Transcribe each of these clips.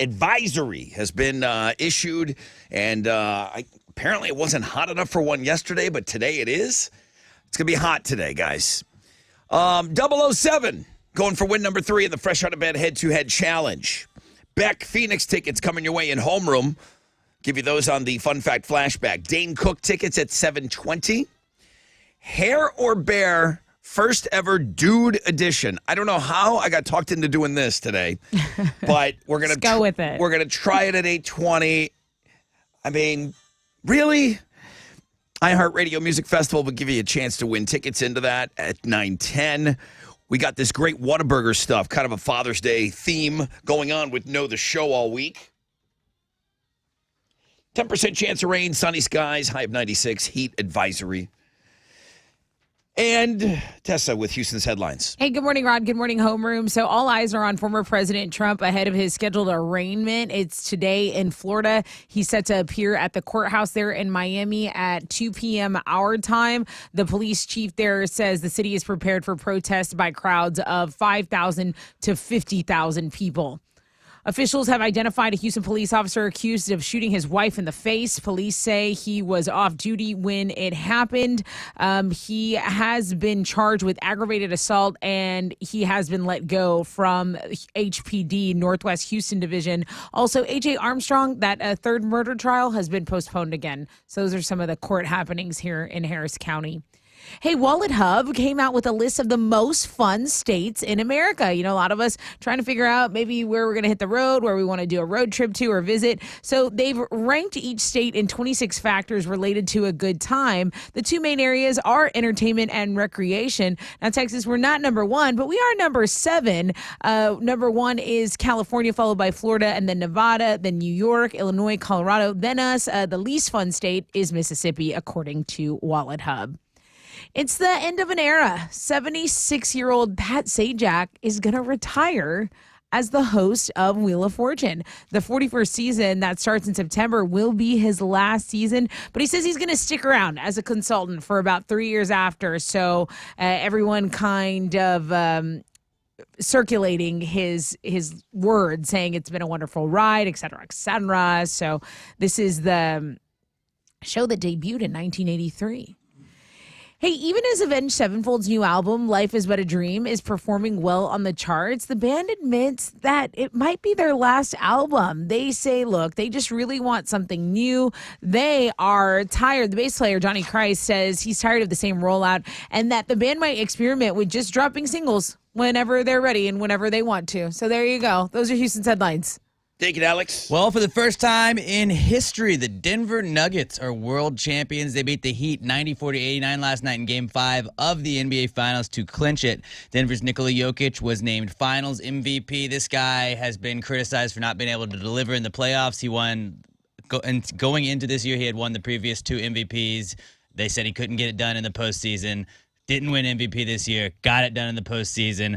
advisory has been issued, and apparently it wasn't hot enough for one yesterday, but today it is. It's going to be hot today, guys. 007 going for win number 3 in the Fresh Out of Bed Head-to-Head Challenge. Beck Phoenix tickets coming your way in homeroom. Give you those on the Fun Fact Flashback. Dane Cook tickets at 7:20. Hair or Bear first ever dude edition. I don't know how I got talked into doing this today, but we're going to go with it. We're going to try it at 8:20. I mean, really? iHeartRadio Music Festival will give you a chance to win tickets into that at 9:10. We got this great Whataburger stuff, kind of a Father's Day theme going on with Know the Show all week. 10% chance of rain, sunny skies, high of 96, heat advisory. And Tessa with Houston's headlines. Hey, good morning, Rod. Good morning, homeroom. So all eyes are on former President Trump ahead of his scheduled arraignment. It's today in Florida. He's set to appear at the courthouse there in Miami at 2 p.m. our time. The police chief there says the city is prepared for protests by crowds of 5,000 to 50,000 people. Officials have identified a Houston police officer accused of shooting his wife in the face. Police say he was off duty when it happened. He has been charged with aggravated assault, and he has been let go from HPD, Northwest Houston Division. Also, A.J. Armstrong, that third murder trial has been postponed again. So those are some of the court happenings here in Harris County. Hey, Wallet Hub came out with a list of the most fun states in America. You know, a lot of us trying to figure out maybe where we're going to hit the road, where we want to do a road trip to or visit. So they've ranked each state in 26 factors related to a good time. The two main areas are entertainment and recreation. Now, Texas, we're not number 1, but we are number 7. Number 1 is California, followed by Florida, and then Nevada, then New York, Illinois, Colorado, then us. The least fun state is Mississippi, according to Wallet Hub. It's the end of an era. 76-year-old Pat Sajak is going to retire as the host of Wheel of Fortune. The 41st season that starts in September will be his last season, but he says he's going to stick around as a consultant for about 3 years after. So everyone kind of circulating his words, saying it's been a wonderful ride, et cetera, et cetera. So this is the show that debuted in 1983. Hey, even as Avenged Sevenfold's new album, Life is But a Dream, is performing well on the charts, the band admits that it might be their last album. They say, look, they just really want something new. They are tired. The bass player, Johnny Christ, says he's tired of the same rollout and that the band might experiment with just dropping singles whenever they're ready and whenever they want to. So there you go. Those are Houston's headlines. Take it, Alex. Well, for the first time in history, the Denver Nuggets are world champions. They beat the Heat 94-89 last night in Game 5 of the NBA Finals to clinch it. Denver's Nikola Jokic was named Finals MVP. This guy has been criticized for not being able to deliver in the playoffs. He won, and going into this year, he had won the previous 2 MVPs. They said he couldn't get it done in the postseason. Didn't win MVP this year. Got it done in the postseason.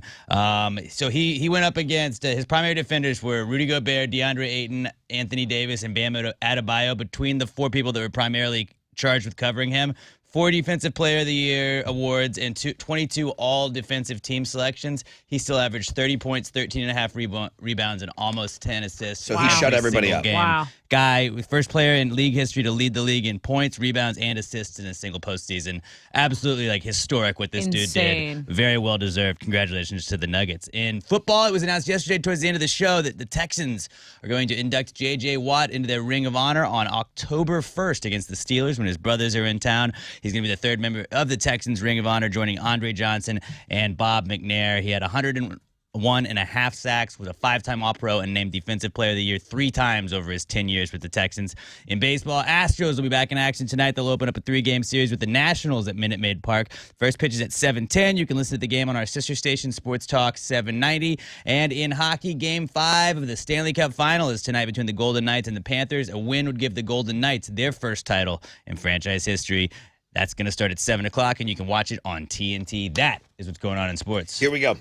So he went up against his primary defenders were Rudy Gobert, DeAndre Ayton, Anthony Davis, and Bam Adebayo. Between the 4 people that were primarily charged with covering him, 4 Defensive Player of the Year awards and 22 all-defensive team selections. He still averaged 30 points, 13.5 rebounds, and almost 10 assists. So he shut everybody up. Wow. Guy, first player in league history to lead the league in points, rebounds, and assists in a single postseason. Absolutely, historic what this dude did. Very well deserved. Congratulations to the Nuggets. In football, it was announced yesterday towards the end of the show that the Texans are going to induct J.J. Watt into their Ring of Honor on October 1st against the Steelers when his brothers are in town. He's going to be the 3rd member of the Texans Ring of Honor, joining Andre Johnson and Bob McNair. He had 101.5 sacks, was a 5-time All-Pro, and named Defensive Player of the Year 3 times over his 10 years with the Texans. In baseball, Astros will be back in action tonight. They'll open up a 3-game series with the Nationals at Minute Maid Park. First pitch is at 7:10. You can listen to the game on our sister station, Sports Talk 790. And in hockey, Game 5 of the Stanley Cup Final is tonight between the Golden Knights and the Panthers. A win would give the Golden Knights their first title in franchise history. That's going to start at 7 o'clock, and you can watch it on TNT. That is what's going on in sports. Here we go.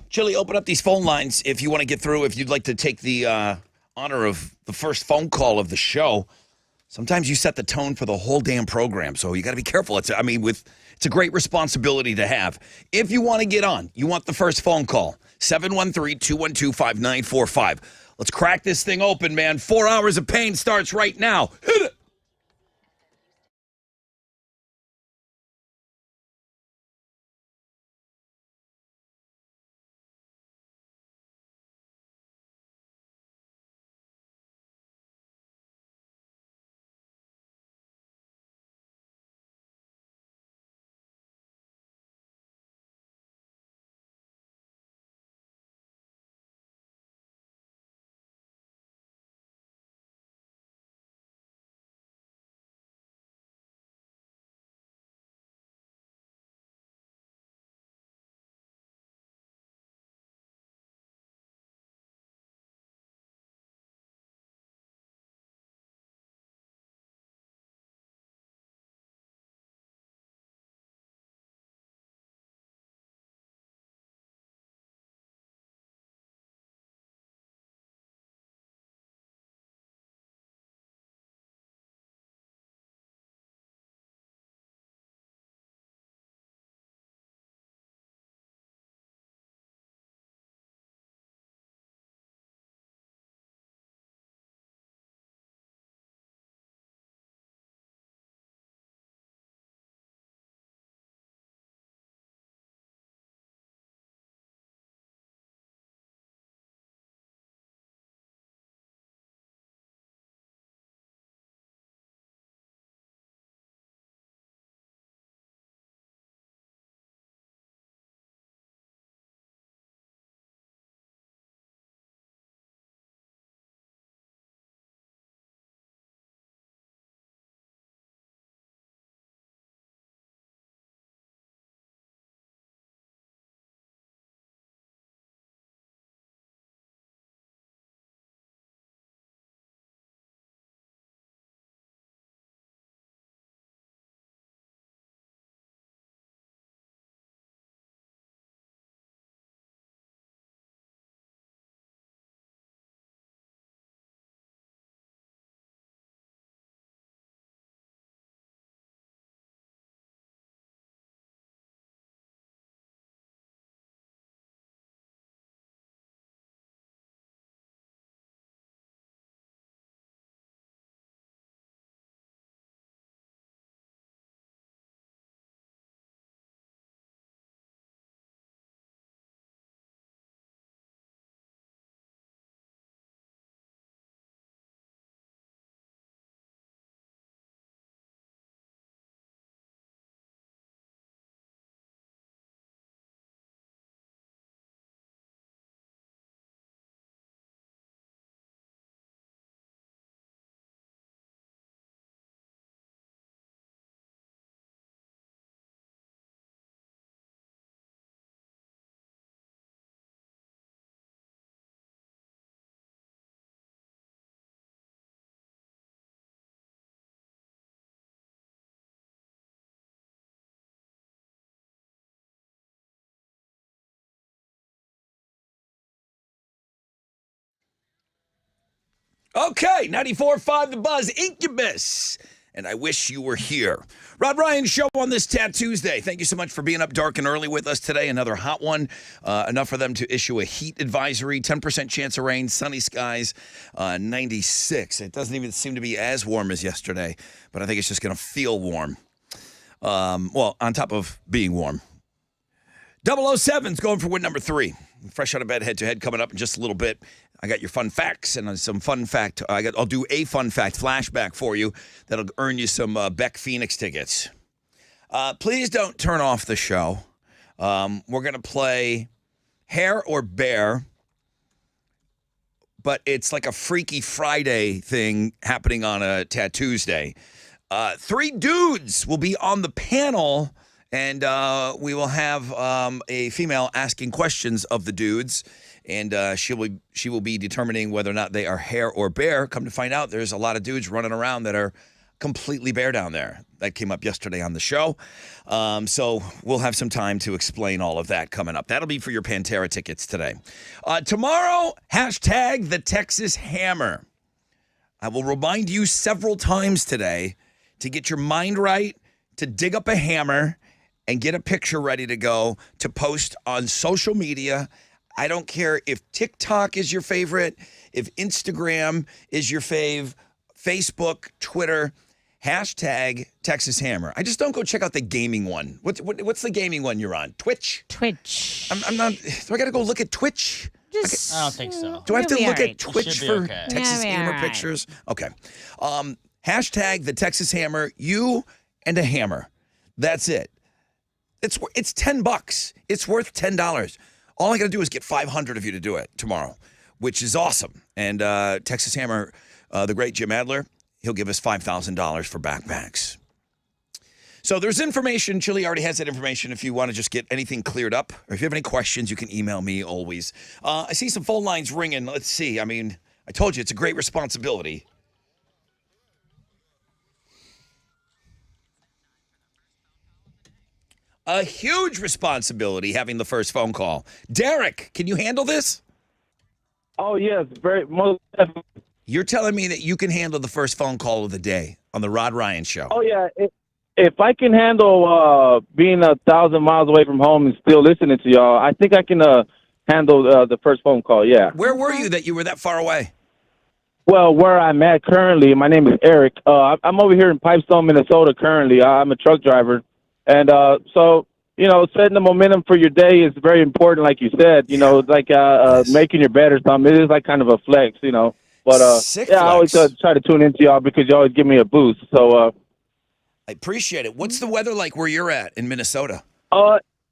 Chili, open up these phone lines if you want to get through, if you'd like to take the honor of the first phone call of the show. Sometimes you set the tone for the whole damn program, so you got to be careful. It's a great responsibility to have. If you want to get on, you want the first phone call, 713-212-5945. Let's crack this thing open, man. 4 hours of pain starts right now. Hit it. Okay, 94.5 The Buzz, Incubus. And I wish you were here. Rod Ryan Show on this Tuesday. Thank you so much for being up dark and early with us today. Another hot one. Enough for them to issue a heat advisory. 10% chance of rain, sunny skies, 96. It doesn't even seem to be as warm as yesterday, but I think it's just going to feel warm. Well, on top of being warm. 007's going for win number 3. Fresh out of bed, head-to-head coming up in just a little bit. I got your fun facts and some fun fact. I'll do a fun fact flashback for you that'll earn you some Beck Phoenix tickets. Please don't turn off the show. We're going to play Hair or Bear, but it's like a Freaky Friday thing happening on a Tuesday. 3 dudes will be on the panel, and we will have a female asking questions of the dudes. And she will be determining whether or not they are hair or bear. Come to find out, there's a lot of dudes running around that are completely bare down there. That came up yesterday on the show. So we'll have some time to explain all of that coming up. That'll be for your Pantera tickets today. Tomorrow, hashtag the Texas Hammer. I will remind you several times today to get your mind right, to dig up a hammer and get a picture ready to go to post on social media I don't care if TikTok is your favorite, if Instagram is your fave, Facebook, Twitter, hashtag Texas Hammer. I just don't go check out the gaming one. What's the gaming one you're on? Twitch? Twitch. I'm not. Do I got to go look at Twitch? Just, I don't think so. Do I have to You'll be look all right. at Twitch Should be for okay. Texas You'll be Hammer all right. pictures? Okay. Hashtag the Texas Hammer. You and a hammer. That's it. It's $10. It's worth $10. All I got to do is get 500 of you to do it tomorrow, which is awesome. And Texas Hammer, the great Jim Adler, he'll give us $5,000 for backpacks. So there's information. Chili already has that information if you want to just get anything cleared up. Or if you have any questions, you can email me always. I see some phone lines ringing. Let's see. I mean, I told you it's a great responsibility. A huge responsibility having the first phone call. Derek, can you handle this? Oh, yes, very most definitely. You're telling me that you can handle the first phone call of the day on the Rod Ryan Show. Oh, yeah. If I can handle being 1,000 miles away from home and still listening to y'all, I think I can handle the first phone call, yeah. Where were you that you were that far away? Well, where I'm at currently, my name is Eric. I'm over here in Pipestone, Minnesota currently. I'm a truck driver. And so, you know, setting the momentum for your day is very important, like you said. You know, like making your bed or something. It is like kind of a flex, you know. But, Sick yeah, I always flex. try to tune into y'all because you always give me a boost. So, I appreciate it. What's the weather like where you're at in Minnesota?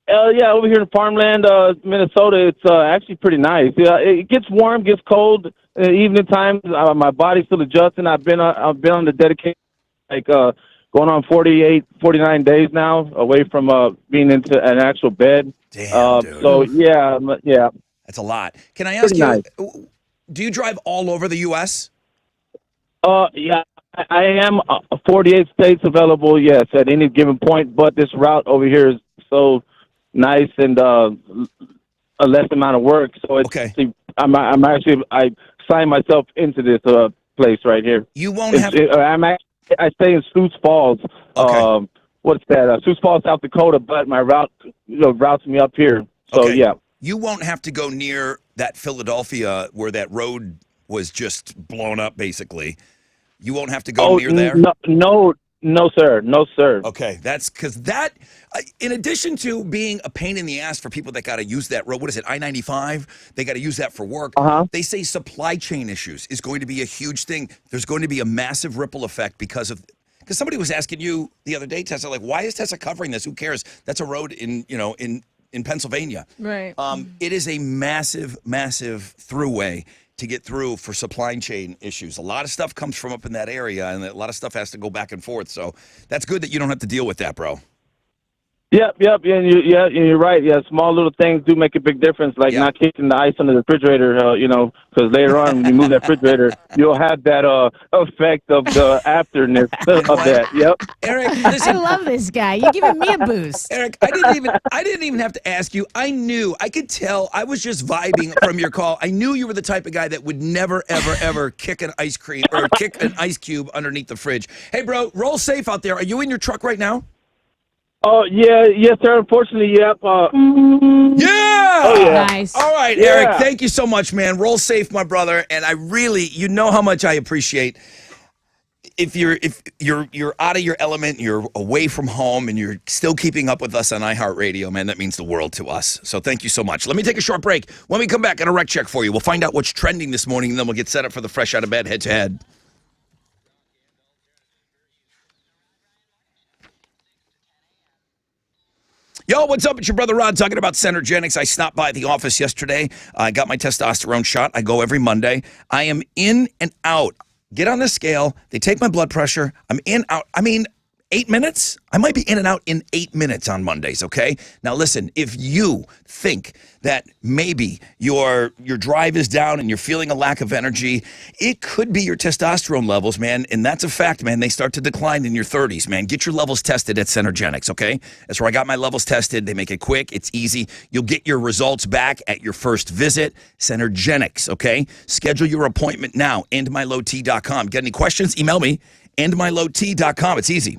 yeah, over here in farmland, Minnesota, it's actually pretty nice. Yeah, it gets warm, gets cold evening times. My body's still adjusting. I've been on the dedication, like going on 48, 49 days now, away from being into an actual bed. Damn, dude. So yeah. That's a lot. Can I ask Pretty you, nice. do you drive all over the U.S.? Yeah, I am 48 states available. Yes, at any given point. But this route over here is so nice and a less amount of work. So it's, Okay. I signed myself into this place right here. You won't have. I stay in Sioux Falls. Okay. What's that? Sioux Falls, South Dakota. But my route, routes me up here. So Okay. yeah. You won't have to go near that Philadelphia where that road was just blown up, basically. You won't have to go near there? No, sir. Okay, that's because that, in addition to being a pain in the ass for people that got to use that road, what is it, I-95? They got to use that for work. They say supply chain issues is going to be a huge thing. There's going to be a massive ripple effect because somebody was asking you the other day, Tessa, like, why is Tessa covering this? Who cares? That's a road in Pennsylvania. Right. It is a massive, massive throughway to get through for supply chain issues. A lot of stuff comes from up in that area, and a lot of stuff has to go back and forth. So that's good that you don't have to deal with that, bro. Yep. And you're right. Yeah, small little things do make a big difference, like not kicking the ice under the refrigerator, because later on when you move that refrigerator, you'll have that effect of the afterness of that. Yep. Eric, I listen. love this guy. You're giving me a boost. Eric, I didn't even have to ask you. I could tell. I was just vibing from your call. I knew you were the type of guy that would never, ever, ever kick an ice cream or kick an ice cube underneath the fridge. Hey, bro, roll safe out there. Are you in your truck right now? Oh, yes, sir. Unfortunately, yep. Yeah. Oh, yeah. Nice. All right, Yeah. Eric, thank you so much, man. Roll safe, my brother. And I really, you know how much I appreciate if you're out of your element, you're away from home, and you're still keeping up with us on iHeartRadio, man, that means the world to us. So thank you so much. Let me take a short break. When we come back, got a rec check for you. We'll find out what's trending this morning, and then we'll get set up for the fresh out of bed head-to-head. Yo, what's up? It's your brother Rod talking about Centergenics. I stopped by the office yesterday. I got my testosterone shot. I go every Monday. I am in and out. Get on the scale. They take my blood pressure. I'm in, out. 8 minutes? I might be in and out in 8 minutes on Mondays, okay? Now listen, if you think that maybe your drive is down and you're feeling a lack of energy, it could be your testosterone levels, man, and that's a fact, man. They start to decline in your 30s, man. Get your levels tested at Centergenics, okay? That's where I got my levels tested. They make it quick. It's easy. You'll get your results back at your first visit. Centergenics, okay? Schedule your appointment now, endmylowt.com. Get any questions? Email me, endmylowt.com. It's easy.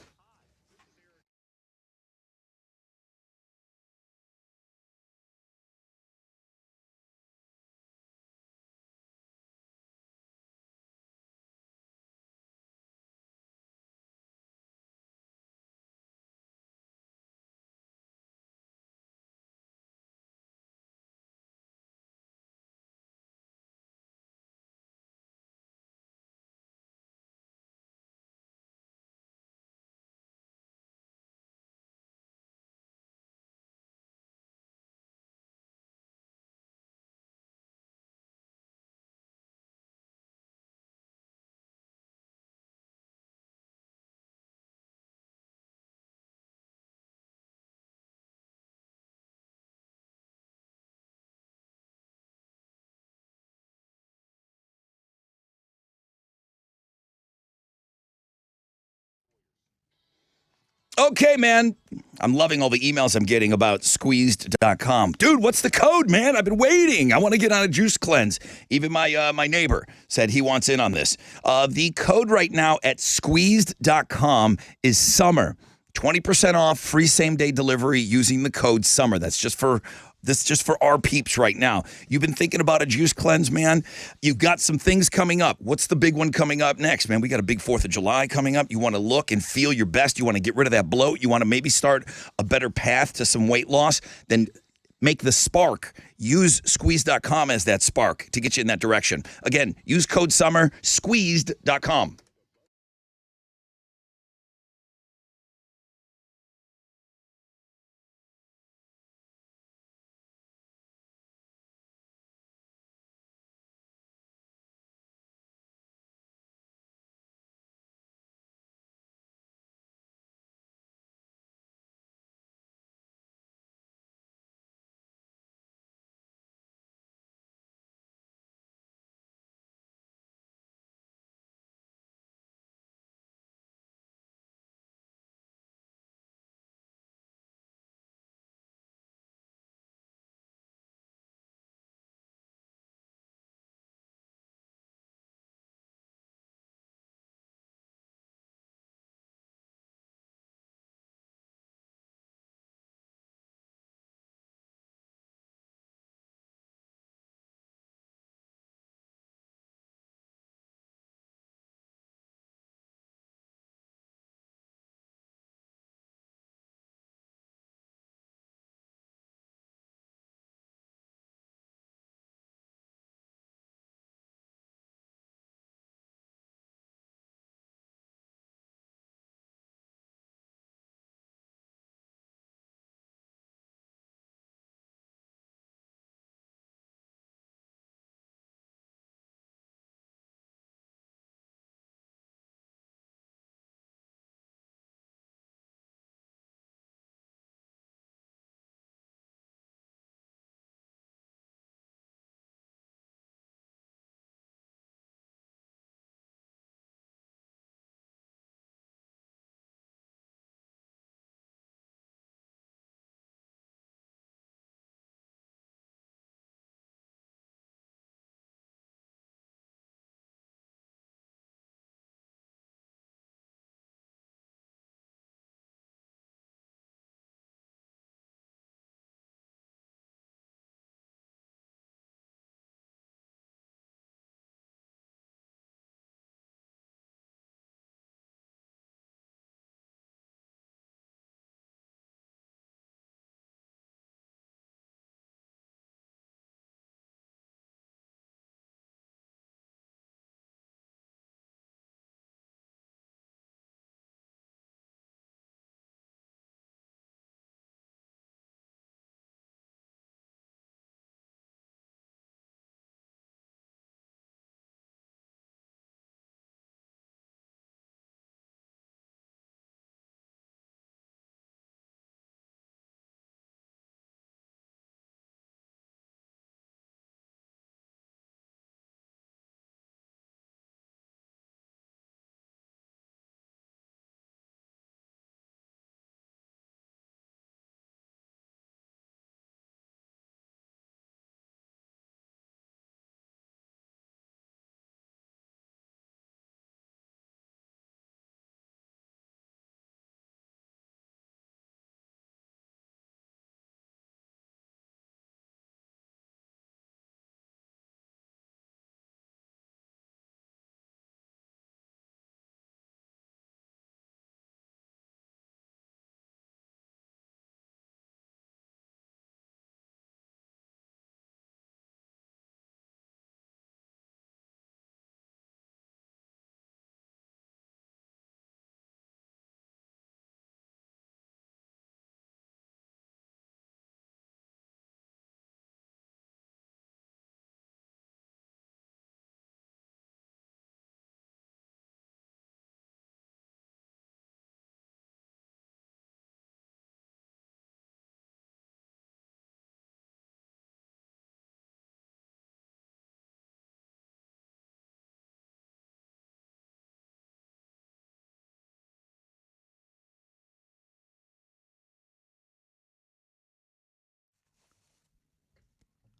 Okay, man. I'm loving all the emails I'm getting about squeezed.com. Dude, what's the code, man? I've been waiting. I want to get on a juice cleanse. Even my neighbor said he wants in on this. The code right now at squeezed.com is summer. 20% off, free same-day delivery using the code SUMMER. That's just for our peeps right now. You've been thinking about a juice cleanse, man. You've got some things coming up. What's the big one coming up next, man? We got a big 4th of July coming up. You want to look and feel your best. You want to get rid of that bloat. You want to maybe start a better path to some weight loss. Then make the spark. Use squeeze.com as that spark to get you in that direction. Again, use code SUMMER, squeezed.com.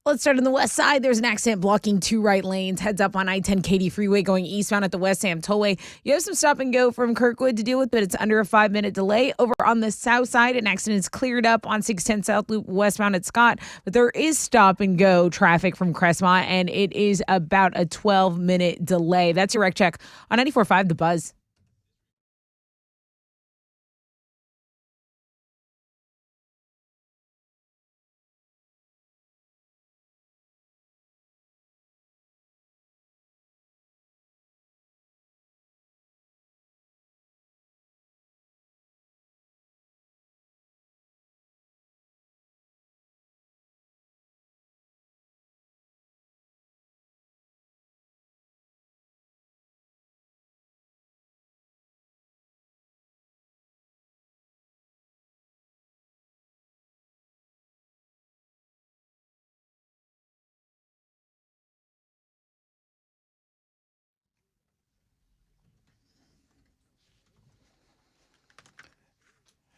Let's start on the west side. There's an accident blocking 2 right lanes. Heads up on I-10 Katy Freeway going eastbound at the West Sam Tollway. You have some stop and go from Kirkwood to deal with, but it's under a 5-minute delay. Over on the south side, an accident is cleared up on 610 South Loop westbound at Scott, but there is stop and go traffic from Crestmont, and it is about a 12-minute delay. That's your wreck check on 94.5 The Buzz.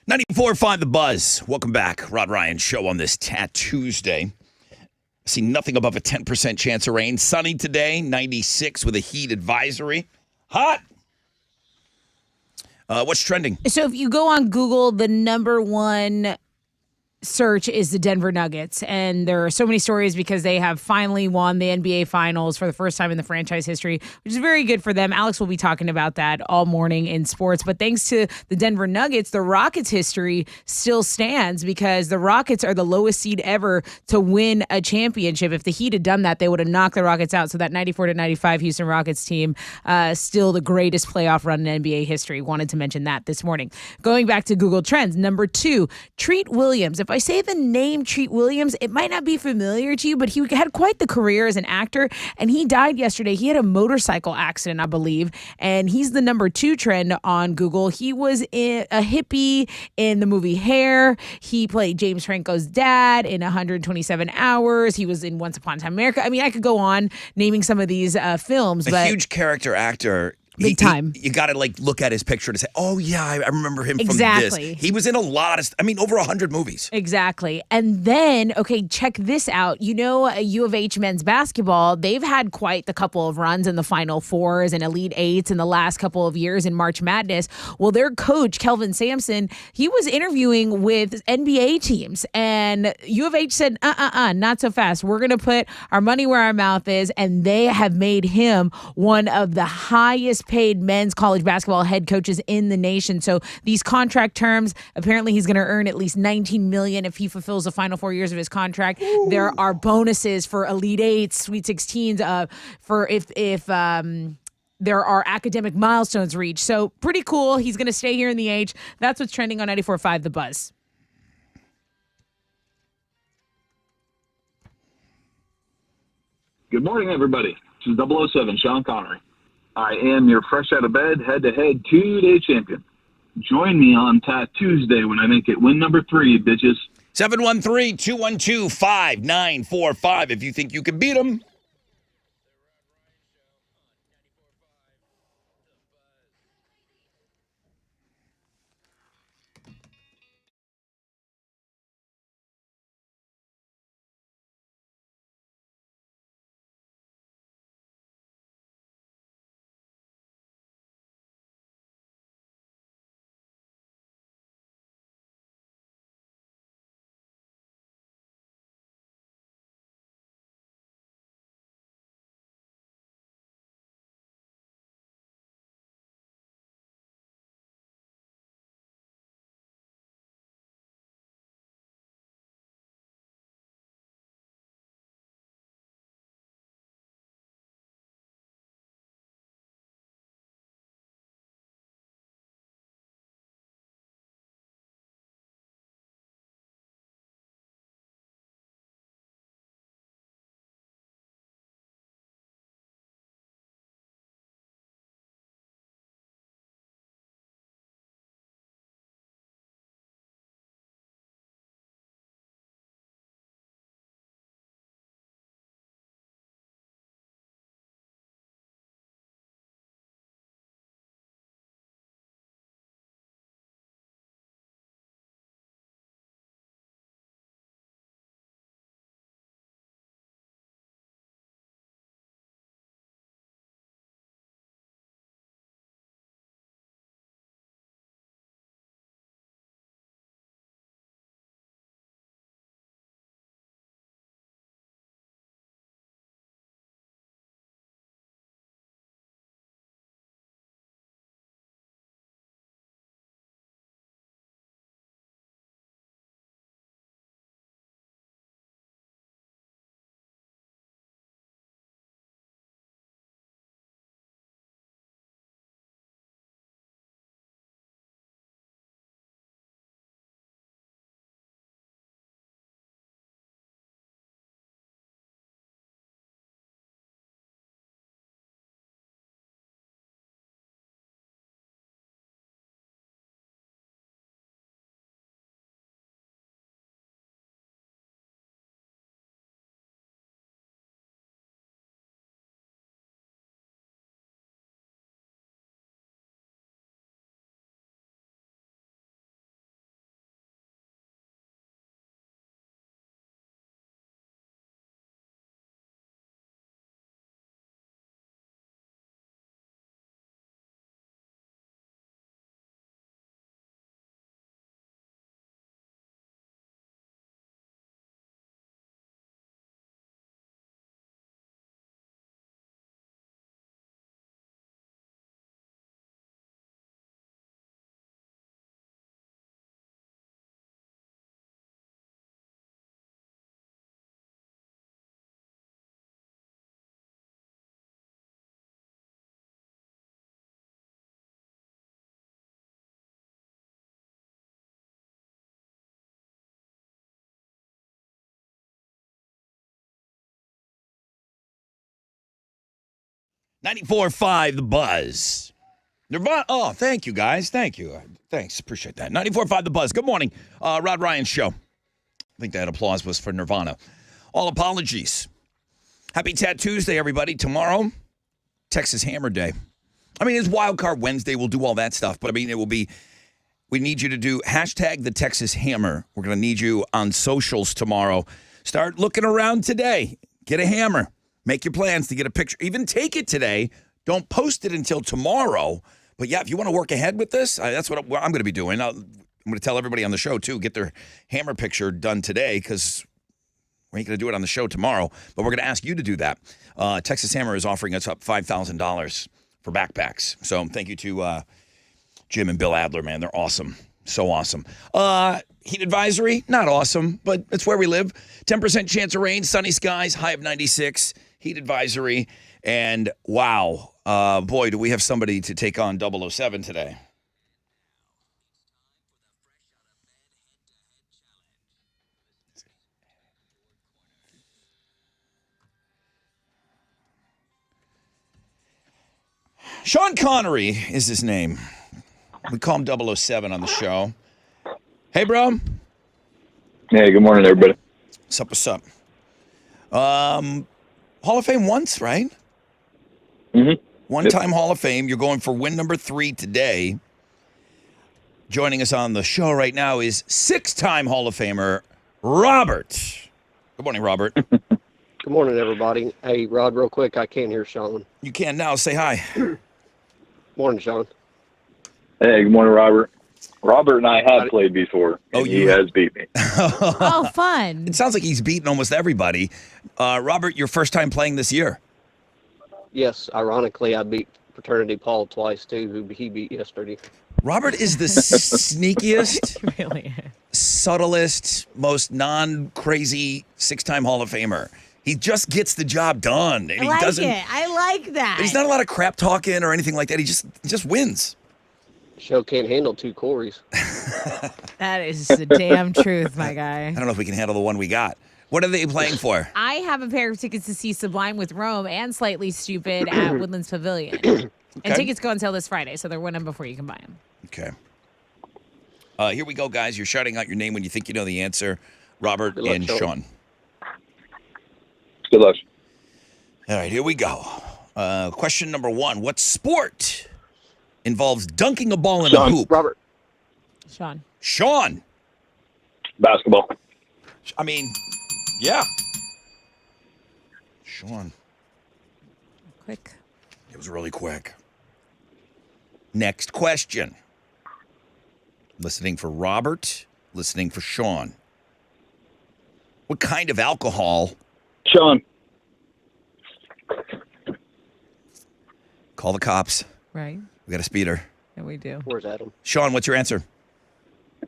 .94.5 The Buzz. Welcome back. Rod Ryan Show on this Tuesday. I see nothing above a 10% chance of rain. Sunny today, 96 with a heat advisory. Hot. What's trending? So if you go on Google, the number one search is the Denver Nuggets, and there are so many stories because they have finally won the NBA Finals for the first time in the franchise history, which is very good for them. Alex will be talking about that all morning in sports, but thanks to the Denver Nuggets, the Rockets' history still stands because the Rockets are the lowest seed ever to win a championship. If the Heat had done that, they would have knocked the Rockets out. So that 94-95 Houston Rockets team, still the greatest playoff run in NBA history. Wanted to mention that this morning. Going back to Google Trends, number 2, Treat Williams. If I say the name Treat Williams, it might not be familiar to you, but he had quite the career as an actor, and he died yesterday. He had a motorcycle accident, I believe, and he's the number 2 trend on Google. He was a hippie in the movie Hair. He played James Franco's dad in 127 Hours. He was in Once Upon a Time in America. I mean, I could go on naming some of these films. A huge character actor. Big time. You got to look at his picture to say, oh, yeah, I remember him exactly. from this. He was in a lot of, over 100 movies. Exactly. And then, okay, check this out. You know, U of H men's basketball, they've had quite the couple of runs in the Final Fours and Elite Eights in the last couple of years in March Madness. Well, their coach, Kelvin Sampson, he was interviewing with NBA teams, and U of H said, not so fast. We're going to put our money where our mouth is, and they have made him one of the highest paid men's college basketball head coaches in the nation. So these contract terms, apparently he's going to earn at least $19 million if he fulfills the final 4 years of his contract. Ooh. There are bonuses for Elite Eights, Sweet 16s, for if there are academic milestones reached. So pretty cool. He's going to stay here in the H. That's what's trending on 94.5 The Buzz. Good morning, everybody. This is 007, Sean Connery. I am your fresh out of bed, head-to-head 2-day champion. Join me on Tat Tuesday when I make it win number 3, bitches. 713-212-5945 if you think you can beat them. 94.5 The Buzz. Nirvana. Oh, thank you, guys. Thank you. Thanks. Appreciate that. 94.5 The Buzz. Good morning. Rod Ryan Show. I think that applause was for Nirvana. All apologies. Happy Tat Tuesday, everybody. Tomorrow, Texas Hammer Day. I mean, it's Wild Card Wednesday. We'll do all that stuff. But, I mean, it will be, we need you to do hashtag the Texas Hammer. We're going to need you on socials tomorrow. Start looking around today. Get a hammer. Make your plans to get a picture. Even take it today. Don't post it until tomorrow. But, yeah, if you want to work ahead with this, that's what I'm going to be doing. I'm going to tell everybody on the show, too, get their hammer picture done today because we ain't going to do it on the show tomorrow. But we're going to ask you to do that. Texas Hammer is offering us up $5,000 for backpacks. So thank you to Jim and Bill Adler, man. They're awesome. So awesome. Heat advisory, not awesome, but it's where we live. 10% chance of rain, sunny skies, high of 96. Heat advisory. And wow, boy, do we have somebody to take on 007 today. Sean Connery is his name. We call him 007 on the show. Hey, bro. Hey, good morning, everybody. What's up? Hall of Fame once, right? Mm-hmm. One-time Hall of Fame. You're going for win number 3 today. Joining us on the show right now is 6-time Hall of Famer Robert. Good morning, Robert. Good morning, everybody. Hey, Rod, real quick, I can't hear Sean. You can now. Say hi. Morning, Sean. Hey, good morning, Robert. Robert and I have played before, and he has beat me. Oh, fun. It sounds like he's beaten almost everybody. Robert, your first time playing this year. Yes, ironically, I beat Fraternity Paul twice, too, who he beat yesterday. Robert is the sneakiest, Really? subtlest, most non-crazy 6-time Hall of Famer. He just gets the job done. And I like it. I like that. He's not a lot of crap talking or anything like that. He just wins. Show can't handle 2 Corys. That is the damn truth, my guy. I don't know if we can handle the one we got. What are they playing for? I have a pair of tickets to see Sublime with Rome and Slightly Stupid at Woodlands Pavilion. And tickets go until this Friday, so they're winning before you can buy them. Okay. Here we go, guys. You're shouting out your name when you think you know the answer. Robert Good luck, and Sean. Sean. Good luck. All right, here we go. Question number 1. What sport involves dunking a ball in a Sean. hoop? Robert. Sean. Sean. Basketball. I mean, yeah. Sean. Quick. It was really quick. Next question. Listening for Robert, listening for Sean. What kind of alcohol? Sean. Call the cops. Right? We got a speeder. Yeah, we do. Where's Adam? Sean, what's your answer?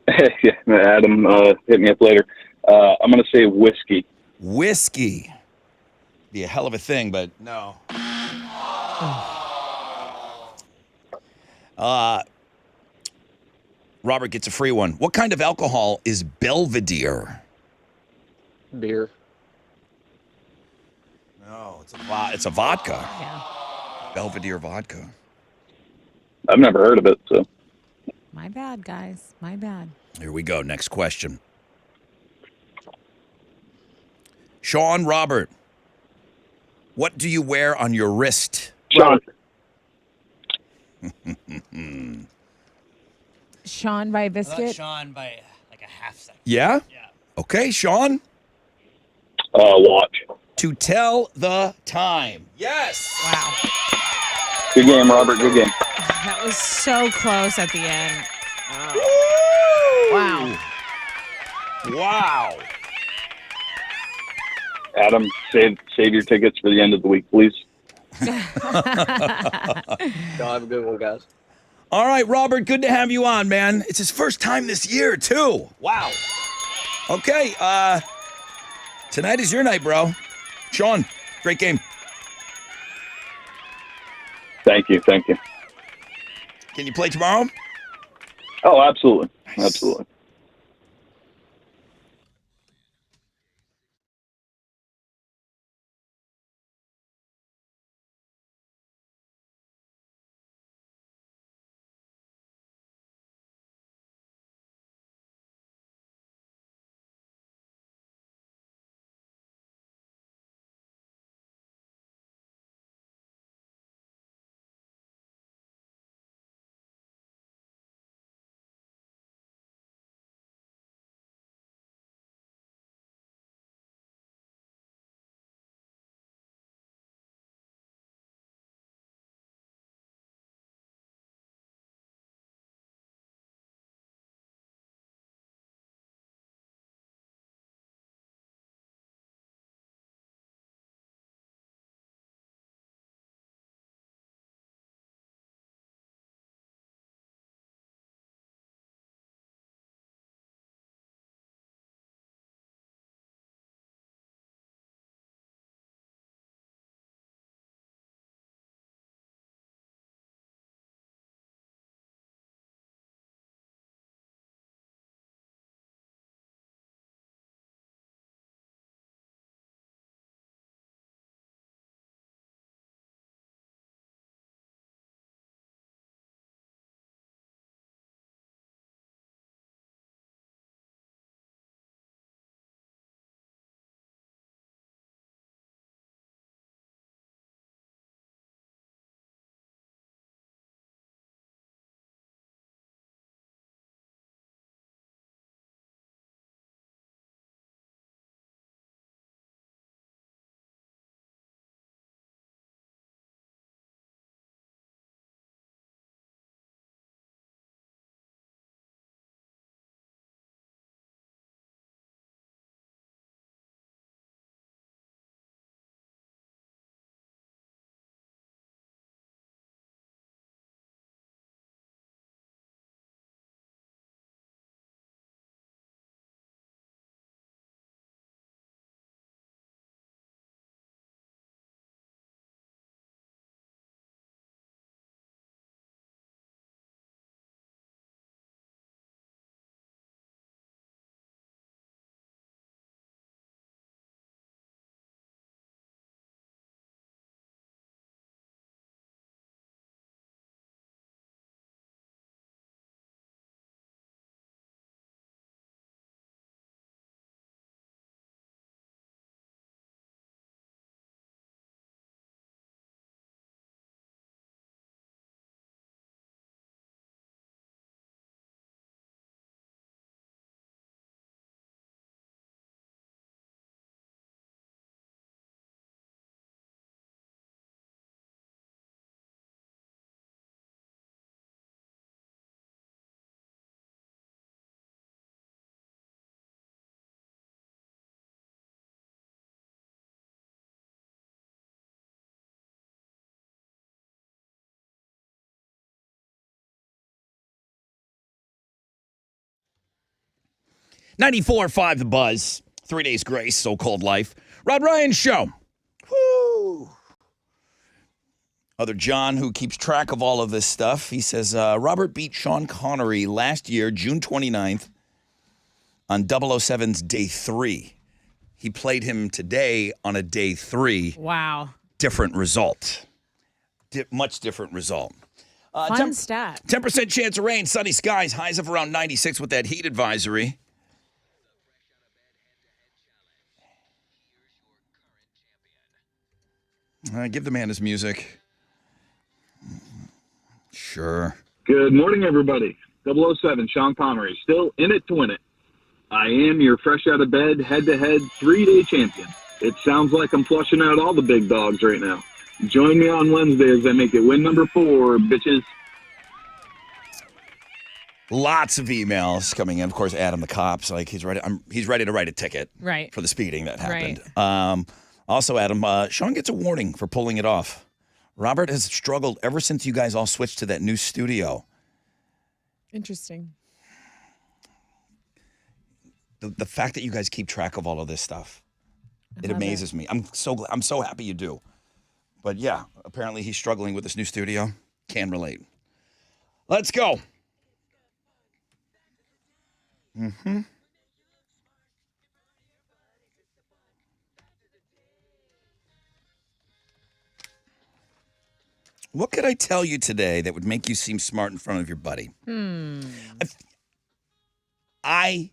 Yeah, Adam, hit me up later. I'm going to say whiskey. Whiskey. Be a hell of a thing, but no. Robert gets a free one. What kind of alcohol is Belvedere? Beer. No, it's a vodka. Yeah. Belvedere vodka. I've never heard of it, so. My bad, guys. My bad. Here we go. Next question. Sean, Robert, what do you wear on your wrist? Sean. Sean by Biscuit. Sean by like a half second. Yeah? Yeah. Okay, Sean. Watch. To tell the time. Yes. Wow. Good game, Robert. Good game. That was so close at the end. Wow. Wow. Adam, save your tickets for the end of the week, please. Y'all have a good one, guys. All right, Robert, good to have you on, man. It's his first time this year, too. Wow. Okay, tonight is your night, bro. Sean, great game. Thank you. Thank you. Can you play tomorrow? Oh, absolutely. Nice. Absolutely. 94.5 The Buzz. 3 days grace, so-called life. Rod Ryan Show. Woo! Other John, who keeps track of all of this stuff, he says, Robert beat Sean Connery last year, June 29th, on 007's day 3. He played him today on a day 3. Wow. Different result. Much different result. Fun stat. 10% chance of rain, sunny skies, highs of around 96 with that heat advisory. Give the man his music. Sure. Good morning, everybody. 007, Sean Connery, still in it to win it. I am your fresh out of bed, head-to-head, 3-day champion. It sounds like I'm flushing out all the big dogs right now. Join me on Wednesday as I make it win number 4, bitches. Lots of emails coming in. Of course, Adam the cop's like he's ready to write a ticket Right. for the speeding that happened. Right. Also, Adam, Sean gets a warning for pulling it off. Robert has struggled ever since you guys all switched to that new studio. Interesting. The fact that you guys keep track of all of this stuff, it amazes me. I'm so happy you do. But yeah, apparently he's struggling with this new studio. Can relate. Let's go. Mm-hmm. What could I tell you today that would make you seem smart in front of your buddy? I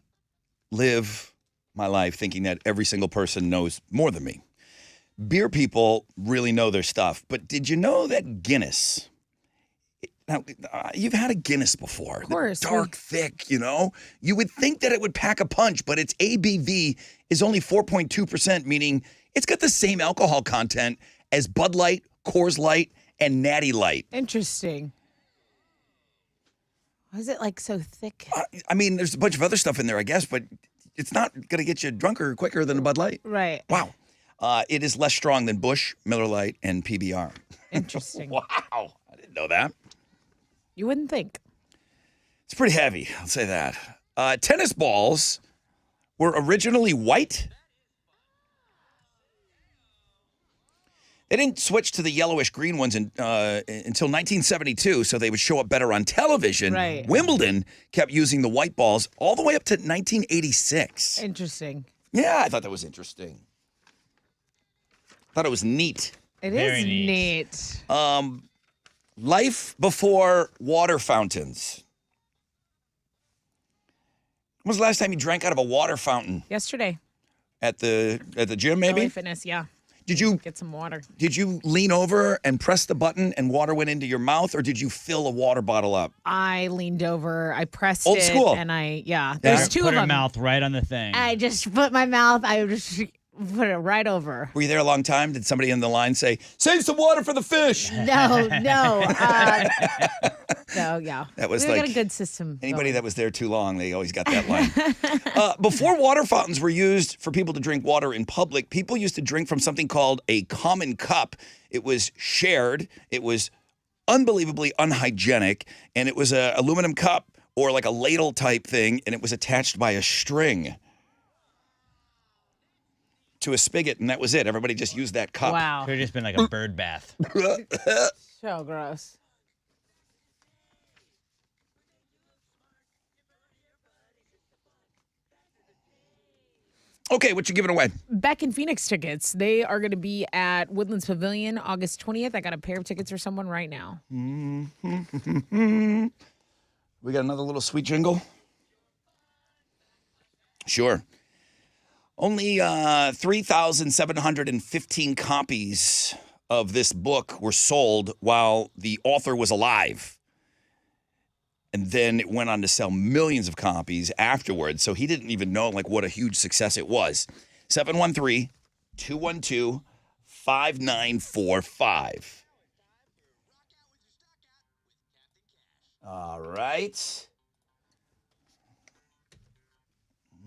live my life thinking that every single person knows more than me. Beer people really know their stuff. But did you know that Guinness... Now, you've had a Guinness before. Of course. Dark, thick, you know? You would think that it would pack a punch, but its ABV is only 4.2%, meaning it's got the same alcohol content as Bud Light, Coors Light, and Natty Light. Interesting. Why is it like so thick? I mean, there's a bunch of other stuff in there, I guess, but it's not going to get you drunker quicker than a Bud Light. Right. Wow. It is less strong than Busch, Miller Lite, and PBR. Interesting. Wow. I didn't know that. You wouldn't think. It's pretty heavy, I'll say that. Tennis balls were originally white. They didn't switch to the yellowish green ones until 1972, so they would show up better on television. Right. Wimbledon kept using the white balls all the way up to 1986. Interesting. Yeah, I thought that was interesting. Thought it was neat. It Very is neat. neat. Life before water fountains. When was the last time you drank out of a water fountain? Yesterday. At the gym, maybe? LA Fitness, yeah. Did you Get some water. Did you lean over and press the button and water went into your mouth, or did you fill a water bottle up? I leaned over, I pressed Old it, school. and there's two Put of her them. mouth right on the thing. I just put my mouth, I just put it right over. Were you there a long time? Did somebody in the line say, "Save some water for the fish"? No. So, yeah. That was we got like a good system. Anybody going. that was there too long, they always got that line. Before water fountains were used for people to drink water in public, people used to drink from something called a common cup. It was shared. It was unbelievably unhygienic, and it was an aluminum cup or like a ladle type thing, and it was attached by a string to a spigot, and that was it. Everybody just used that cup. Wow. Could have just been like a bird bath. So gross. Okay, what you giving away? Beck and Phoenix tickets. They are going to be at Woodlands Pavilion August 20th. I got a pair of tickets for someone right now. We got another little sweet jingle? Sure. Only 3,715 copies of this book were sold while the author was alive. And then it went on to sell millions of copies afterwards. So he didn't even know what a huge success it was. 713-212-5945. All right.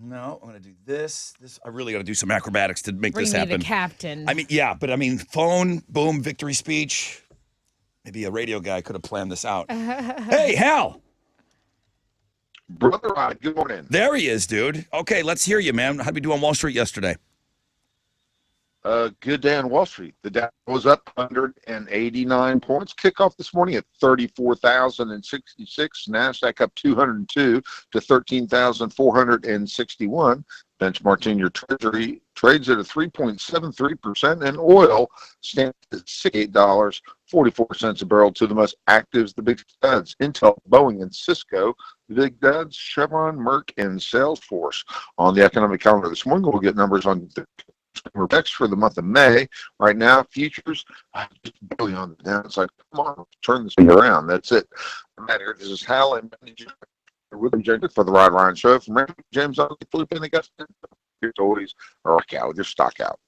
No, I'm going to do this. I really got to do some acrobatics to make this Bring me happen. the captain. Phone, boom, victory speech. Maybe a radio guy could have planned this out. Hey, Hal. Brother Rod, good morning. There he is, dude. Okay, let's hear you, man. How'd we do on Wall Street yesterday? Good day on Wall Street. The Dow was up 189 points. Kickoff this morning at 34,066. NASDAQ up 202 to 13,461. Benchmark 10-year Treasury trades at a 3.73%, and oil stands at $68.44 a barrel. To the most actives, the big studs: Intel, Boeing, and Cisco. The big duds: Chevron, Merck, and Salesforce. On the economic calendar this morning, we'll get numbers on the next for the month of May. Right now, futures just barely on the downside. Come on, turn this thing around. That's it. I'm Matt here. This is Hal and for the Rod Ryan Show. From Randy James on Felipe and Augusta. Here's always rock out with your stock out.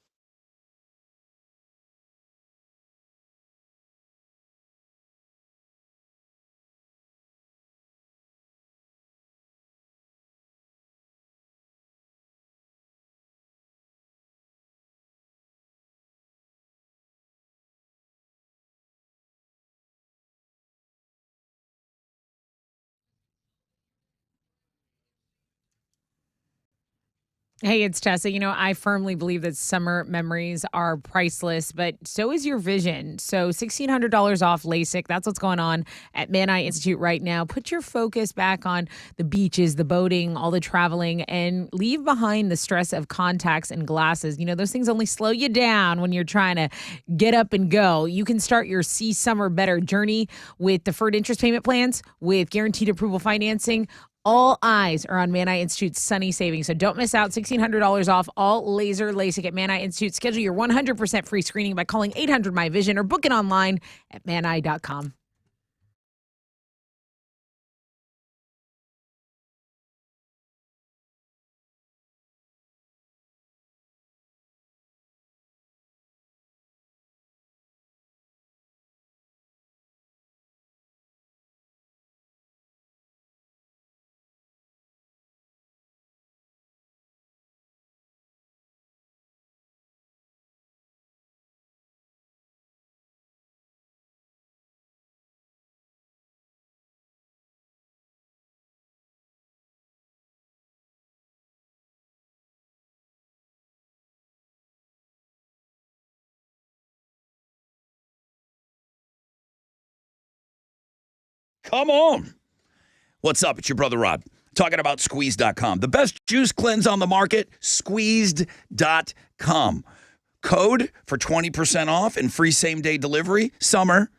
Hey, it's Tessa. I firmly believe that summer memories are priceless, but so is your vision. So $1,600 off LASIK. That's what's going on at Man Eye Institute right now. Put your focus back on the beaches, the boating, all the traveling, and leave behind the stress of contacts and glasses. Those things only slow you down when you're trying to get up and go. You can start your See Summer Better journey with deferred interest payment plans, with guaranteed approval financing. All eyes are on Man Eye Institute's Sunny Savings, so don't miss out. $1,600 off all laser LASIK at Man Eye Institute. Schedule your 100% free screening by calling 800-MY-VISION or book it online at maneye.com. Come on. What's up? It's your brother Rod. Talking about Squeeze.com. The best juice cleanse on the market, Squeezed.com. Code for 20% off and free same-day delivery. Summer.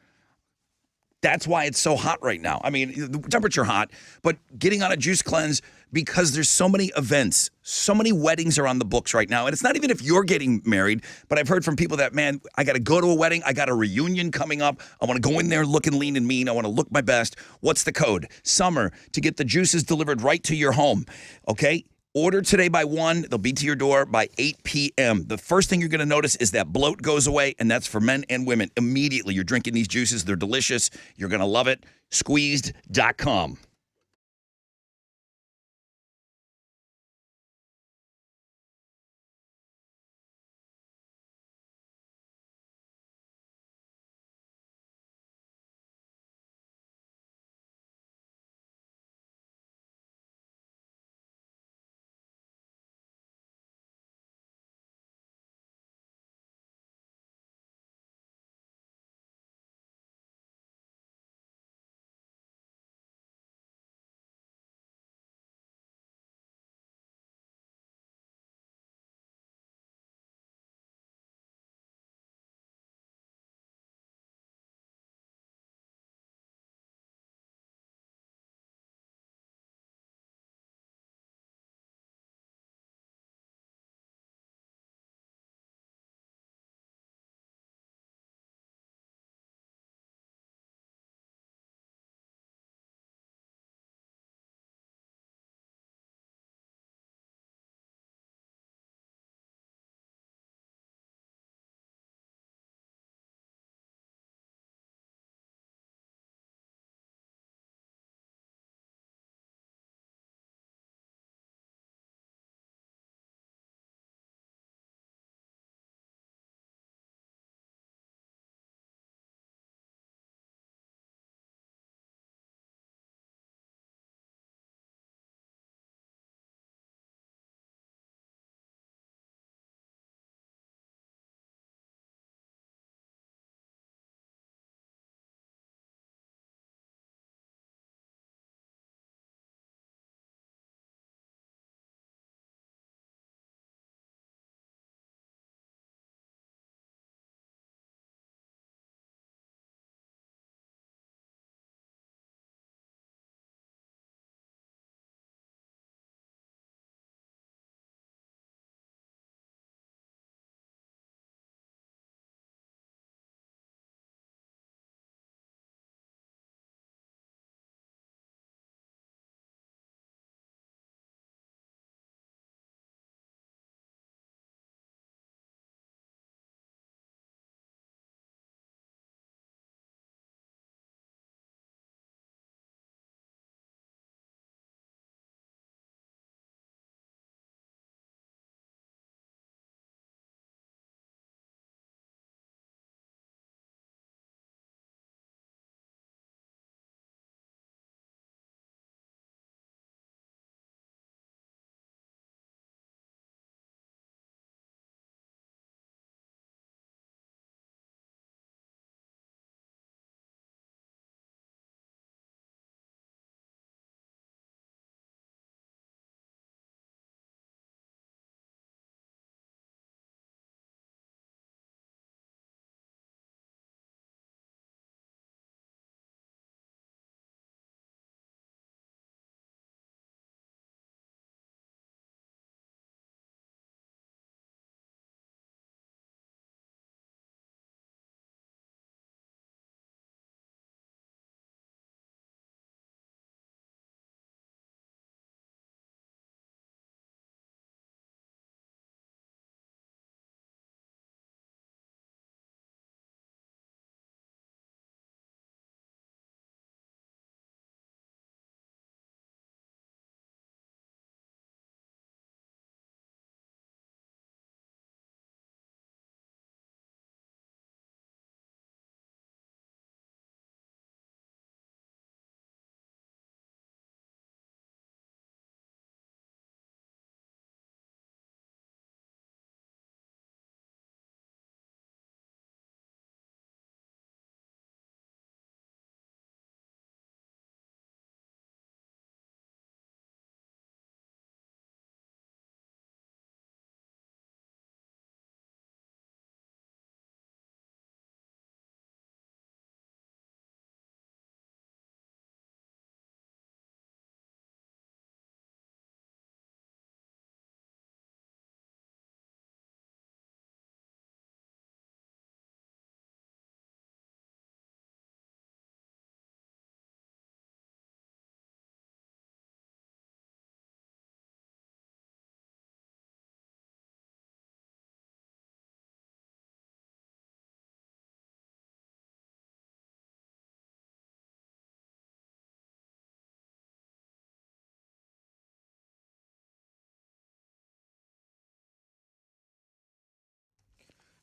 That's why it's so hot right now. I mean, the temperature hot, but getting on a juice cleanse because there's so many events, so many weddings are on the books right now. And it's not even if you're getting married, but I've heard from people that, man, I got to go to a wedding. I got a reunion coming up. I want to go in there looking lean and mean. I want to look my best. What's the code? Summer, to get the juices delivered right to your home. Okay? Order today by 1. They'll be to your door by 8 p.m. The first thing you're going to notice is that bloat goes away, and that's for men and women. Immediately, you're drinking these juices. They're delicious. You're going to love it. Squeezed.com.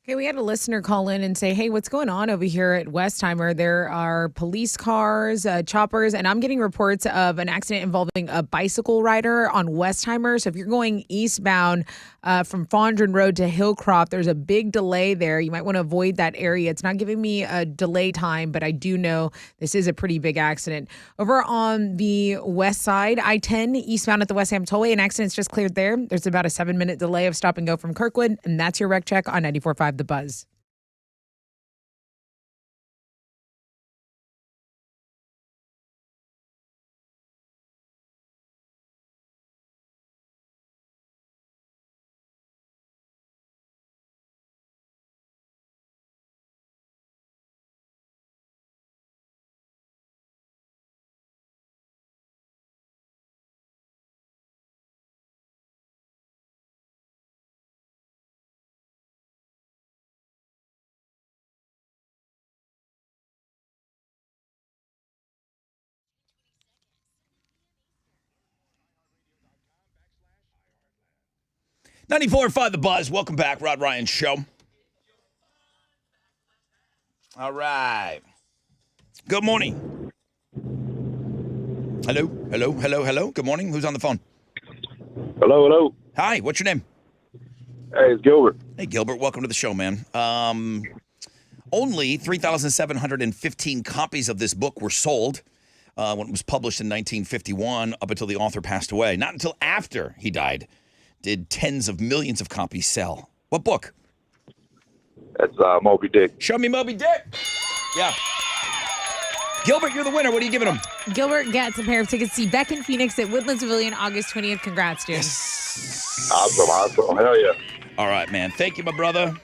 Okay, we had a listener call in and say, hey, what's going on over here at Westheimer? There are police cars, choppers, and I'm getting reports of an accident involving a bicycle rider on Westheimer. So if you're going eastbound from Fondren Road to Hillcroft, there's a big delay there. You might want to avoid that area. It's not giving me a delay time, but I do know this is a pretty big accident. Over on the west side, I-10 eastbound at the West Ham Tollway, an accident's just cleared there. There's about a 7-minute delay of stop and go from Kirkwood, and that's your wreck check on 94.5 The Buzz. .94.5 The Buzz. Welcome back, Rod Ryan Show. All right. Good morning. Hello, hello, hello, hello. Good morning. Who's on the phone? Hello, hello. Hi, what's your name? Hey, it's Gilbert. Hey, Gilbert. Welcome to the show, man. Only 3,715 copies of this book were sold when it was published in 1951 up until the author passed away. Not until after he died did tens of millions of copies sell. What book? That's Moby Dick. Show me Moby Dick. Yeah. Gilbert, you're the winner. What are you giving him? Gilbert gets a pair of tickets to see Beck and Phoenix at Woodlands Pavilion August 20th. Congrats, dude. Yes. Awesome. Hell yeah. All right, man. Thank you, my brother.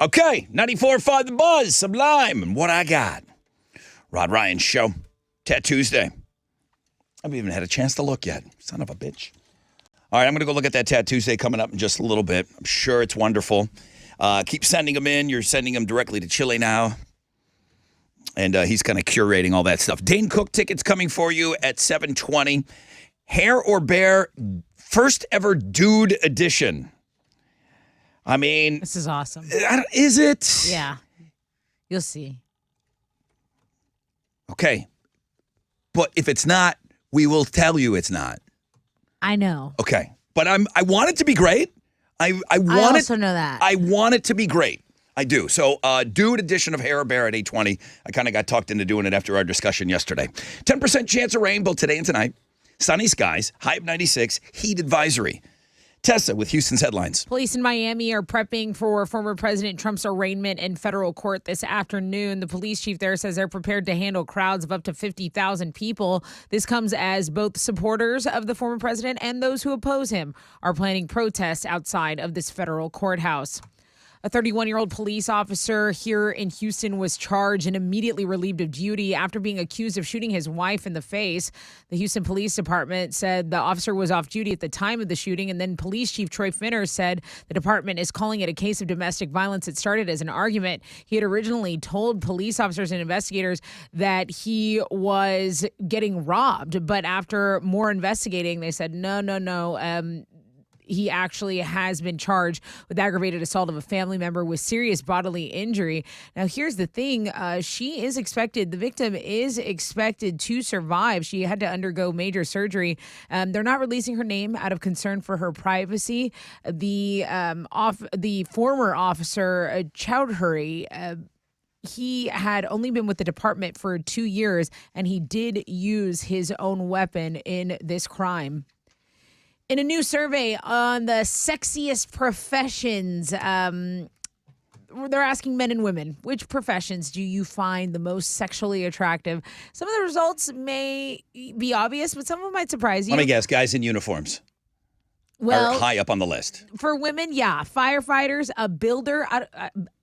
Okay, 94.5 The Buzz, Sublime, and what I got. Rod Ryan Show, Tattoosday. I haven't even had a chance to look yet. Son of a bitch. All right, I'm going to go look at that Tattoosday coming up in just a little bit. I'm sure it's wonderful. Keep sending them in. You're sending them directly to Chile now. And he's kind of curating all that stuff. Dane Cook tickets coming for you at 7:20. Hair or Bear, first ever dude edition. I mean, This is awesome. is it? Yeah. You'll see. Okay. But if it's not, we will tell you it's not. I know. Okay. But I want it to be great. I also know that. I want it to be great. I do. So, dude edition of Hair or Bear at 8:20. I kind of got talked into doing it after our discussion yesterday. 10% chance of rain both today and tonight. Sunny skies, high of 96, heat advisory. Tessa with Houston's headlines. Police in Miami are prepping for former President Trump's arraignment in federal court this afternoon. The police chief there says they're prepared to handle crowds of up to 50,000 people. This comes as both supporters of the former president and those who oppose him are planning protests outside of this federal courthouse. A 31-year-old police officer here in Houston was charged and immediately relieved of duty after being accused of shooting his wife in the face. The Houston Police Department said the officer was off duty at the time of the shooting, and then Police Chief Troy Finner said the department is calling it a case of domestic violence. It started as an argument. He had originally told police officers and investigators that he was getting robbed, but after more investigating, they said, no. He actually has been charged with aggravated assault of a family member with serious bodily injury. Now, here's the thing. The victim is expected to survive. She had to undergo major surgery. They're not releasing her name out of concern for her privacy. The former officer, Chowdhury, he had only been with the department for 2 years, and he did use his own weapon in this crime. In a new survey on the sexiest professions, they're asking men and women, which professions do you find the most sexually attractive? Some of the results may be obvious, but some of them might surprise you. Let me guess, guys in uniforms Well, are high up on the list. for women, yeah, firefighters, a builder. I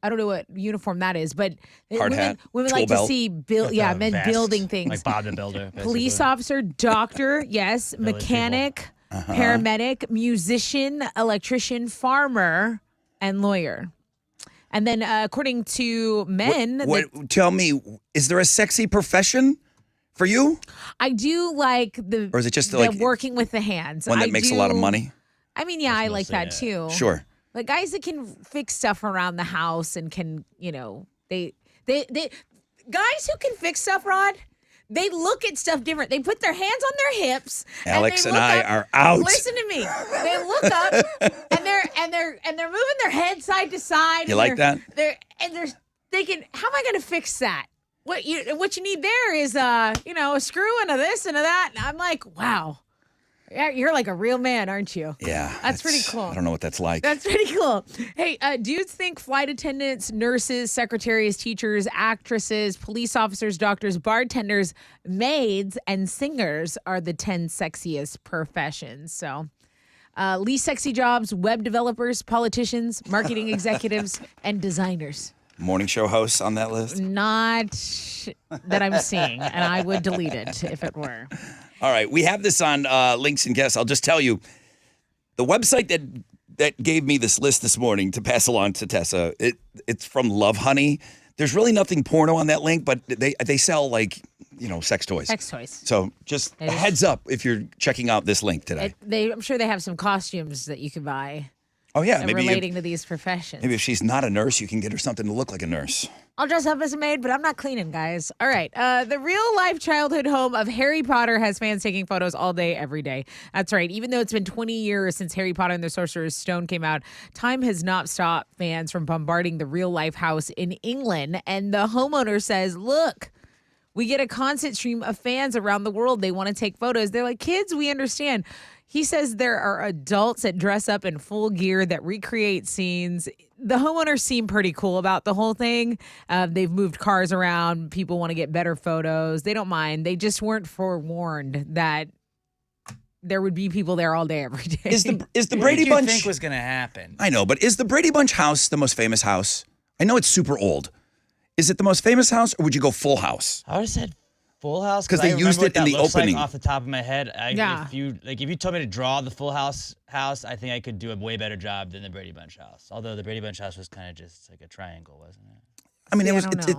don't know what uniform that is, but Hard hat, women tool like belt. to see men Vest, building things. like Bob the Builder. Basically. Police officer, doctor, yes, mechanic, paramedic, musician, electrician, farmer, and lawyer. And then, according to men, Tell me, is there a sexy profession for you? I do like the. Or is it just the like working with the hands? one that makes a lot of money? I mean, yeah, I like that mostly too. Sure. Like guys that can fix stuff around the house and can, they guys who can fix stuff, Rod. They look at stuff different. They put their hands on their hips. Alex they and look I up. are out. Listen to me. They look up and they're moving their head side to side. You like that? They're thinking, how am I going to fix that? What you need there is a screw and a this and a that. And I'm like, wow, you're like a real man, aren't you? Yeah. That's pretty cool. I don't know what that's like. That's pretty cool. Hey, dudes think flight attendants, nurses, secretaries, teachers, actresses, police officers, doctors, bartenders, maids, and singers are the 10 sexiest professions. So, least sexy jobs, web developers, politicians, marketing executives, and designers. Morning show hosts on that list? Not that I'm seeing, and I would delete it if it were. All right. We have this on Links and Guests. I'll just tell you, the website that gave me this list this morning to pass along to Tessa, it's from Love Honey. There's really nothing porno on that link, but they sell sex toys. Sex toys. So just a heads up if you're checking out this link today. I'm sure they have some costumes that you can buy. Oh, yeah. Maybe relating to these professions. Maybe if she's not a nurse, you can get her something to look like a nurse. I'll dress up as a maid, but I'm not cleaning, guys. All right. The real-life childhood home of Harry Potter has fans taking photos all day, every day. That's right. Even though it's been 20 years since Harry Potter and the Sorcerer's Stone came out, time has not stopped fans from bombarding the real-life house in England. And the homeowner says, look, we get a constant stream of fans around the world. They want to take photos. They're like, kids, we understand. He says there are adults that dress up in full gear that recreate scenes. The homeowners seem pretty cool about the whole thing. They've moved cars around. People want to get better photos. They don't mind. They just weren't forewarned that there would be people there all day, every day. Is the What Brady did you Bunch think was going to happen? I know, but is the Brady Bunch house the most famous house I know it's super old. Is it the most famous house, or would you go Full House? I would have said Full House because they used it in the opening. Like off the top of my head, Yeah. if you told me to draw the Full House, I think I could do a way better job than the Brady Bunch house. Although the Brady Bunch house was kind of just like a triangle, wasn't it? I mean,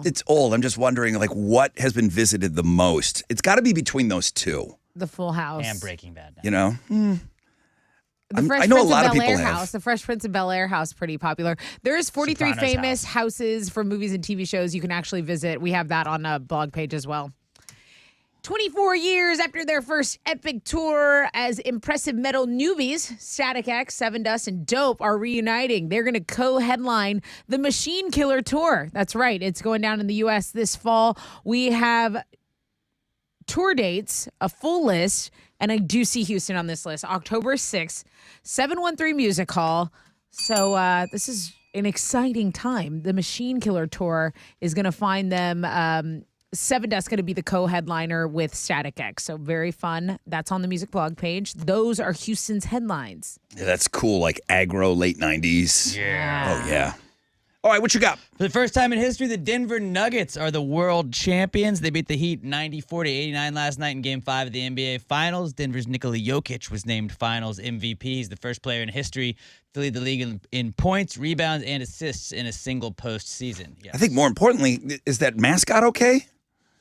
it's old. I'm just wondering, like, what has been visited the most? It's got to be between those two. The Full House And Breaking Bad. You know. The Fresh I know Prince a lot of of people Bel-Air have. house. The Fresh Prince of Bel-Air house, pretty popular. There's 43 Sopranos famous houses from movies and TV shows you can actually visit. We have that on a blog page as well. 24 years after their first epic tour as impressive metal newbies, Static X, Seven Dust, and Dope are reuniting. They're going to co-headline the Machine Killer Tour. That's right. It's going down in the U.S. this fall. We have tour dates, a full list, and I do see Houston on this list. October 6th, 713 Music Hall. So this is an exciting time. The Machine Killer Tour is going to find them. Seven Dust going to be the co-headliner with Static X. So very fun. That's on the music blog page. Those are Houston's headlines. Yeah, that's cool. Like aggro, late 90s. Yeah. Oh, yeah. All right, what you got? For the first time in history, the Denver Nuggets are the world champions. They beat the Heat 94-89 last night in Game 5 of the NBA Finals. Denver's Nikola Jokic was named Finals MVP. He's the first player in history to lead the league in points, rebounds, and assists in a single postseason. Yes. I think more importantly, is that mascot okay?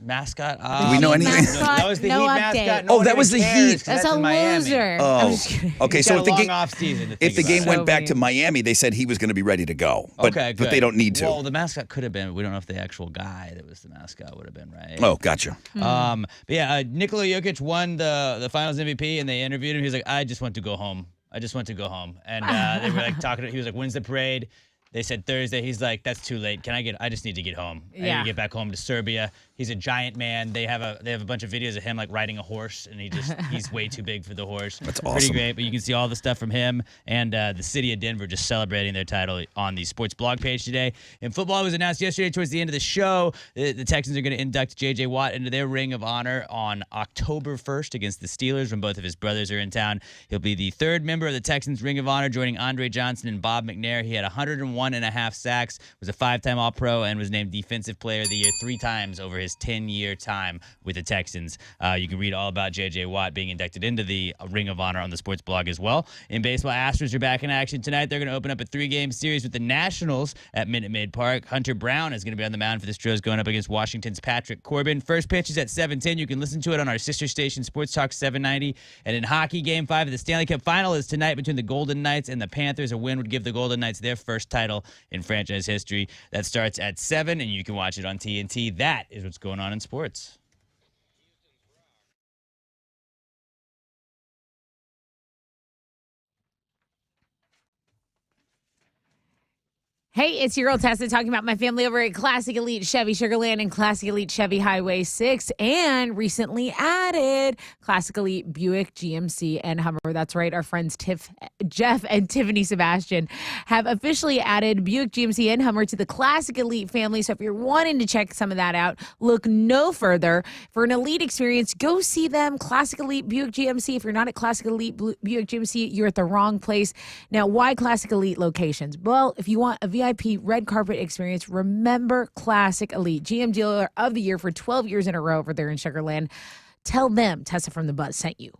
Mascot? Do we know anything? That was the No Heat update. mascot. Oh, that was the Heat. That's a in Miami. loser. Oh, I'm just kidding. okay. He's So got if the a long game, off season to if think the about. game went So back to mean. Miami, they said he was going to be ready to go. But, Okay, but they don't need to. Well, the mascot could have been. We don't know if the actual guy that was the mascot would have been, right? Oh, gotcha. But yeah, Nikola Jokic won the Finals MVP, and they interviewed him. He was like, "I just want to go home. I just want to go home." And they were like talking. He was like, "When's the parade?" They said Thursday. He's like, "That's too late. I just need to get home. I need Yeah. to get back home to Serbia." He's a giant man. They have a bunch of videos of him like riding a horse, and he's way too big for the horse. That's Pretty awesome. great. But you can see all the stuff from him and the city of Denver just celebrating their title on the sports blog page today. And football was announced yesterday towards the end of the show. The Texans are going to induct J.J. Watt into their Ring of Honor on October 1st against the Steelers when both of his brothers are in town. He'll be the third member of the Texans Ring of Honor, joining Andre Johnson and Bob McNair. He had 101.5 sacks, was a 5-time All-Pro, and was named Defensive Player of the Year 3 times over his 10-year time with the Texans. You can read all about J.J. Watt being inducted into the Ring of Honor on the sports blog as well. In baseball, Astros are back in action tonight. They're going to open up a 3-game series with the Nationals at Minute Maid Park. Hunter Brown is going to be on the mound for the Stros, going up against Washington's Patrick Corbin. First pitch is at 7:10. You can listen to it on our sister station, Sports Talk 790. And in hockey, Game 5 of the Stanley Cup Final is tonight between the Golden Knights and the Panthers. A win would give the Golden Knights their first title in franchise history. That starts at 7, and you can watch it on TNT. That is what's going on in sports. Hey, it's your girl Tessa talking about my family over at Classic Elite Chevy Sugarland and Classic Elite Chevy Highway 6, and recently added Classic Elite Buick, GMC, and Hummer. That's right, our friends Jeff and Tiffany Sebastian have officially added Buick, GMC, and Hummer to the Classic Elite family. So if you're wanting to check some of that out, look no further. For an elite experience, go see them, Classic Elite Buick, GMC. If you're not at Classic Elite Buick, GMC, you're at the wrong place. Now, why Classic Elite locations? Well, if you want a VIP red carpet experience, remember Classic Elite, GM Dealer of the Year for 12 years in a row over there in Sugarland. Tell them Tessa from the Buzz sent you.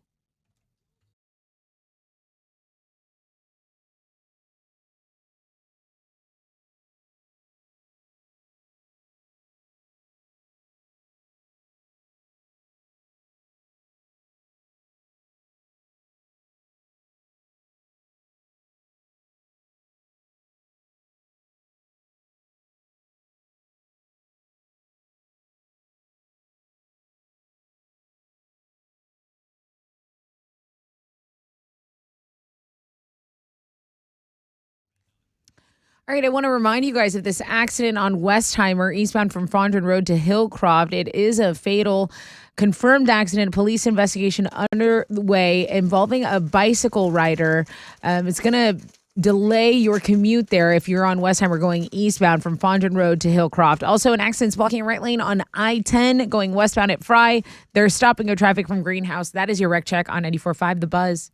All right, I want to remind you guys of this accident on Westheimer, eastbound from Fondren Road to Hillcroft. It is a fatal confirmed accident. Police investigation underway involving a bicycle rider. It's going to delay your commute there if you're on Westheimer going eastbound from Fondren Road to Hillcroft. Also, an accident's blocking right lane on I-10 going westbound at Fry. They're stopping traffic from Greenhouse. That is your wreck check on 94.5 The Buzz.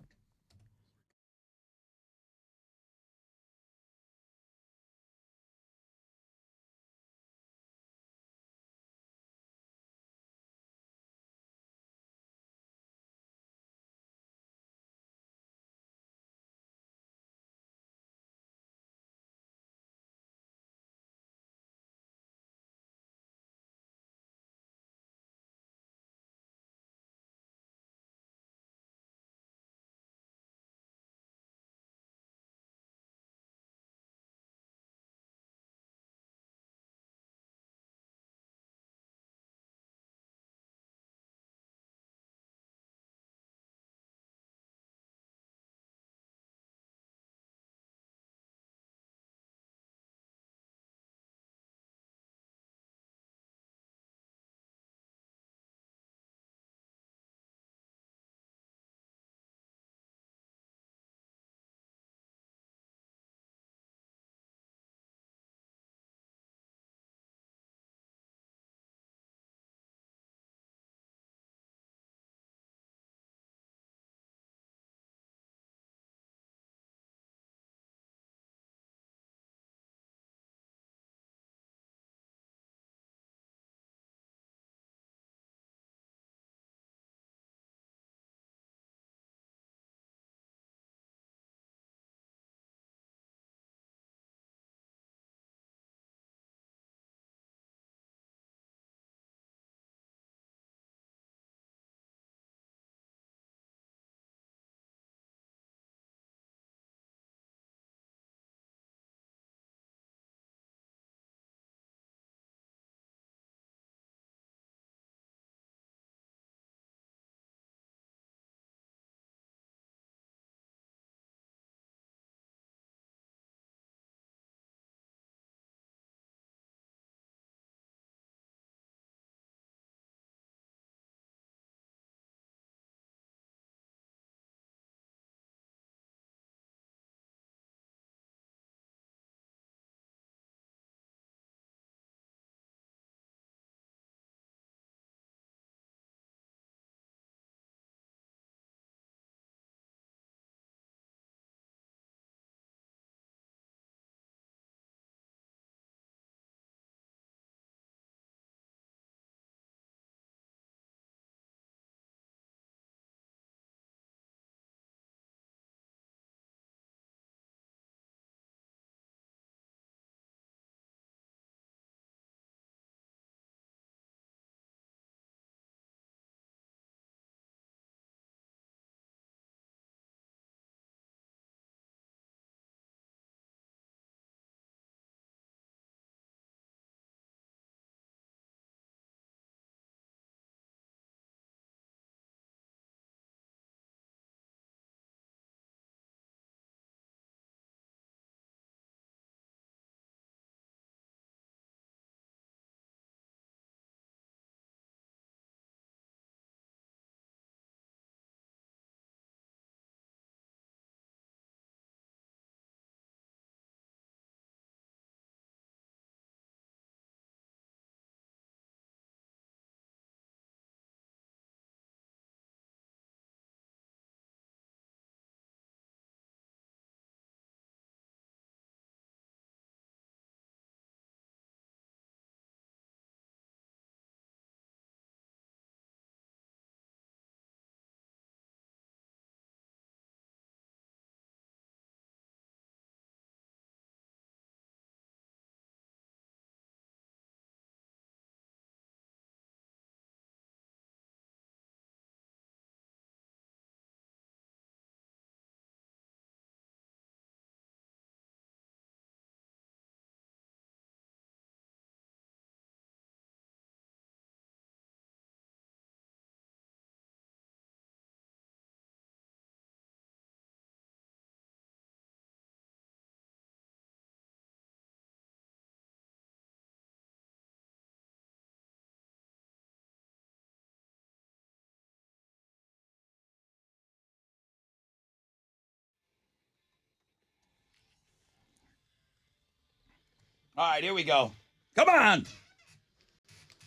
All right, here we go. Come on.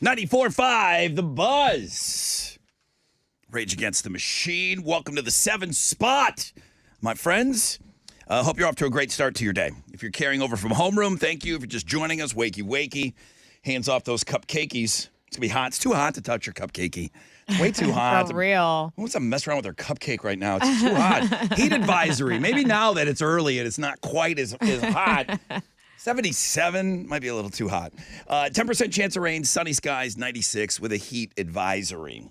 94.5, The Buzz. Rage Against the Machine. Welcome to the 7 spot, my friends. Hope you're off to a great start to your day. If you're carrying over from homeroom, thank you. If you're just joining us, wakey. Hands off those cupcakeies. It's going to be hot. It's too hot to touch your cupcakey. It's way too hot. For real. Who wants to mess around with their cupcake right now? It's too hot. Heat advisory. Maybe now that it's early and it's not quite as hot. 77 might be a little too hot. 10% chance of rain, sunny skies, 96 with a heat advisory.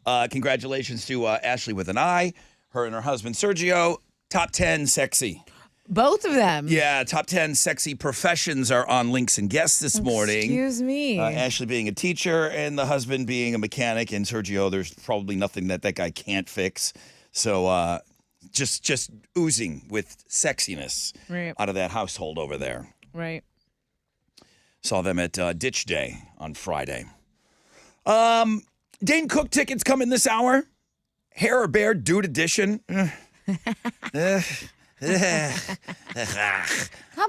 Congratulations to Ashley with an I, her and her husband Sergio. Top 10 sexy. Both of them. Yeah, top 10 sexy professions are on Links and Guests this morning. Excuse me. Ashley being a teacher and the husband being a mechanic, and Sergio, there's probably nothing that guy can't fix. So just oozing with sexiness out of that household over there. Right. Saw them at Ditch Day on Friday. Dane Cook tickets coming this hour. Hair or Bear Dude Edition. Come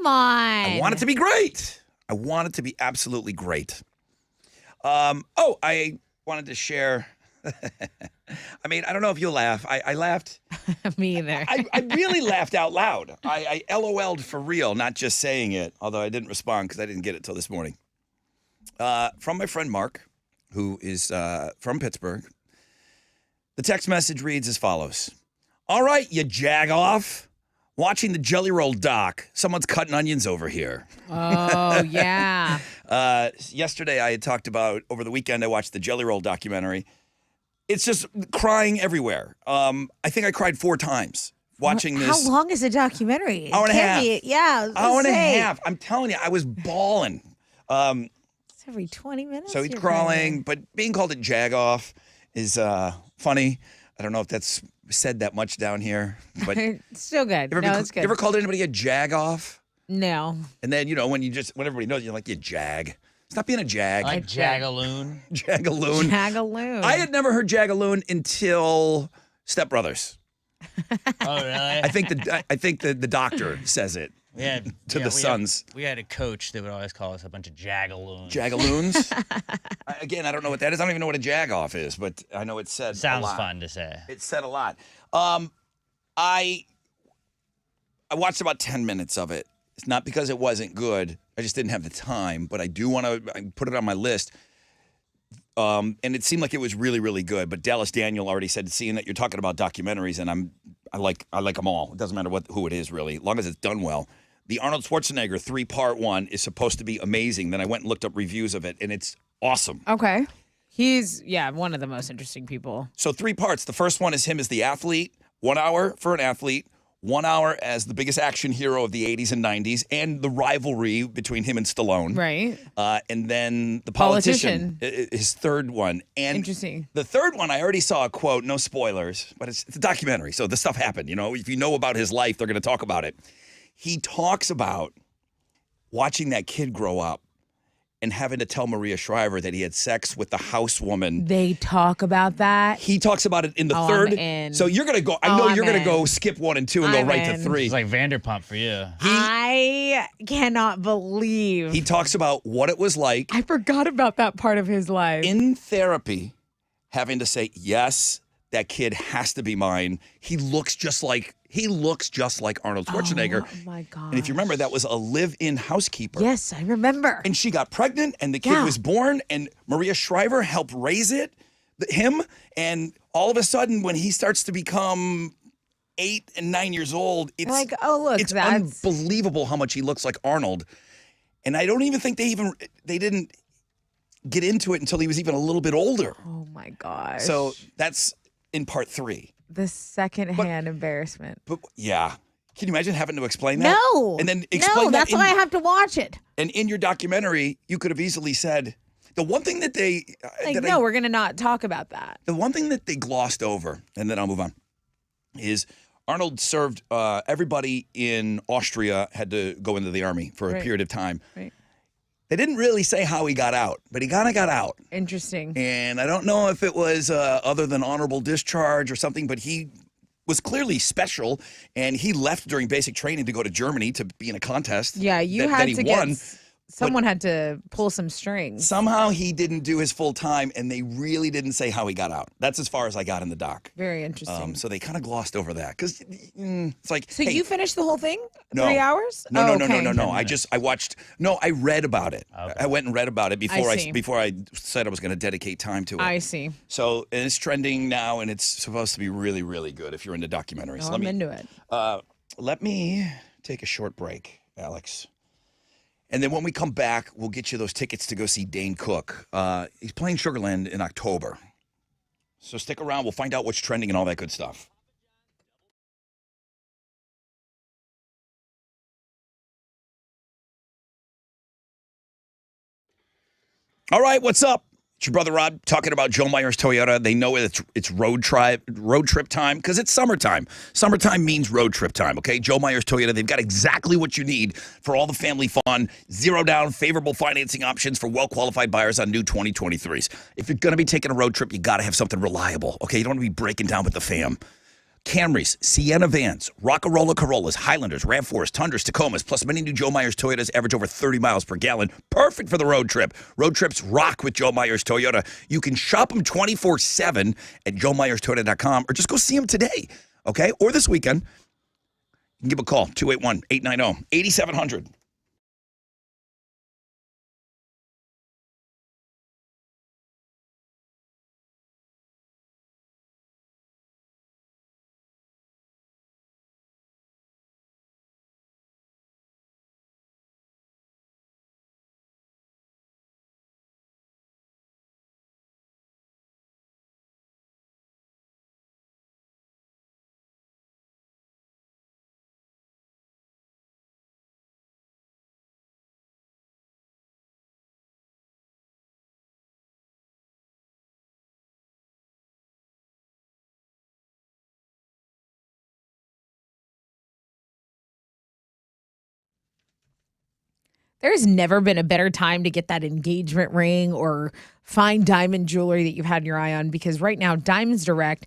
on. I want it to be great. I want it to be absolutely great. I wanted to share. I mean, I don't know if you'll laugh. I laughed. Me either. I really laughed out loud. I LOL'd for real, not just saying it, although I didn't respond because I didn't get it till this morning. From my friend Mark, who is from Pittsburgh. The text message reads as follows. All right, you jag-off. Watching the Jelly Roll doc. Someone's cutting onions over here. Oh, yeah. Yesterday I had talked about, over the weekend I watched the Jelly Roll documentary. It's just crying everywhere. I think I cried 4 times watching this. How long is the documentary? Hour and a half. Yeah. Hour and a half. I'm telling you, I was bawling. It's every 20 minutes. So he's crawling, but being called a jag-off is funny. I don't know if that's said that much down here, but It's still good. It's good. You ever called anybody a jag-off? No. And then, when everybody knows, you're like, you jag. Stop being a jag. Like Jagaloon. Jagaloon. Jagaloon. I had never heard Jagaloon until Step Brothers. Oh, really? I think the doctor says it to the sons. We had a coach that would always call us a bunch of Jagaloons. Jagaloons? Again, I don't know what that is. I don't even know what a jag-off is, but I know it's said Sounds a lot. fun to say. It's said a lot. I watched about 10 minutes of it. It's not because it wasn't good. I just didn't have the time, but I do want to put it on my list. And it seemed like it was really, really good. But Dallas Daniel already said, seeing that you're talking about documentaries, and I like them all. It doesn't matter who it is, really, as long as it's done well. The Arnold Schwarzenegger 3-part one is supposed to be amazing. Then I went and looked up reviews of it, and it's awesome. Okay. He's, one of the most interesting people. So 3 parts. The first one is him as the athlete, 1 hour for an athlete, 1 hour as the biggest action hero of the 80s and 90s, and the rivalry between him and Stallone. Right. And then the politician, his third one. And interesting. The third one, I already saw a quote, no spoilers, but it's a documentary, so this stuff happened. If you know about his life, they're going to talk about it. He talks about watching that kid grow up and having to tell Maria Shriver that he had sex with the housewoman. They talk about that. He talks about it in the I'm third. in. So you're going to go, I know you're going to go skip 1 and 2 and go right to 3. It's like Vanderpump for you. I cannot believe. He talks about what it was like. I forgot about that part of his life. In therapy, having to say, yes, that kid has to be mine. He looks just like Arnold Schwarzenegger. Oh my God. And if you remember, that was a live-in housekeeper. Yes, I remember. And she got pregnant, and the kid was born, and Maria Shriver helped raise him. And all of a sudden, when he starts to become 8 and 9 years old, it's like, oh, look, it's that's unbelievable how much he looks like Arnold. And I don't even think they didn't get into it until he was even a little bit older. Oh my gosh. So that's in part 3. The secondhand embarrassment. But yeah. Can you imagine having to explain that? No. And then explain that. That's why I have to watch it. And in your documentary, you could have easily said, the one thing that they... we're going to not talk about that. The one thing that they glossed over, and then I'll move on, is Arnold served... everybody in Austria had to go into the army for a period of time. Right. They didn't really say how he got out, but he kind of got out. Interesting. And I don't know if it was other than honorable discharge or something, but he was clearly special, and he left during basic training to go to Germany to be in a contest. Yeah, you that had he to won. get someone had to pull some strings. Somehow he didn't do his full time, and they really didn't say how he got out. That's as far as I got in the doc. Very interesting. So they kind of glossed over that because it's like. So hey, you finished the whole thing? No. 3 hours? No, Oh, no, okay. I read about it. Okay. I went and read about it before I see. before I said I was going to dedicate time to it. I see. So and it's trending now, and it's supposed to be really, really good if you're into documentaries. Oh, I'm into it. Let me take a short break, Alex. And then when we come back, we'll get you those tickets to go see Dane Cook. He's playing Sugarland in October. So stick around. We'll find out what's trending and all that good stuff. All right, what's up? It's your brother Rod talking about Joe Myers Toyota. They know it's road trip time because it's summertime. Summertime means road trip time, okay? Joe Myers Toyota, they've got exactly what you need for all the family fun. Zero down, favorable financing options for well-qualified buyers on new 2023s. If you're going to be taking a road trip, you got to have something reliable, okay? You don't want to be breaking down with the fam. Camrys, Sienna vans, Rockarola Corollas, Highlanders, RAV4s, Tundras, Tacomas, plus many new Joe Myers Toyotas average over 30 miles per gallon. Perfect for the road trip. Road trips rock with Joe Myers Toyota. You can shop them 24/7 at joemyerstoyota.com or just go see them today, okay? Or this weekend. You can give a call, 281-890-8700. There's never been a better time to get that engagement ring or fine diamond jewelry that you've had your eye on because right now, Diamonds Direct,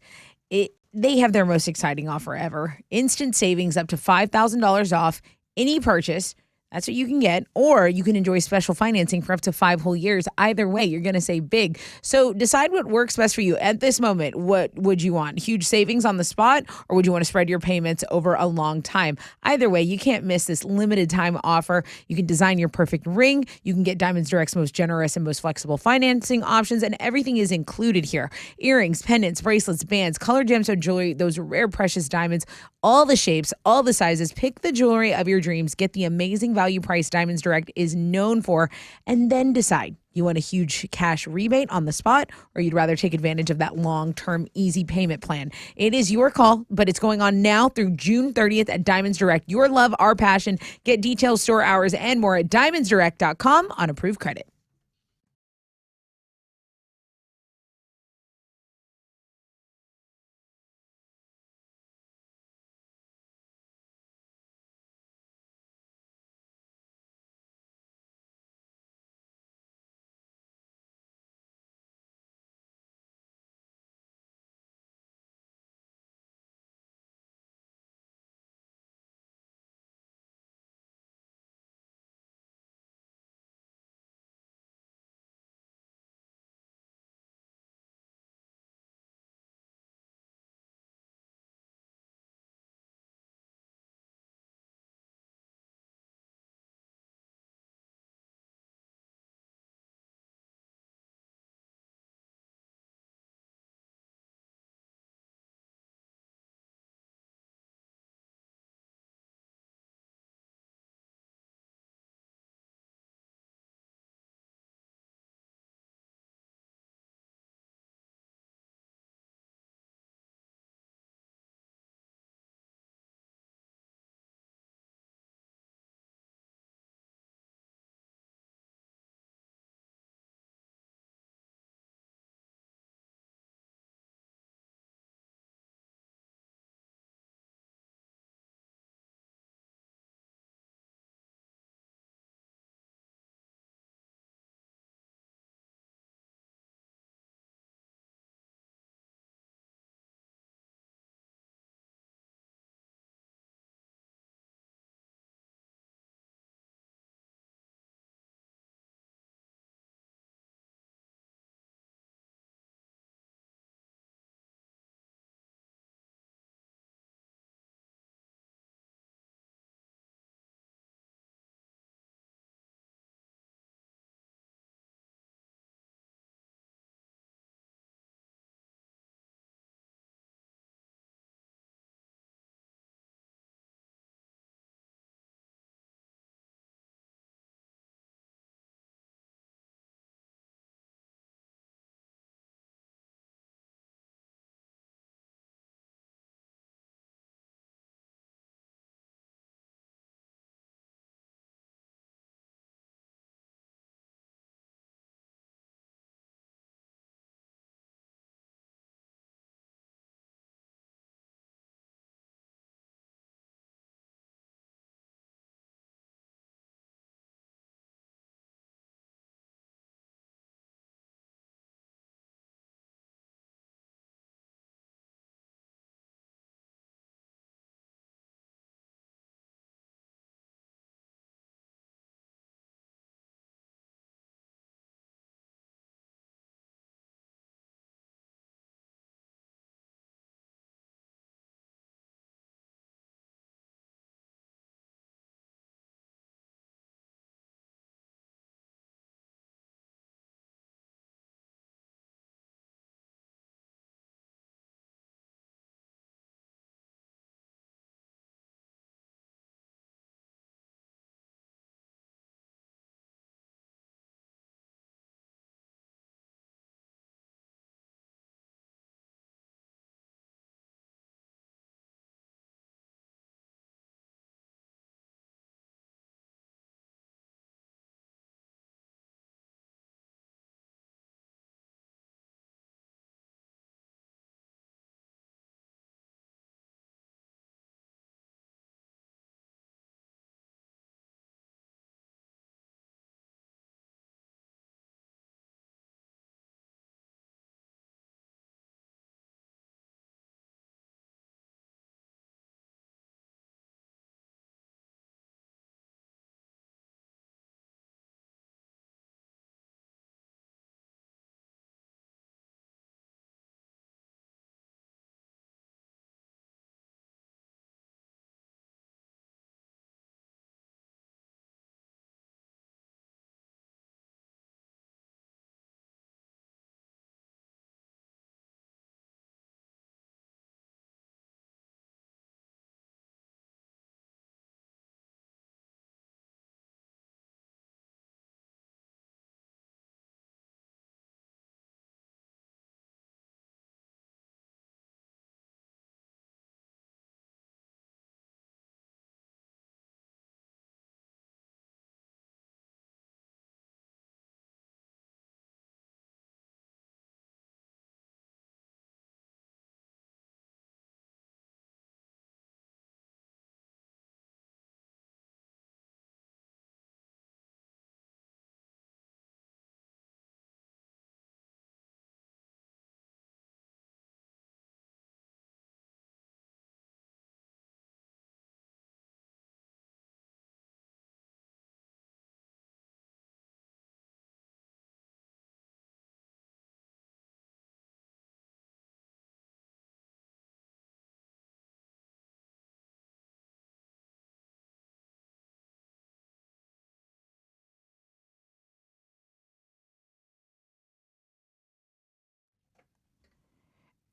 they have their most exciting offer ever. Instant savings up to $5,000 off any purchase. That's what you can get. Or you can enjoy special financing for up to 5 whole years. Either way, you're going to save big. So decide what works best for you. At this moment, what would you want? Huge savings on the spot? Or would you want to spread your payments over a long time? Either way, you can't miss this limited time offer. You can design your perfect ring. You can get Diamonds Direct's most generous and most flexible financing options. And everything is included here. Earrings, pendants, bracelets, bands, colored gemstone jewelry, those rare precious diamonds, all the shapes, all the sizes. Pick the jewelry of your dreams. Get the amazing value price Diamonds Direct is known for, and then decide you want a huge cash rebate on the spot or you'd rather take advantage of that long-term easy payment plan. It is your call, but it's going on now through June 30th at Diamonds Direct. Your love, our passion. Get details, store hours, and more at diamondsdirect.com on approved credit.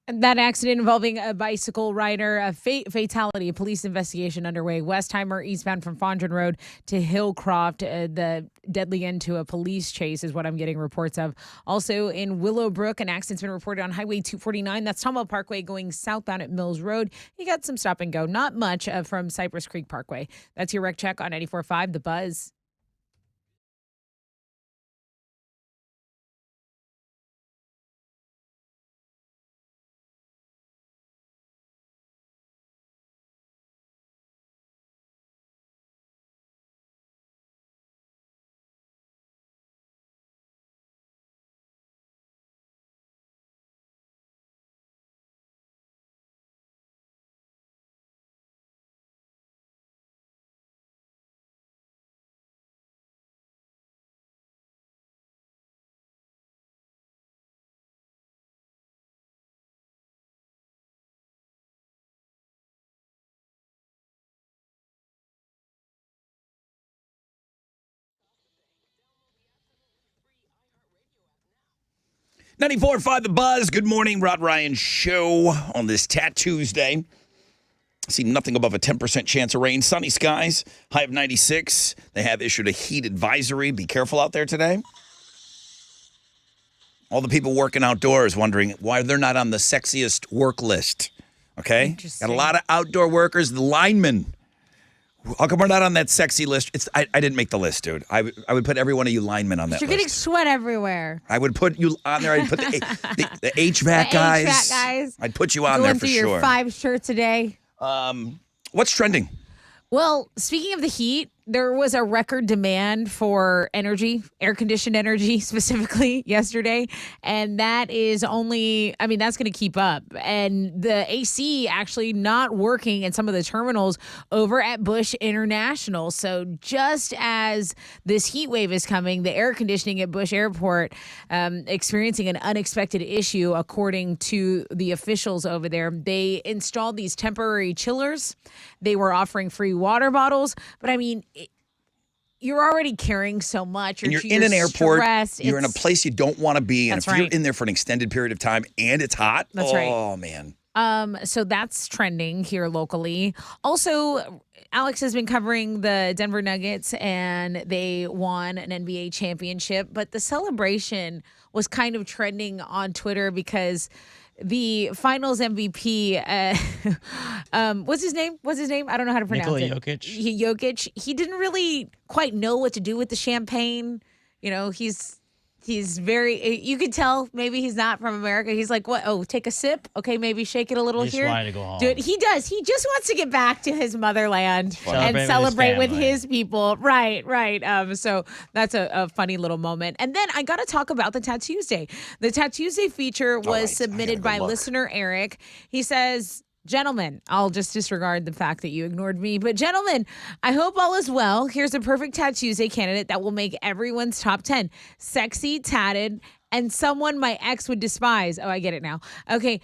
That accident involving a bicycle rider, a fatality, a police investigation underway. Westheimer eastbound from Fondren Road to Hillcroft. The deadly end to a police chase is what I'm getting reports of. Also in Willowbrook, an accident's been reported on Highway 249. That's Tomball Parkway going southbound at Mills Road. You got some stop and go. Not much from Cypress Creek Parkway. That's your wreck check on 94.5 The Buzz. .94.5 The Buzz. Good morning, Rod Ryan Show on this Tuesday. I see nothing above a 10% chance of rain. Sunny skies, high of 96. They have issued a heat advisory. Be careful out there today. All the people working outdoors wondering why they're not on the sexiest work list. Okay? Got a lot of outdoor workers, the linemen. How come we're not on that sexy list? I didn't make the list, dude. I would put every one of you linemen on that list. You're getting sweat everywhere. I would put you on there. I'd put the HVAC guys. HVAC guys. I'd put you on Going there for through sure. your 5 shirts a day. What's trending? Well, speaking of the heat, there was a record demand for energy, air-conditioned energy specifically yesterday. And that is only, that's going to keep up. And the AC actually not working in some of the terminals over at Bush International. So just as this heat wave is coming, the air conditioning at Bush Airport experiencing an unexpected issue, according to the officials over there. They installed these temporary chillers. They were offering free water bottles. But you're already carrying so much. You're in an airport. Stressed. You're in a place you don't want to be. And if That's you're right. in there for an extended period of time and it's hot, That's right. Oh, man. So that's trending here locally. Also, Alex has been covering the Denver Nuggets, and they won an NBA championship. But the celebration was kind of trending on Twitter because the Finals MVP, what's his name? I don't know how to pronounce Nikola it. Jokic. Jokic. He didn't really quite know what to do with the champagne. He's very, you could tell maybe he's not from America. He's like, what? Oh, take a sip. Okay, maybe shake it a little He just here. wanted to go home. Dude, he does. He just wants to get back to his motherland Celebrate and celebrate with family. his people. Right. So that's a funny little moment. And then I got to talk about the Tuesday. The Tuesday feature was submitted by listener Eric. He says, gentlemen, I'll just disregard the fact that you ignored me. But gentlemen, I hope all is well. Here's a perfect Tuesday candidate that will make everyone's top 10. Sexy, tatted, and someone my ex would despise. Oh, I get it now. Okay.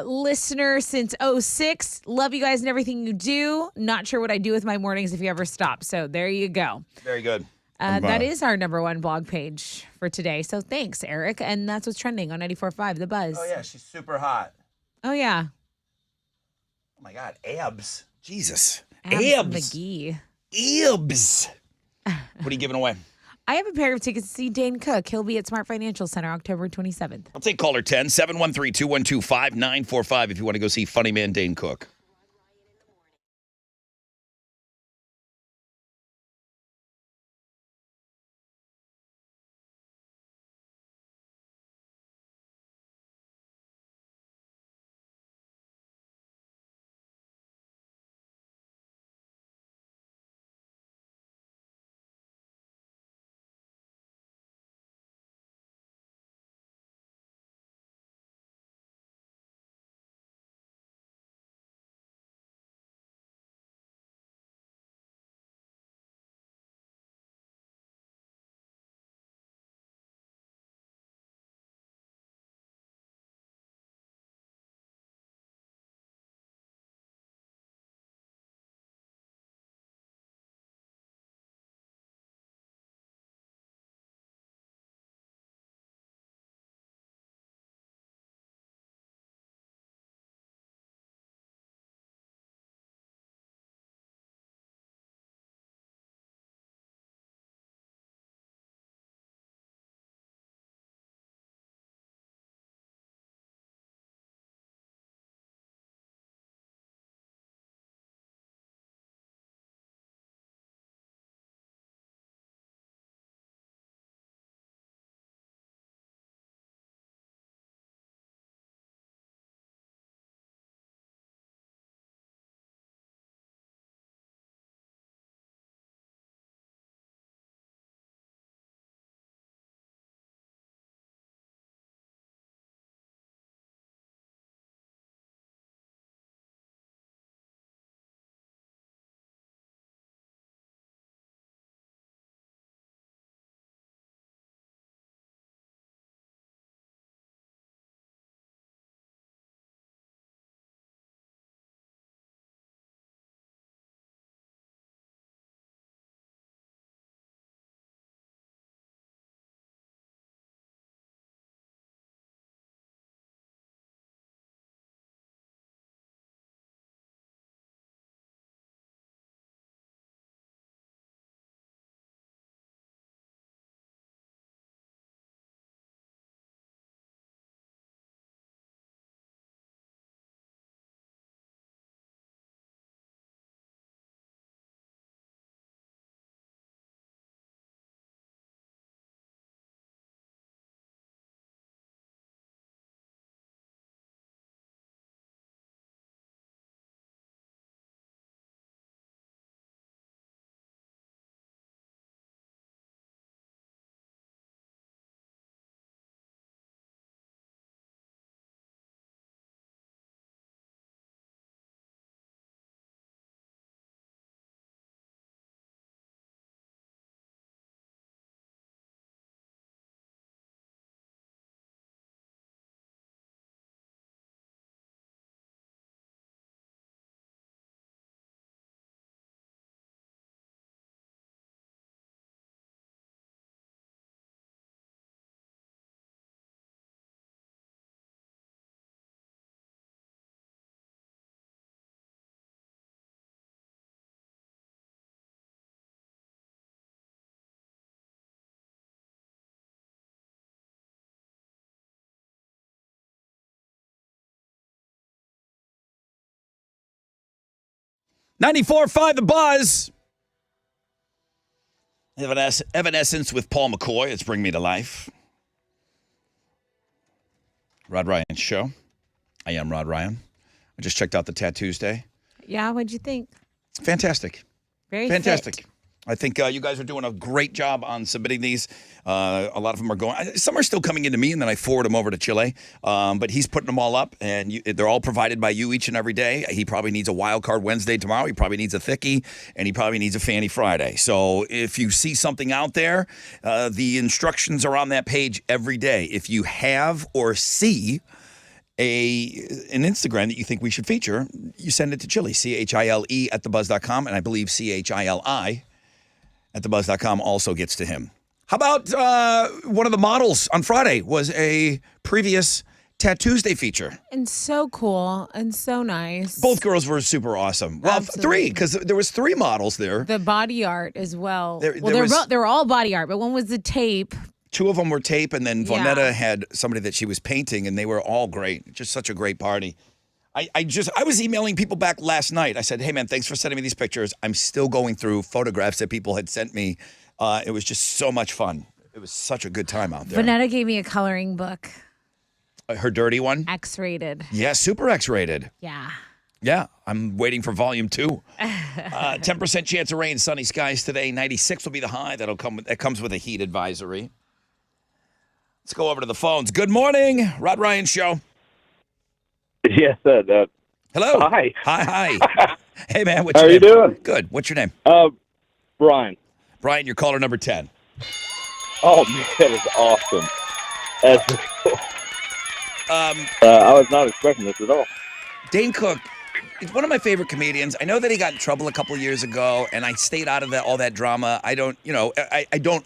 Listener since 06. Love you guys and everything you do. Not sure what I do with my mornings if you ever stop. So there you go. Very good. That is our #1 blog page for today. So thanks, Eric. And that's what's trending on 94.5 The Buzz. Oh, yeah. She's super hot. Oh, yeah. Oh, my God. Abs. Jesus. Abs Abs. McGee. Abs. What are you giving away? I have a pair of tickets to see Dane Cook. He'll be at Smart Financial Center October 27th. I'll take caller 10, 713-212-5945 if you want to go see funny man Dane Cook. 94.5 The Buzz. Evanescence with Paul McCoy. It's Bring Me to Life. Rod Ryan Show. I am Rod Ryan. I just checked out the Tattoos Day. Yeah, what'd you think? Fantastic. Very fantastic. fit. I think you guys are doing a great job on submitting these. A lot of them are going. Some are still coming into me, and then I forward them over to Chile. But he's putting them all up, and they're all provided by you each and every day. He probably needs a wild card Wednesday tomorrow. He probably needs a thickie, and he probably needs a fanny Friday. So if you see something out there, the instructions are on that page every day. If you have or see an Instagram that you think we should feature, you send it to Chile, CHILE at thebuzz.com, and I believe CHILI at thebuzz.com also gets to him. How about one of the models on Friday was a previous Tattoos Day feature? And so cool and so nice. Both girls were super awesome. Well, Absolutely. three, because there was three models there. The body art as well. There They were all body art, but one was the tape. Two of them were tape, and then Yeah. Vonetta had somebody that she was painting, and they were all great. Just such a great party. I was emailing people back last night. I said, hey, man, thanks for sending me these pictures. I'm still going through photographs that people had sent me. It was just so much fun. It was such a good time out there. Vanetta gave me a coloring book. Her dirty one? X-rated. Yeah, super X-rated. Yeah. Yeah, I'm waiting for volume 2. 10% chance of rain, sunny skies today. 96 will be the high. That comes with a heat advisory. Let's go over to the phones. Good morning, Rod Ryan Show. Yes, Hello. Hi. Hi. Hey, man. What's How your are you name? doing? Good. What's your name? Brian. Brian, you're caller number 10. Oh, man, that is awesome. That's pretty cool. I was not expecting this at all. Dane Cook is one of my favorite comedians. I know that he got in trouble a couple of years ago, and I stayed out of all that drama. I don't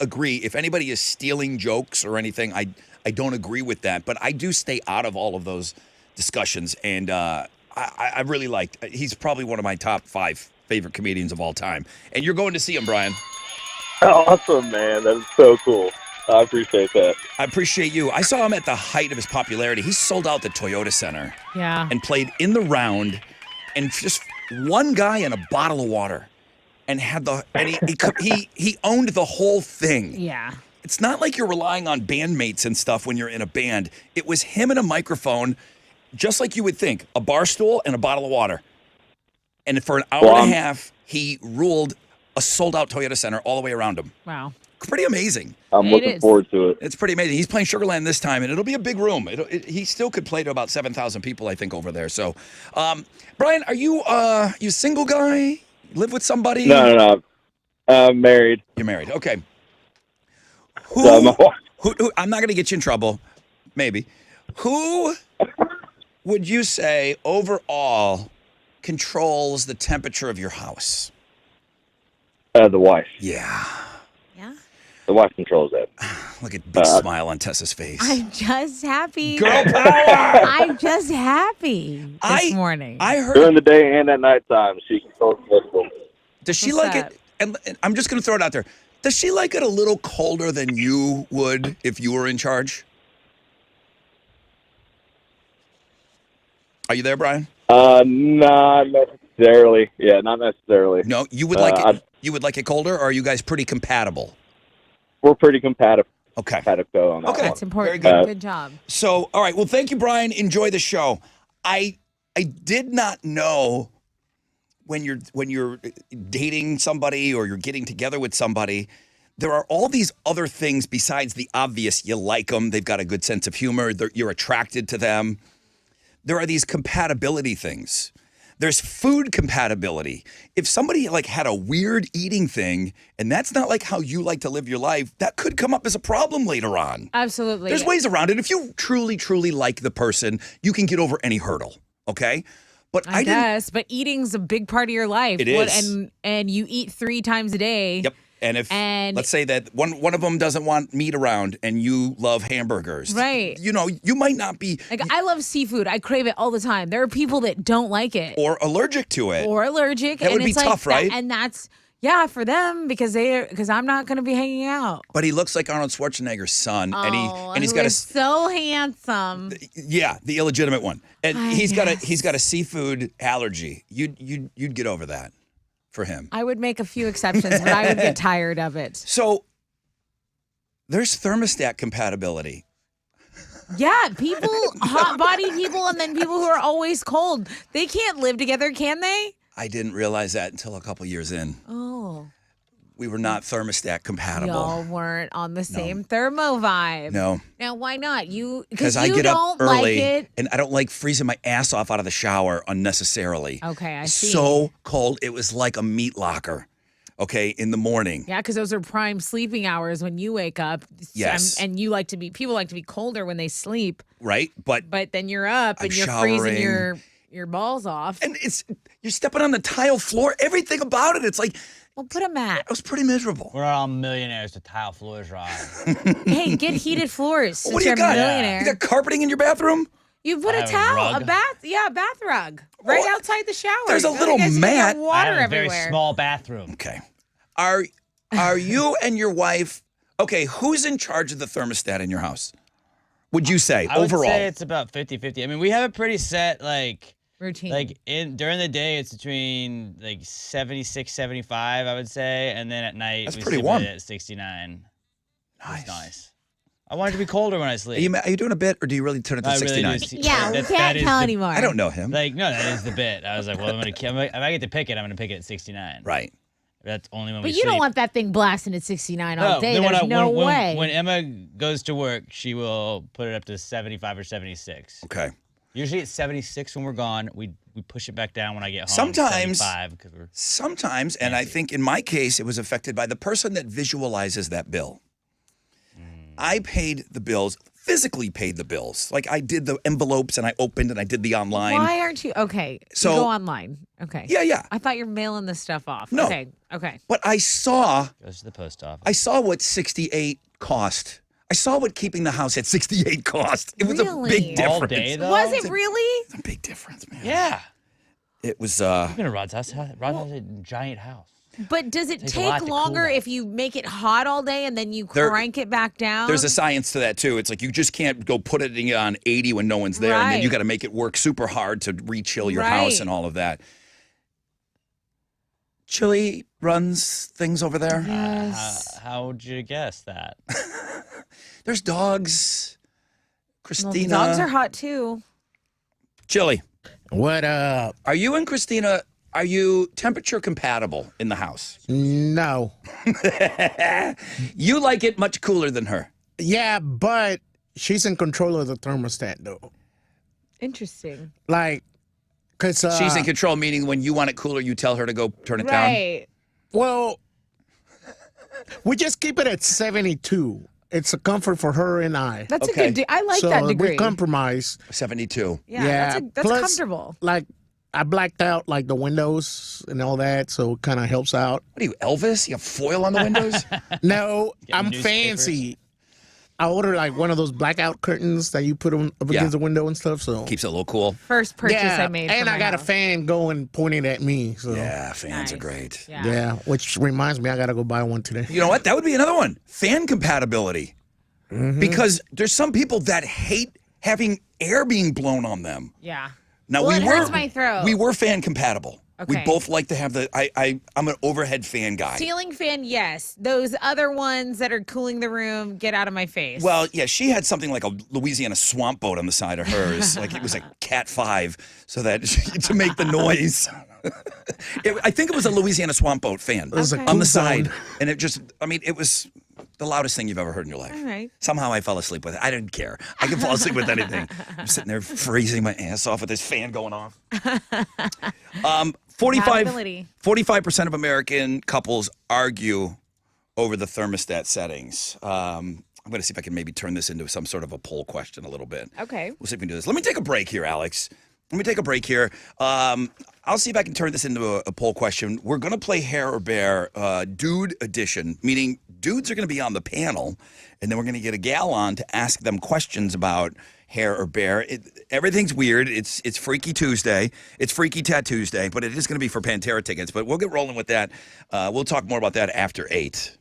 agree. If anybody is stealing jokes or anything, I don't agree with that. But I do stay out of all of those discussions, and I really liked. He's probably one of my top 5 favorite comedians of all time. And you're going to see him, Brian. Awesome, man. That is so cool. I appreciate that. I appreciate you. I saw him at the height of his popularity. He sold out the Toyota Center. Yeah. And played in the round, and just one guy and a bottle of water, and he owned the whole thing. Yeah. It's not like you're relying on bandmates and stuff when you're in a band. It was him and a microphone, just like you would think, a bar stool and a bottle of water. And for an hour and a half, he ruled a sold-out Toyota Center all the way around him. Wow. Pretty amazing. I'm looking forward to it. It's pretty amazing. He's playing Sugarland this time, and it'll be a big room. He still could play to about 7,000 people, I think, over there. So, Brian, are you you a single guy? Live with somebody? No. I'm married. You're married. Okay. So I'm not going to get you in trouble. Maybe. Who would you say overall controls the temperature of your house? The wife. Yeah. Yeah. The wife controls that. Look at the big smile on Tessa's face. I'm just happy. Girl power! I'm just happy this morning. I heard During the day and at nighttime, she controls the Does she What's like it? And I'm just going to throw it out there. Does she like it a little colder than you would if you were in charge? Are you there, Brian? Not necessarily. Yeah, not necessarily. No, you would like it. You would like it colder, or are you guys pretty compatible? We're pretty compatible. Okay. Compatible on that Okay. one. That's important. Very good. Good job. So, all right. Well, thank you, Brian. Enjoy the show. I did not know when you're dating somebody or you're getting together with somebody, there are all these other things besides the obvious. You like them. They've got a good sense of humor. You're attracted to them. There are these compatibility things. There's food compatibility. If somebody had a weird eating thing, and that's not like how you like to live your life, that could come up as a problem later on. Absolutely. There's ways around it. If you truly, truly like the person, you can get over any hurdle. Okay? But I guess, but eating's a big part of your life. It is. And you eat 3 times a day. Yep. And let's say that one of them doesn't want meat around and you love hamburgers. Right. You might not be. I love seafood. I crave it all the time. There are people that don't like it. Or allergic to it. That would be tough, right? And that's, for them because I'm not going to be hanging out. But he looks like Arnold Schwarzenegger's son. And he's got so handsome. Yeah, the illegitimate one. And he's got a seafood allergy. You'd get over that. for him. I would make a few exceptions, but I would get tired of it. So there's thermostat compatibility. Yeah, people, hot-bodied people, and then people who are always cold. They can't live together, can they? I didn't realize that until a couple years in. Oh. We were not thermostat compatible. Y'all weren't on the same thermo vibe. No. Now, why not? Because I get up early and I don't like freezing my ass off out of the shower unnecessarily. Okay, I see. So cold, it was like a meat locker. Okay, in the morning. Yeah, because those are prime sleeping hours when you wake up. Yes. And people like to be colder when they sleep. Right, but then you're up and you're freezing your balls off. And you're stepping on the tile floor. Everything about it, it's like. Well, put a mat. It was pretty miserable. We're all millionaires to tile floors, Rob. Hey, get heated floors. What do you got? Millionaire. You got carpeting in your bathroom? You put a towel, a bath rug, right outside the shower. There's a little mat. Water I have a everywhere. very small bathroom. Okay. Are you and your wife, okay, who's in charge of the thermostat in your house? Would you say, I overall? would say it's about 50-50. I mean, we have a pretty set, routine. During the day, it's between 76, 75, I would say. And then at night, That's we pretty sleep warm. at 69. Nice. Nice. I want it to be colder when I sleep. Are you doing a bit or do you really turn it to I really 69? do. Yeah, we can't tell anymore. I don't know him. No, that is the bit. I was like, well, if I get to pick it, I'm going to pick it at 69. Right. That's only when But we you sleep. don't want that thing blasting at 69 all day. then There's no way. When Emma goes to work, she will put it up to 75 or 76. Okay. Usually it's 76 when we're gone. We push it back down when I get home. Sometimes, 75 because we're sometimes, and I think in my case, it was affected by the person that visualizes that bill. I paid the bills, physically paid the bills. Like I did the envelopes and I opened and I did the online. Why aren't you? Okay. So- you go online. Okay. Yeah. I thought you're mailing this stuff off. No. Okay. But I saw goes to the post office. I saw what 68 cost. I saw what keeping the house at 68 cost. It was a Really? big difference. All day, though? Was it really? It's a big difference, man. Yeah. It was I've been to Rod's house. Rod's has a giant house. But does it Takes a lot take to cool longer that. if you make it hot all day and then you There- crank it back down? There's a science to that too. It's like you just can't go put it on 80 when no one's there, and then you Right. got to make it work super hard to re-chill your house Right. and all of that. Chili runs things over there. Yes. How would you guess that? There's dogs. Well, Christina. dogs are hot too. Chili. What up? Are you and Christina? Are you temperature compatible in the house? No. You like it much cooler than her. Yeah, but she's in control of the thermostat, though. Interesting. Like, because She's in control, meaning when you want it cooler, you tell her to go turn it down. Right. well, we just keep it at 72. It's a comfort for her and I. That's Okay. a good. I like so that degree. we compromise. 72. Yeah, that's plus, comfortable. Like, I blacked out like the windows and all that, so it kind of helps out. What are you, Elvis? You have foil on the windows? No, I'm newspapers. fancy. I ordered like one of those blackout curtains that you put up Yeah. against the window and stuff. So Keeps it a little cool. First purchase yeah, I made. and for I my got a house. fan going pointing at me. So Yeah, fans are Nice. great. yeah, which reminds me, I gotta go buy one today. You know what? That would be another one. Fan compatibility. Mm-hmm. Because there's some people that hate having air being blown on them. Yeah. Now Well, we it were hurts my throat. we were fan compatible. We Okay. both like to have the I'm an overhead fan guy. Ceiling fan, yes. Those other ones that are cooling the room, get out of my face. Well, yeah, she had something like a Louisiana swamp boat on the side of hers. Like it was like Cat 5, so that to make the noise. I think it was a Louisiana swamp boat fan was a Okay. on the cool side. zone. And it just, I mean, it was the loudest thing you've ever heard in your life. All right. Somehow I fell asleep with it. I didn't care. I can fall asleep with anything. I'm sitting there freezing my ass off with this fan going off. Compatibility. 45% of American couples argue over the thermostat settings. I'm going to see if I can maybe turn this into some sort of a poll question a little bit. Okay. We'll see if we can do this. Let me take a break here, Alex. Let me take a break here. I'll see if I can turn this into a poll question. We're going to play Hair or Bear Dude Edition, meaning dudes are going to be on the panel, and then we're going to get a gal on to ask them questions about Hair or Bear. Everything's weird. It's Freaky Tuesday. It's Freaky Tuesday, but it is going to be for Pantera tickets. But we'll get rolling with that. We'll talk more about that after 8.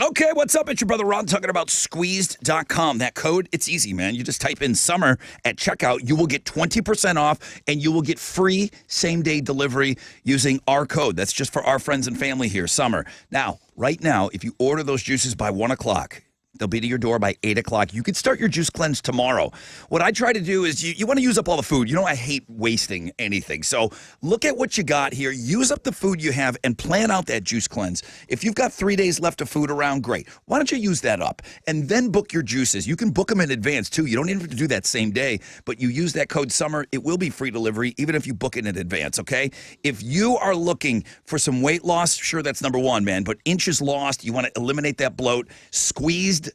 Okay, what's up? It's your brother Ron talking about squeezed.com. That code, it's easy, man. You just type in summer at checkout. You will get 20% off and you will get free same-day delivery using our code. That's just for our friends and family here, summer. Now, right now, if you order those juices by 1 o'clock, they'll be to your door by 8 o'clock. You could start your juice cleanse tomorrow. What I try to do is you want to use up all the food. You know, I hate wasting anything. So look at what you got here. Use up the food you have and plan out that juice cleanse. If you've got 3 days left of food around, great. Why don't you use that up and then book your juices? You can book them in advance, too. You don't even have to do that same day, but you use that code SUMMER. It will be free delivery, even if you book it in advance, okay? If you are looking for some weight loss, sure, that's number one, man, but inches lost, you want to eliminate that bloat, squeezed.com.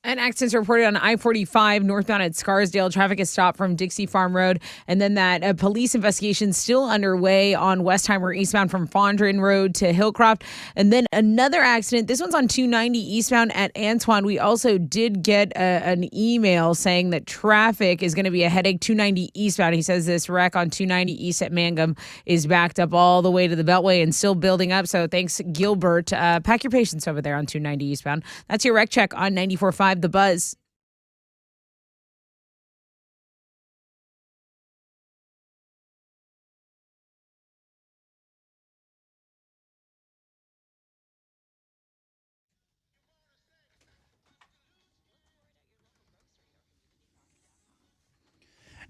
An accident's reported on I-45 northbound at Scarsdale. Traffic is stopped from Dixie Farm Road. And then that police investigation still underway on Westheimer eastbound from Fondren Road to Hillcroft. And then another accident. This one's on 290 eastbound at Antoine. We also did get an email saying that traffic is going to be a headache 290 eastbound. He says this wreck on 290 east at Mangum is backed up all the way to the Beltway and still building up. So thanks, Gilbert. Pack your patience over there on 290 eastbound. That's your wreck check on 94.5 The Buzz.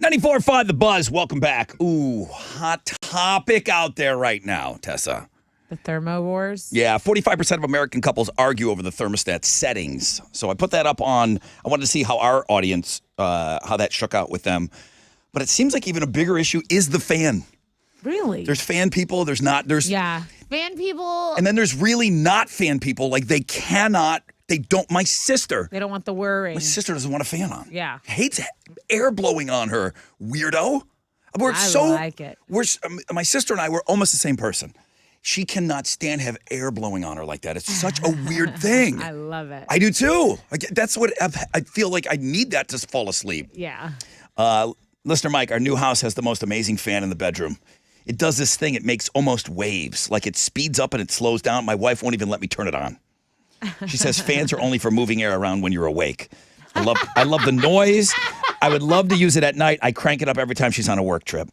.94.5 The Buzz. Welcome back. Ooh, hot topic out there right now, Tessa. The thermo wars? Yeah, 45% of American couples argue over the thermostat settings. So I put that up on, I wanted to see how our audience, how that shook out with them. But it seems like even a bigger issue is the fan. Really? There's fan people, there's not, there's... Yeah. Fan people... And then there's really not fan people. Like they cannot, they don't, my sister... They don't want the whirring. My sister doesn't want a fan on. Yeah. Hates air blowing on her, weirdo. I like it. My sister and I, we're almost the same person. She cannot stand have air blowing on her like that. It's such a weird thing. I love it. I do too. That's what I feel like I need that to fall asleep. Yeah. Listener Mike, our new house has the most amazing fan in the bedroom. It does this thing. It makes almost waves. Like it speeds up and it slows down. My wife won't even let me turn it on. She says fans are only for moving air around when you're awake. I love the noise. I would love to use it at night. I crank it up every time she's on a work trip.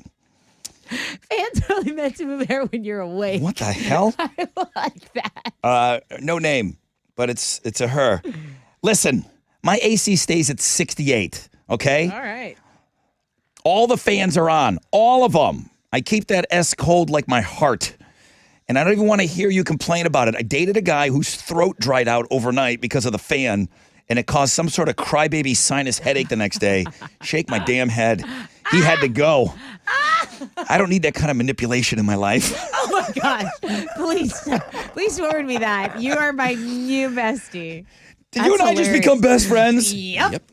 Fans are only meant to move air when you're awake. What the hell? I like that. No name, but it's a her. Listen, my AC stays at 68, okay? All right. All the fans are on, all of them. I keep that S cold like my heart. And I don't even want to hear you complain about it. I dated a guy whose throat dried out overnight because of the fan, and it caused some sort of crybaby sinus headache the next day. Shake my damn head. He had to go. I don't need that kind of manipulation in my life. Oh my gosh. Please forward me that. You are my new bestie. Did you and I just become best friends? Yep.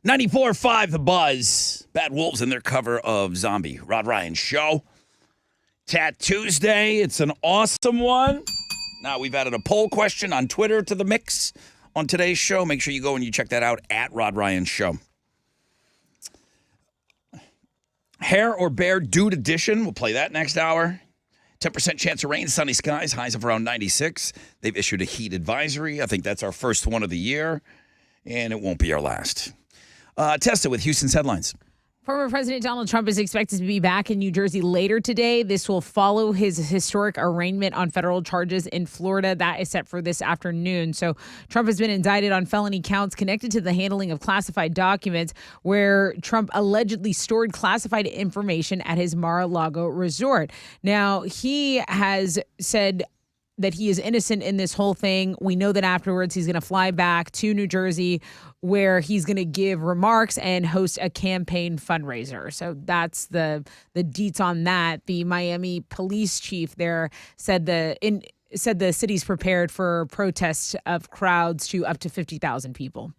94.5 The Buzz. Bad Wolves in their cover of Zombie. Rod Ryan Show. Tat Tuesday. It's an awesome one. Now we've added a poll question on Twitter to the mix on today's show. Make sure you go and you check that out at Rod Ryan Show. Hair or Bear Dude Edition. We'll play that next hour. 10% chance of rain, sunny skies, highs of around 96. They've issued a heat advisory. I think that's our first one of the year, and it won't be our last. Test it with Houston's headlines. Former President Donald Trump is expected to be back in New Jersey later today. This will follow his historic arraignment on federal charges in Florida. That is set for this afternoon. So Trump has been indicted on felony counts connected to the handling of classified documents, where Trump allegedly stored classified information at his Mar-a-Lago resort. Now, he has said that he is innocent in this whole thing. We know that afterwards he's going to fly back to New Jersey, where he's going to give remarks and host a campaign fundraiser. So that's the deets on that. The Miami police chief there said the city's prepared for protests of crowds to up to 50,000 people.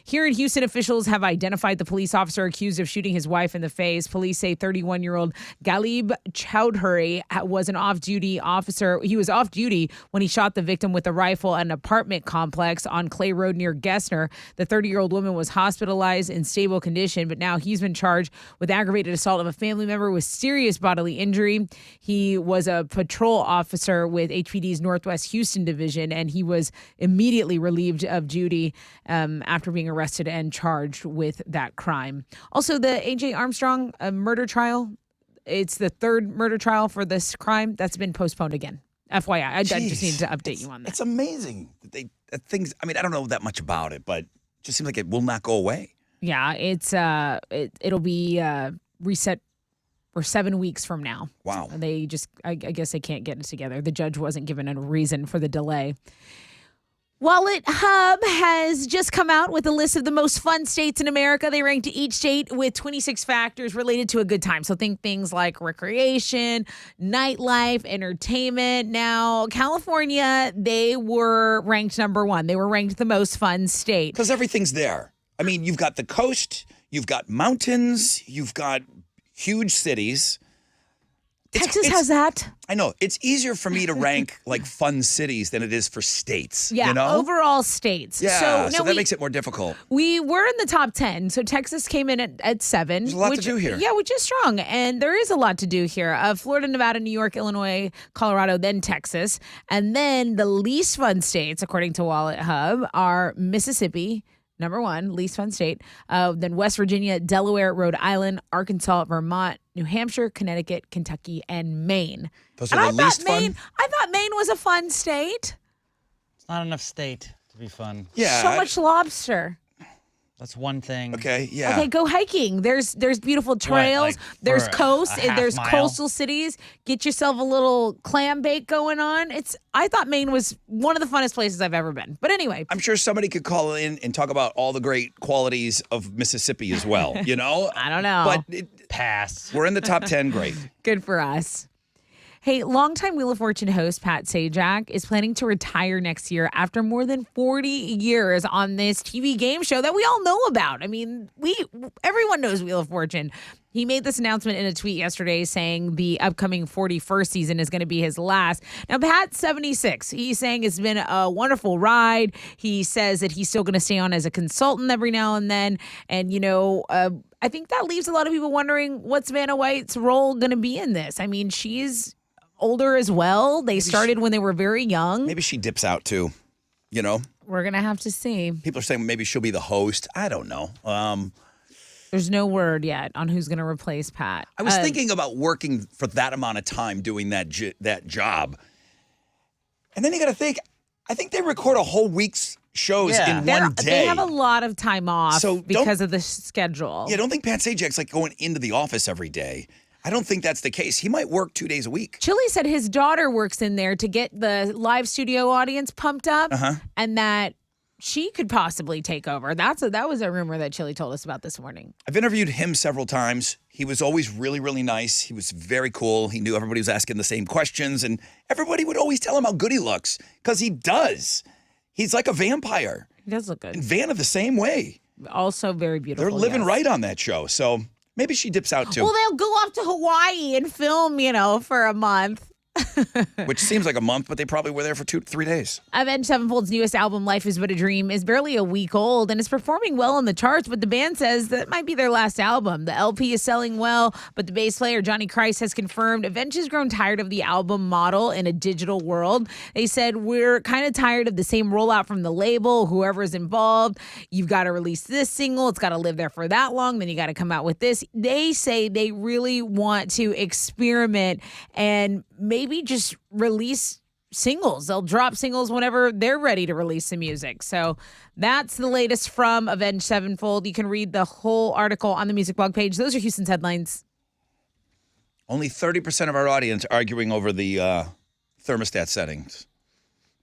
Here in Houston, officials have identified the police officer accused of shooting his wife in the face. Police say 31-year-old Ghalib Chowdhury was an off-duty officer. He was off-duty when he shot the victim with a rifle at an apartment complex on Clay Road near Gessner. The 30-year-old woman was hospitalized in stable condition, but now he's been charged with aggravated assault of a family member with serious bodily injury. He was a patrol officer with HPD's Northwest Houston Division, and he was immediately relieved of duty after being arrested and charged with that crime. Also, the A.J. Armstrong murder trial, it's the third murder trial for this crime that's been postponed again. FYI, I just need to update you on that. It's amazing that things. I mean, I don't know that much about it, but it just seems like it will not go away. Yeah, it'll be reset for 7 weeks from now. Wow. They just, I guess they can't get it together. The judge wasn't given a reason for the delay. Wallet Hub has just come out with a list of the most fun states in America. They ranked each state with 26 factors related to a good time. So think things like recreation, nightlife, entertainment. Now, California, they were ranked number one. They were ranked the most fun state. Because everything's there. I mean, you've got the coast, you've got mountains, you've got huge cities. Texas has that. I know. It's easier for me to rank like fun cities than it is for states. Yeah, you know? Overall states. Yeah, so that makes it more difficult. We were in the top 10. So Texas came in at 7. There's a lot to do here. Yeah, which is strong. And there is a lot to do here. Florida, Nevada, New York, Illinois, Colorado, then Texas. And then the least fun states, according to Wallet Hub, are Mississippi, number one, least fun state. Then West Virginia, Delaware, Rhode Island, Arkansas, Vermont, New Hampshire, Connecticut, Kentucky, and Maine. Those are the least fun? I thought Maine was a fun state. It's not enough state to be fun. Yeah. So much lobster. That's one thing. Okay, yeah. Okay, go hiking. There's beautiful trails. There's coast. There's coastal cities. Get yourself a little clam bake going on. I thought Maine was one of the funnest places I've ever been. But anyway. I'm sure somebody could call in and talk about all the great qualities of Mississippi as well, you know? I don't know. But pass. We're in the top 10. Great. Good for us. Hey, longtime Wheel of Fortune host Pat Sajak is planning to retire next year after more than 40 years on this TV game show that we all know about. I mean, everyone knows Wheel of Fortune. He made this announcement in a tweet yesterday saying the upcoming 41st season is going to be his last. Now, Pat's 76. He's saying it's been a wonderful ride. He says that he's still going to stay on as a consultant every now and then. And, I think that leaves a lot of people wondering what's Vanna White's role going to be in this. I mean, she's older as well. They started when they were very young. Maybe she dips out too, you know? We're going to have to see. People are saying maybe she'll be the host. I don't know. There's no word yet on who's going to replace Pat. I was thinking about working for that amount of time doing that job. And then you got to think, I think they record a whole week's shows in one day. They have a lot of time off because of the schedule. Yeah, don't think Pat Sajak's like going into the office every day. I don't think that's the case. He might work 2 days a week. Chili said his daughter works in there to get the live studio audience pumped up, and that she could possibly take over. That was a rumor that Chili told us about this morning. I've interviewed him several times. He was always really, really nice. He was very cool. He knew everybody was asking the same questions, and everybody would always tell him how good he looks, because he does. He's like a vampire. He does look good. And Vanna the same way. Also very beautiful. They're living right on that show. So maybe she dips out too. Well, they'll go off to Hawaii and film, for a month. Which seems like a month, but they probably were there for 2-3 days. Avenged Sevenfold's newest album, Life is But a Dream, is barely a week old and is performing well on the charts, but the band says that might be their last album. The LP is selling well, but the bass player, Johnny Christ, has confirmed Avenged has grown tired of the album model in a digital world. They said, we're kind of tired of the same rollout from the label, whoever's involved. You've got to release this single. It's got to live there for that long. Then you got to come out with this. They say they really want to experiment and maybe just release singles. They'll drop singles whenever they're ready to release some music. So that's the latest from Avenged Sevenfold. You can read the whole article on the music blog page. Those are Houston's headlines. Only 30% of our audience arguing over the thermostat settings.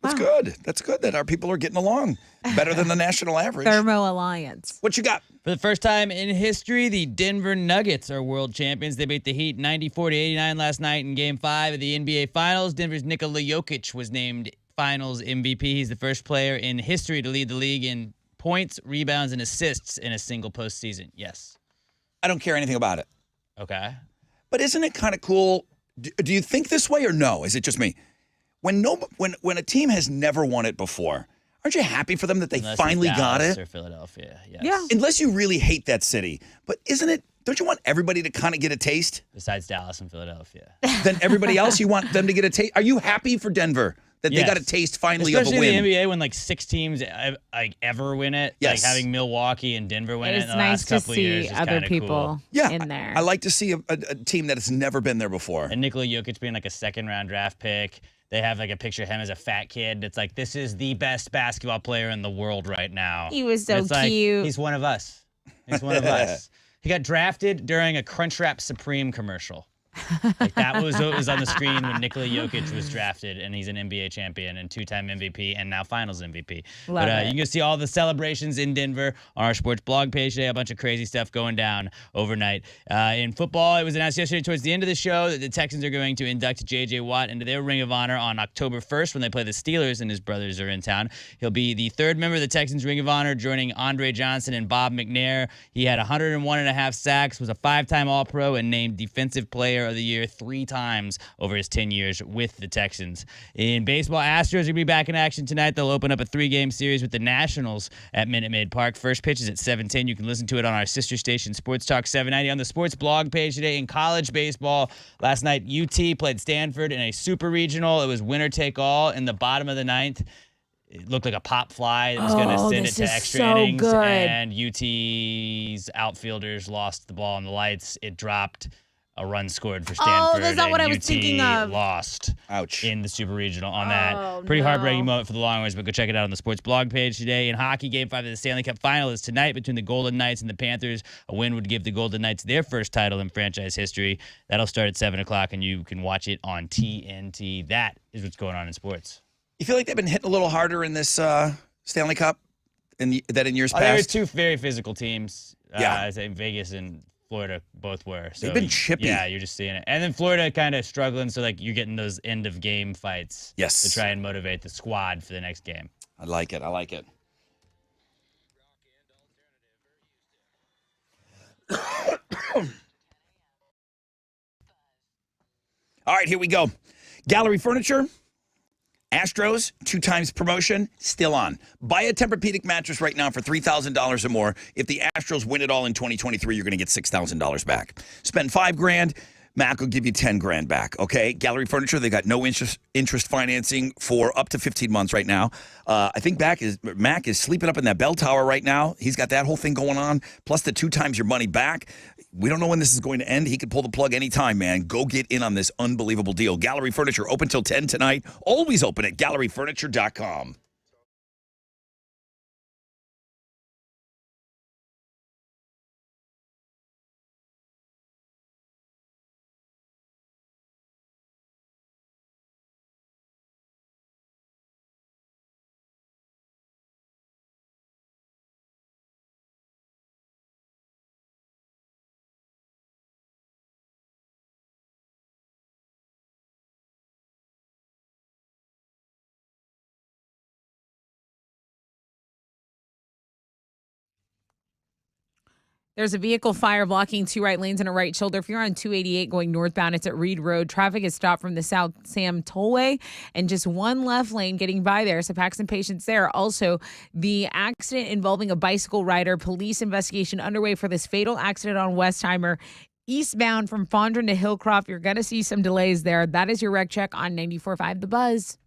That's good. That's good that our people are getting along better than the national average. Thermo Alliance. What you got? For the first time in history, the Denver Nuggets are world champions. They beat the Heat 94-89 last night in Game 5 of the NBA Finals. Denver's Nikola Jokic was named Finals MVP. He's the first player in history to lead the league in points, rebounds, and assists in a single postseason. Yes. I don't care anything about it. Okay. But isn't it kind of cool? Do you think this way or no? Is it just me? When a team has never won it before, aren't you happy for them that they finally got it? Or Philadelphia, yes. Yeah. Unless you really hate that city. But isn't it, don't you want everybody to kind of get a taste? Besides Dallas and Philadelphia. Then everybody else, you want them to get a taste? Are you happy for Denver that they got a taste finally Especially of a win? in the NBA when like 6 teams ever win it. Yes. Like having Milwaukee and Denver win it in the nice last couple of years to is see other kinda people cool. in there. I like to see a team that has never been there before. And Nikola Jokic being like a second-round draft pick. They have like a picture of him as a fat kid. It's like, this is the best basketball player in the world right now. He was so And it's like, cute. he's one of us. He's one of us. He got drafted during a Crunchwrap Supreme commercial. Like that was what was on the screen when Nikola Jokic was drafted, and he's an NBA champion and 2-time MVP and now Finals MVP. Love it. You can see all the celebrations in Denver on our sports blog page today. A bunch of crazy stuff going down overnight. In football, it was announced yesterday towards the end of the show that the Texans are going to induct J.J. Watt into their Ring of Honor on October 1st when they play the Steelers and his brothers are in town. He'll be the third member of the Texans Ring of Honor, joining Andre Johnson and Bob McNair. He had 101.5 sacks, was a 5-time All-Pro, and named Defensive Player of the Year 3 times over his 10 years with the Texans. In baseball, Astros are going to be back in action tonight. They'll open up a 3-game series with the Nationals at Minute Maid Park. First pitch is at 7:10. You can listen to it on our sister station, Sports Talk 790. On the sports blog page today, in college baseball, last night UT played Stanford in a super regional. It was winner take all in the bottom of the 9th. It looked like a pop fly that was going to send it to extra innings. Good. And UT's outfielders lost the ball on the lights. It dropped. A run scored for Stanford. Oh, that's not what I was UT thinking of. Lost. Ouch. In the Super Regional on that. Pretty heartbreaking moment for the Longhorns, but go check it out on the sports blog page today. In hockey, Game 5 of the Stanley Cup Final is tonight between the Golden Knights and the Panthers. A win would give the Golden Knights their first title in franchise history. That'll start at 7 o'clock, and you can watch it on TNT. That is what's going on in sports. You feel like they've been hitting a little harder in this Stanley Cup than in years past? There were 2 very physical teams. Yeah. I think Vegas and Florida both were. So they've been chippy. Yeah, you're just seeing it. And then Florida kind of struggling, so like you're getting those end of game fights. Yes. To try and motivate the squad for the next game. I like it. I like it. All right, here we go. Gallery Furniture. Astros, 2 times promotion, still on. Buy a Tempur-Pedic mattress right now for $3,000 or more. If the Astros win it all in 2023, you're going to get $6,000 back. Spend $5,000, Mac will give you $10,000 back. Okay, Gallery Furniture, they got no interest financing for up to 15 months right now. I think Mac is sleeping up in that bell tower right now. He's got that whole thing going on. Plus the 2 times your money back. We don't know when this is going to end. He could pull the plug anytime, man. Go get in on this unbelievable deal. Gallery Furniture open till 10 tonight. Always open at galleryfurniture.com. There's a vehicle fire blocking 2 right lanes and a right shoulder. If you're on 288 going northbound, it's at Reed Road. Traffic is stopped from the South Sam Tollway and just 1 left lane getting by there. So pack some patience there. Also, the accident involving a bicycle rider, police investigation underway for this fatal accident on Westheimer. Eastbound from Fondren to Hillcroft, you're going to see some delays there. That is your wreck check on 94.5 The Buzz.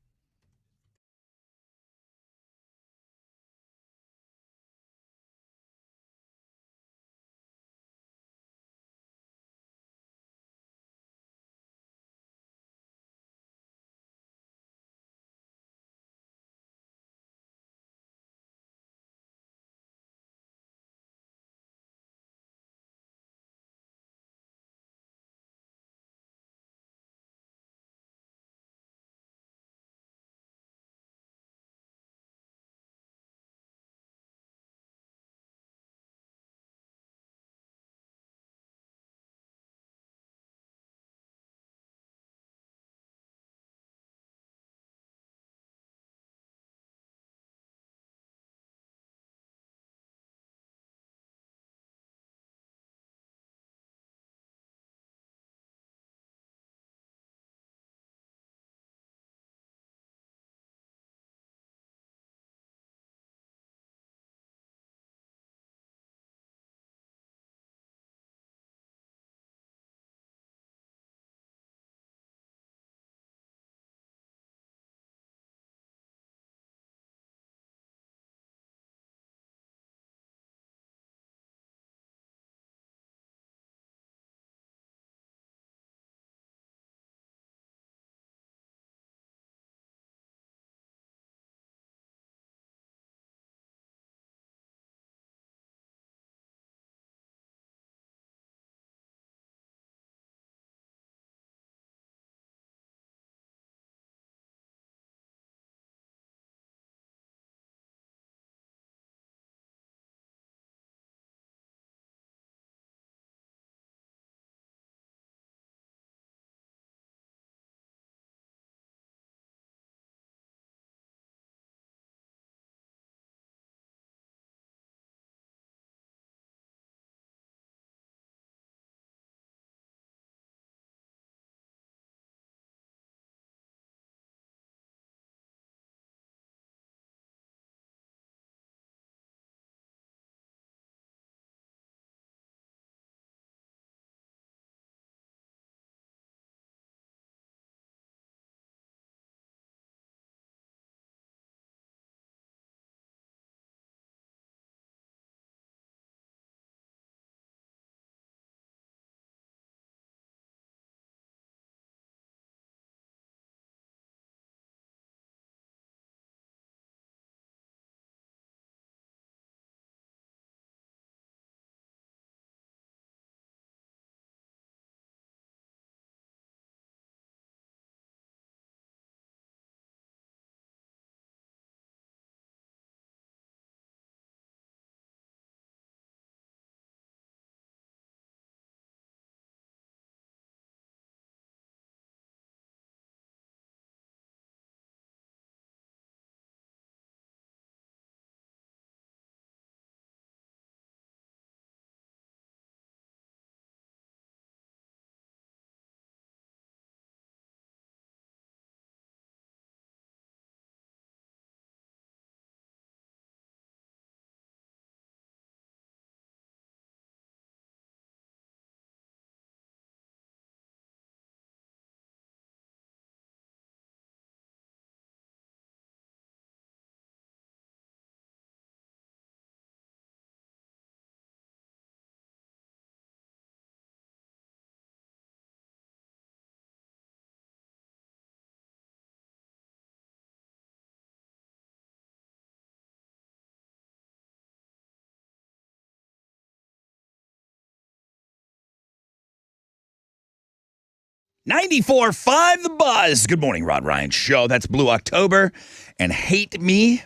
.94.5 The Buzz. Good morning, Rod Ryan Show. That's Blue October and Hate Me.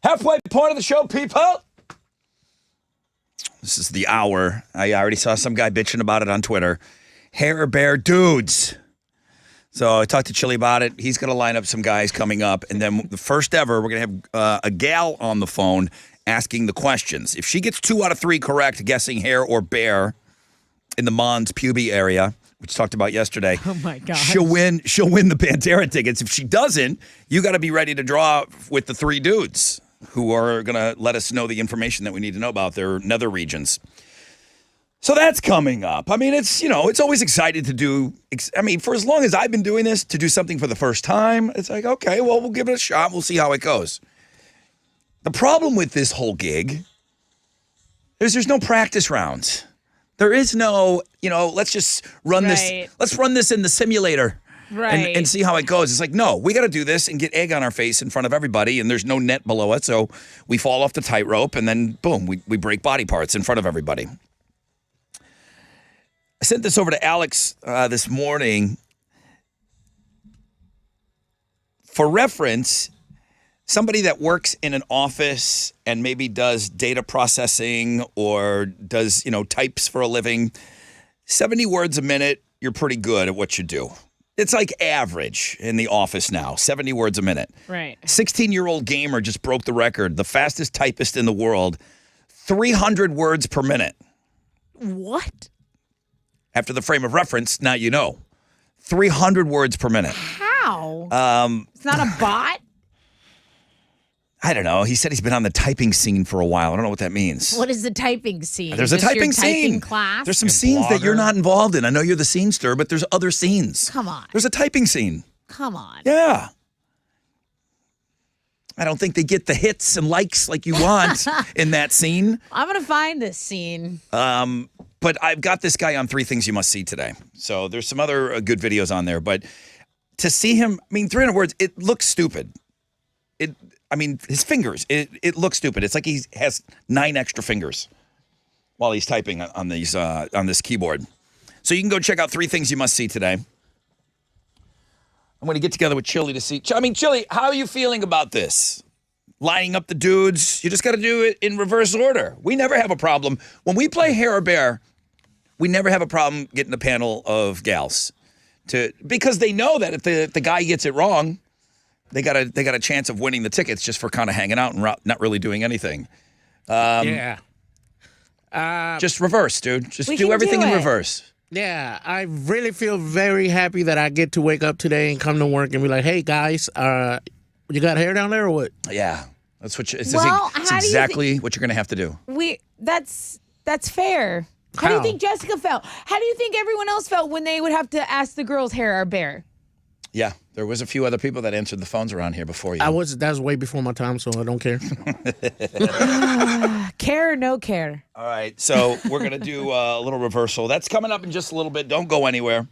Halfway point of the show, people. This is the hour. I already saw some guy bitching about it on Twitter. Hair Bear Dudes. So I talked to Chili about it. He's going to line up some guys coming up. And then the first ever, we're going to have a gal on the phone asking the questions. If she gets 2 out of 3 correct, guessing hair or bear in the Mons Puby area, which talked about yesterday. Oh my God. She'll win the Pantera tickets. If she doesn't, you got to be ready to draw with the 3 dudes who are going to let us know the information that we need to know about their nether regions. So that's coming up. I mean, it's always exciting to do. I mean, for as long as I've been doing this, to do something for the first time, it's like, okay, well, we'll give it a shot. We'll see how it goes. The problem with this whole gig is there's no practice rounds. There is no, let's just run this. Let's run this in the simulator and see how it goes. It's like, no, we got to do this and get egg on our face in front of everybody, and there's no net below it, so we fall off the tightrope, and then, boom, we break body parts in front of everybody. I sent this over to Alex this morning. For reference, somebody that works in an office and maybe does data processing or does, types for a living, 70 words a minute, you're pretty good at what you do. It's like average in the office now, 70 words a minute. Right. 16-year-old gamer just broke the record, the fastest typist in the world, 300 words per minute. What? After the frame of reference, now you know. 300 words per minute. How? It's not a bot? I don't know. He said he's been on the typing scene for a while. I don't know what that means. What is the typing scene? There's a typing scene. Class? There's some scenes that you're not involved in. I know you're the scene stir, but there's other scenes. Come on. There's a typing scene. Come on. Yeah. I don't think they get the hits and likes like you want in that scene. I'm going to find this scene. But I've got this guy on 3 Things You Must See today. So there's some other good videos on there. But to see him, 300 words, it looks stupid. His fingers, it looks stupid. It's like he has 9 extra fingers while he's typing on this keyboard. So you can go check out 3 Things You Must See today. I'm going to get together with Chili to see. Chili, how are you feeling about this? Lining up the dudes. You just got to do it in reverse order. We never have a problem. When we play Hair or Bear, we never have a problem getting a panel of gals because they know that if the guy gets it wrong, they got a chance of winning the tickets just for kind of hanging out and not really doing anything. Yeah. Just reverse, dude. Just do everything in reverse. Yeah, I really feel very happy that I get to wake up today and come to work and be like, hey, guys, you got hair down there or what? Yeah. That's what it's how exactly what you're going to have to do. That's fair. How do you think Jessica felt? How do you think everyone else felt when they would have to ask the girls hair or bear? Yeah, there was a few other people that answered the phones around here before you. That was way before my time, so I don't care. Care or no care? All right, so we're going to do a little reversal. That's coming up in just a little bit. Don't go anywhere.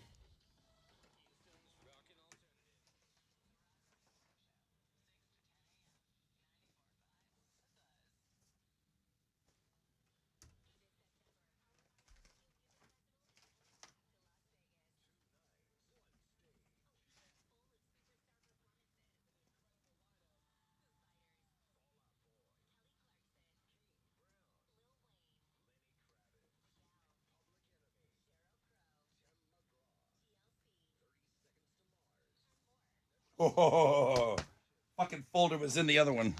Oh, fucking folder was in the other one.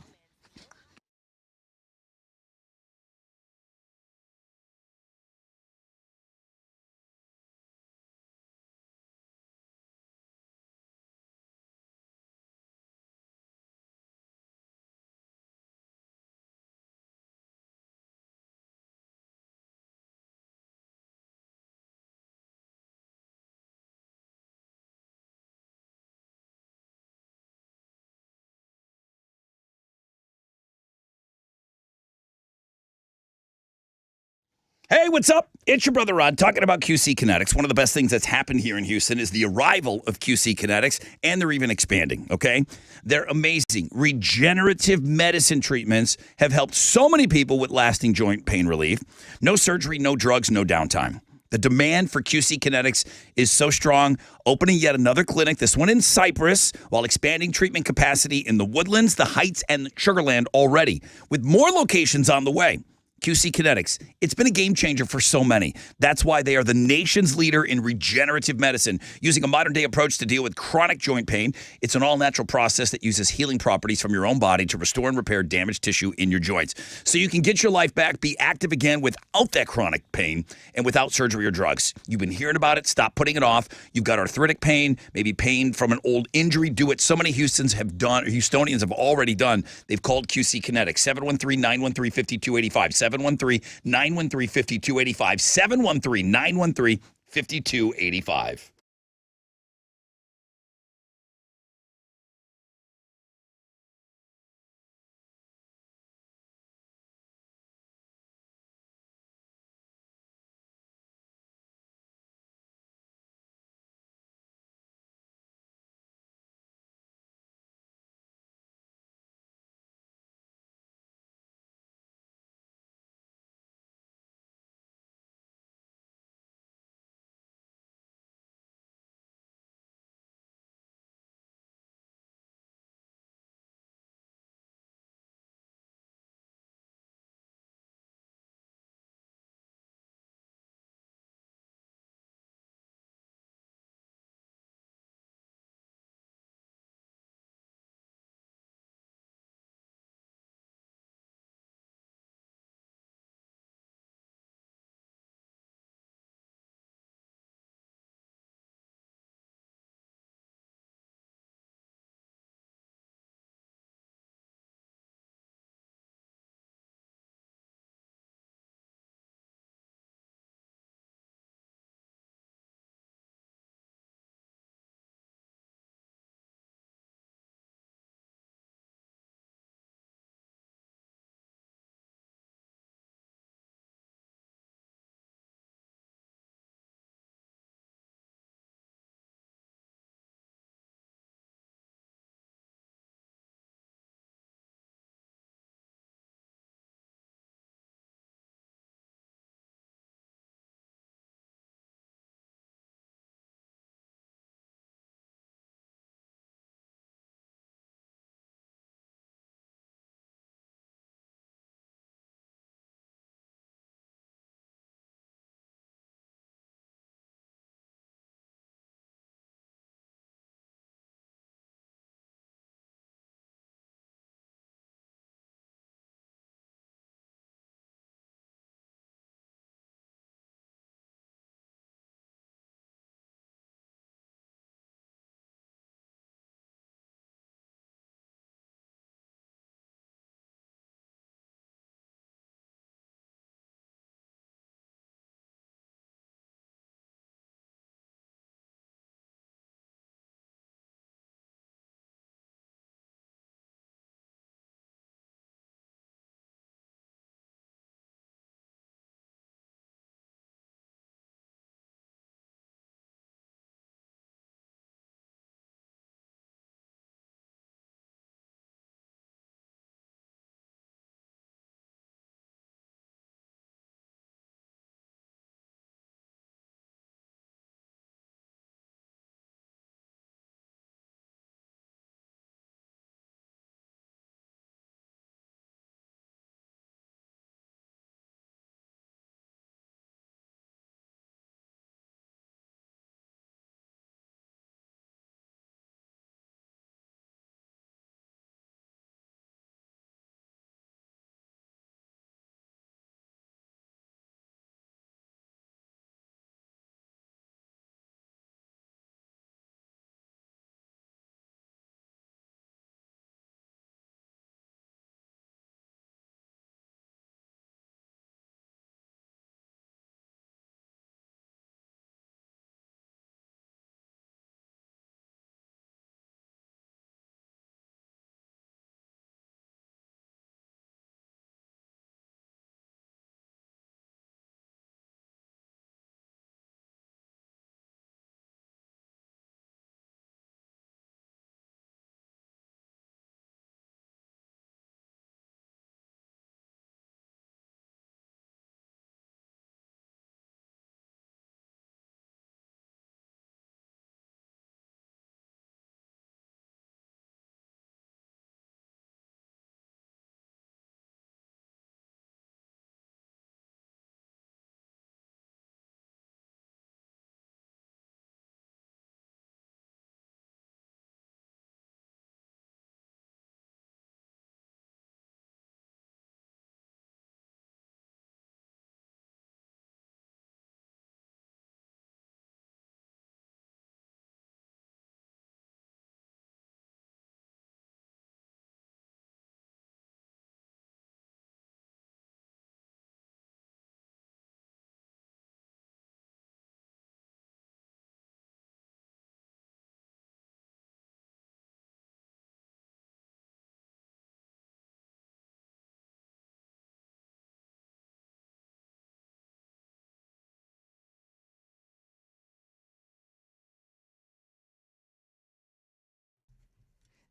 Hey, what's up? It's your brother Rod talking about QC Kinetics. One of the best things that's happened here in Houston is the arrival of QC Kinetics, and they're even expanding, okay? They're amazing. Regenerative medicine treatments have helped so many people with lasting joint pain relief. No surgery, no drugs, no downtime. The demand for QC Kinetics is so strong, opening yet another clinic, this one in Cypress, while expanding treatment capacity in the Woodlands, the Heights, and Sugarland already, with more locations on the way. QC Kinetics. It's been a game changer for so many. That's why they are the nation's leader in regenerative medicine, using a modern-day approach to deal with chronic joint pain. It's an all-natural process that uses healing properties from your own body to restore and repair damaged tissue in your joints. So you can get your life back, be active again without that chronic pain and without surgery or drugs. You've been hearing about it. Stop putting it off. You've got arthritic pain, maybe pain from an old injury. Do it. So many Houstonians have already done. They've called QC Kinetics. 713-913-5285. 713-913-5285. 713-913-5285.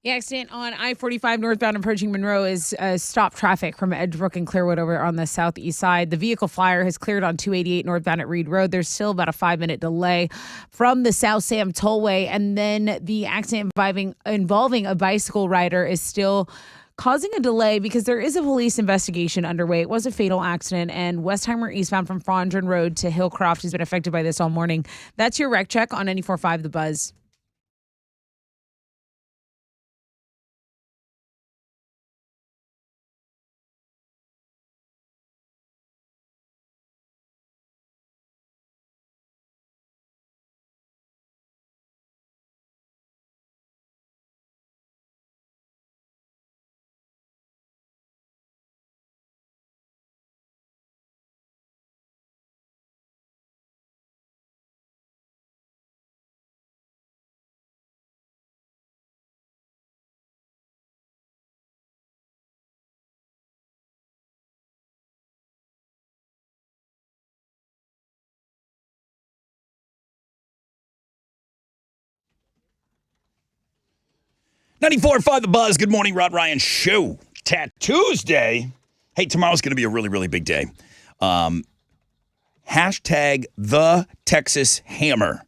The accident on I-45 northbound approaching Monroe is stopped traffic from Edgebrook and Clearwood over on the southeast side. The vehicle flyer has cleared on 288 northbound at Reed Road. There's still about a 5-minute delay from the South Sam Tollway. And then the accident involving a bicycle rider is still causing a delay because there is a police investigation underway. It was a fatal accident, and Westheimer eastbound from Fondren Road to Hillcroft has been affected by this all morning. That's your wreck check on 94.5 The Buzz. .94.5 The Buzz. Good morning, Rod Ryan Show. Tuesday. Hey, tomorrow's going to be a really, really big day. Hashtag the Texas Hammer.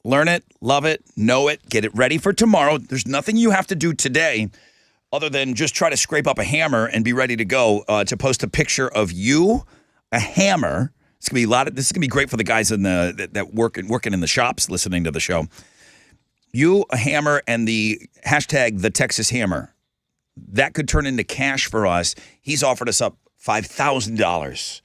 Learn it, love it, know it, get it ready for tomorrow. There's nothing you have to do today other than just try to scrape up a hammer and be ready to go to post a picture of you, a hammer. It's going to be this is going to be great for the guys in that working in the shops listening to the show. You, a hammer, and the hashtag the Texas Hammer. That could turn into cash for us. He's offered us up $5,000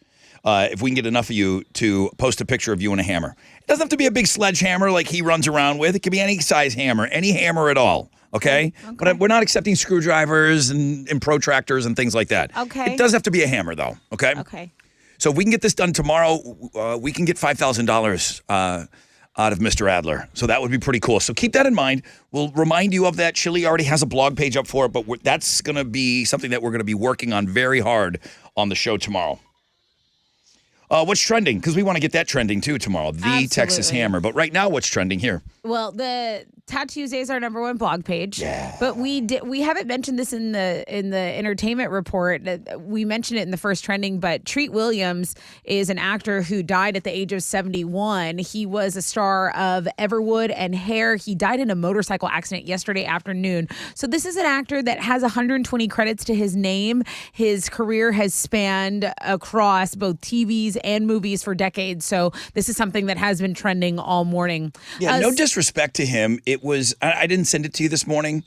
if we can get enough of you to post a picture of you and a hammer. It doesn't have to be a big sledgehammer like he runs around with. It could be any size hammer, any hammer at all. Okay? But we're not accepting screwdrivers and protractors and things like that. Okay. It does have to be a hammer, though. Okay? Okay. So if we can get this done tomorrow, we can get $5,000 out of Mr. Adler. So that would be pretty cool. So keep that in mind. We'll remind you of that. Chili already has a blog page up for it, but that's going to be something that we're going to be working on very hard on the show tomorrow. What's trending? Because we want to get that trending too tomorrow. The Absolutely. Texas Hammer. But right now, what's trending here? Well, the Tuesday is our number one blog page. Yeah. But we haven't mentioned this in the entertainment report. We mentioned it in the first trending, but Treat Williams is an actor who died at the age of 71. He was a star of Everwood and Hair. He died in a motorcycle accident yesterday afternoon. So this is an actor that has 120 credits to his name. His career has spanned across both TVs and movies for decades. So this is something that has been trending all morning. Yeah, no disrespect to him. It was, I didn't send it to you this morning.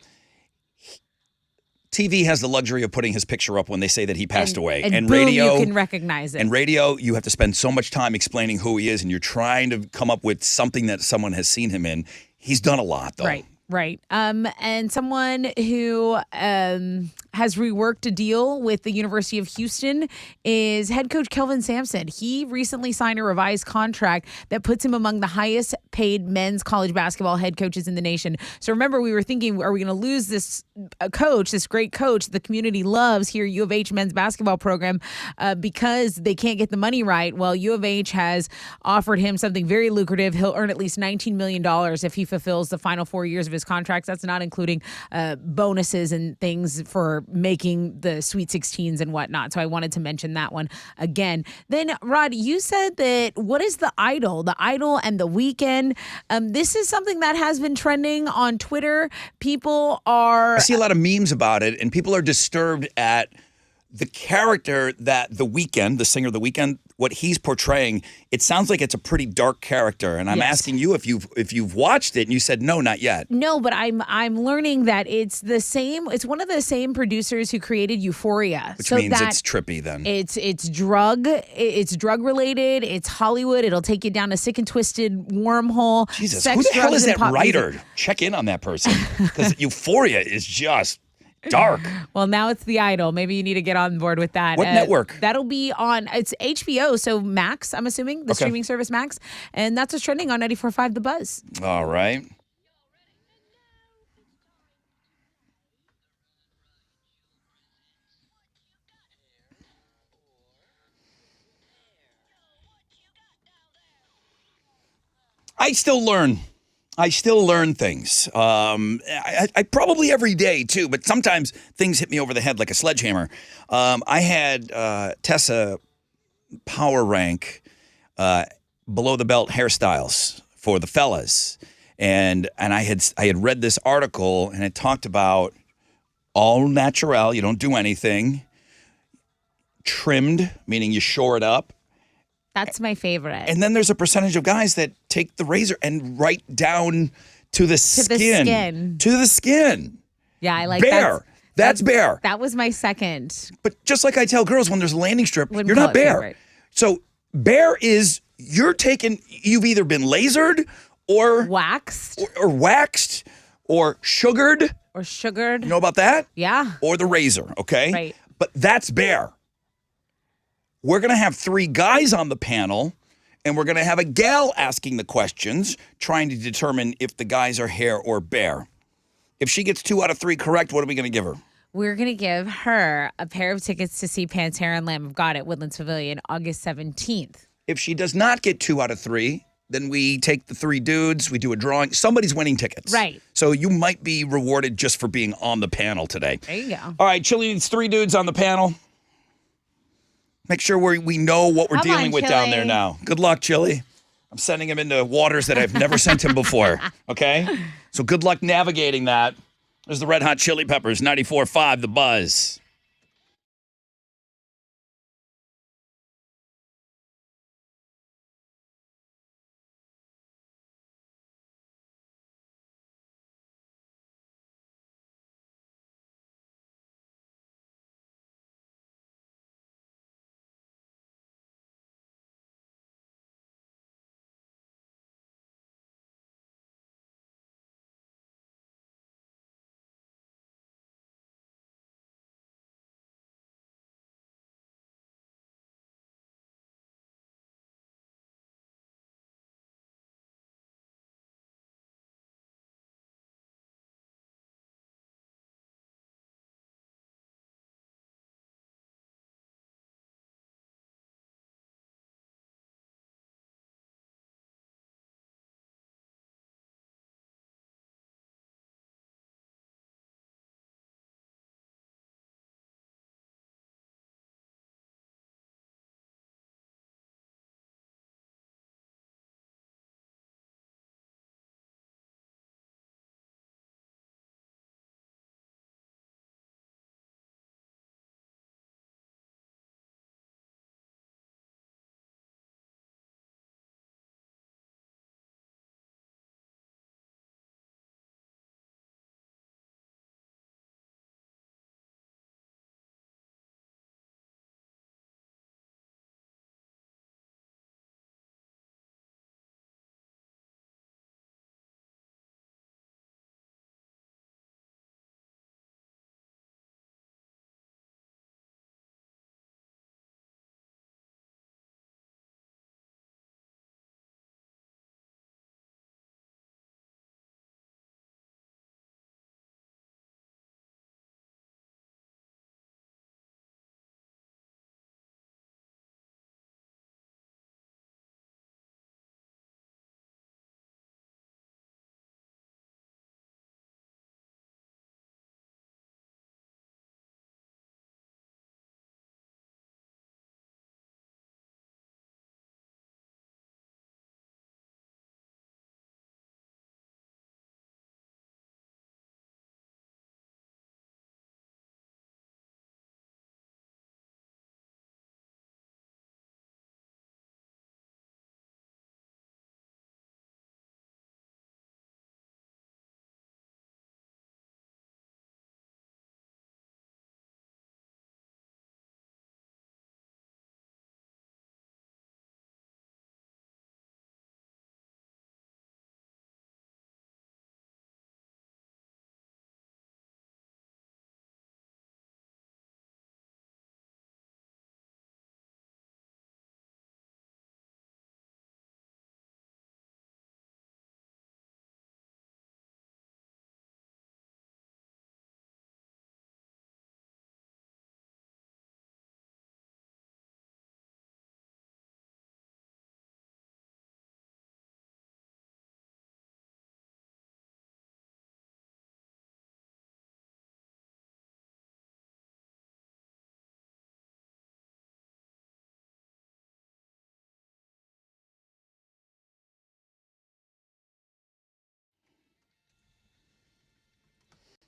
TV has the luxury of putting his picture up when they say that he passed away. And boom, radio, you can recognize it. And radio, you have to spend so much time explaining who he is, and you're trying to come up with something that someone has seen him in. He's done a lot, though. Right. And someone who has reworked a deal with the University of Houston is head coach Kelvin Sampson. He recently signed a revised contract that puts him among the highest paid men's college basketball head coaches in the nation. So remember, we were thinking, are we going to lose this coach, this great coach the community loves here, U of H men's basketball program, because they can't get the money right? Well, U of H has offered him something very lucrative. He'll earn at least $19 million if he fulfills the final 4 years of his contracts. That's not including bonuses and things for making the Sweet 16s and whatnot. So I wanted to mention that one again. Then, Rod, you said that what is The Idol? The Idol and The Weeknd. This is something that has been trending on Twitter. People are... I see a lot of memes about it, and people are disturbed at the character that The Weeknd, the singer The Weeknd, what he's portraying. It sounds like it's a pretty dark character, and I'm asking you if you've watched it, and you said no, not yet. No, but I'm learning that it's the same. It's one of the same producers who created Euphoria, which means it's trippy. Then it's drug related. It's Hollywood. It'll take you down a sick and twisted wormhole. Jesus, sex, who the hell drugs, is and that pop writer? music. Check in on that person, because Euphoria is just dark. Well, now it's The Idol. Maybe you need to get on board with that. What network? That'll be on, it's HBO, so Max, I'm assuming, the streaming service Max. And that's what's trending on 94.5 The Buzz. All right. I still learn. I still learn things. I probably every day too, but sometimes things hit me over the head like a sledgehammer. I had Tessa power rank below the belt hairstyles for the fellas, and I had read this article and it talked about all natural. You don't do anything. Trimmed, meaning you shore it up. That's my favorite. And then there's a percentage of guys that take the razor and right down to the skin. To the skin. Yeah, I like bare. That's bare. That was my second. But just like I tell girls when there's a landing strip, Wouldn't you're call not it bare. favorite. So bare is you've either been lasered or waxed or sugared. Or sugared. You know about that? Yeah. Or the razor, okay? Right. But that's bare. We're going to have 3 guys on the panel, and we're going to have a gal asking the questions, trying to determine if the guys are hair or bare. If she gets 2 out of 3 correct, what are we going to give her? We're going to give her a pair of tickets to see Pantera and Lamb of God at Woodlands Pavilion August 17th. If she does not get 2 out of 3, then we take the 3 dudes, we do a drawing. Somebody's winning tickets. Right. So you might be rewarded just for being on the panel today. There you go. All right, Chili needs 3 dudes on the panel. Make sure we know what we're dealing with down there now. Good luck, Chili. I'm sending him into waters that I've never sent him before, okay? So good luck navigating that. There's the Red Hot Chili Peppers, 94.5 The Buzz.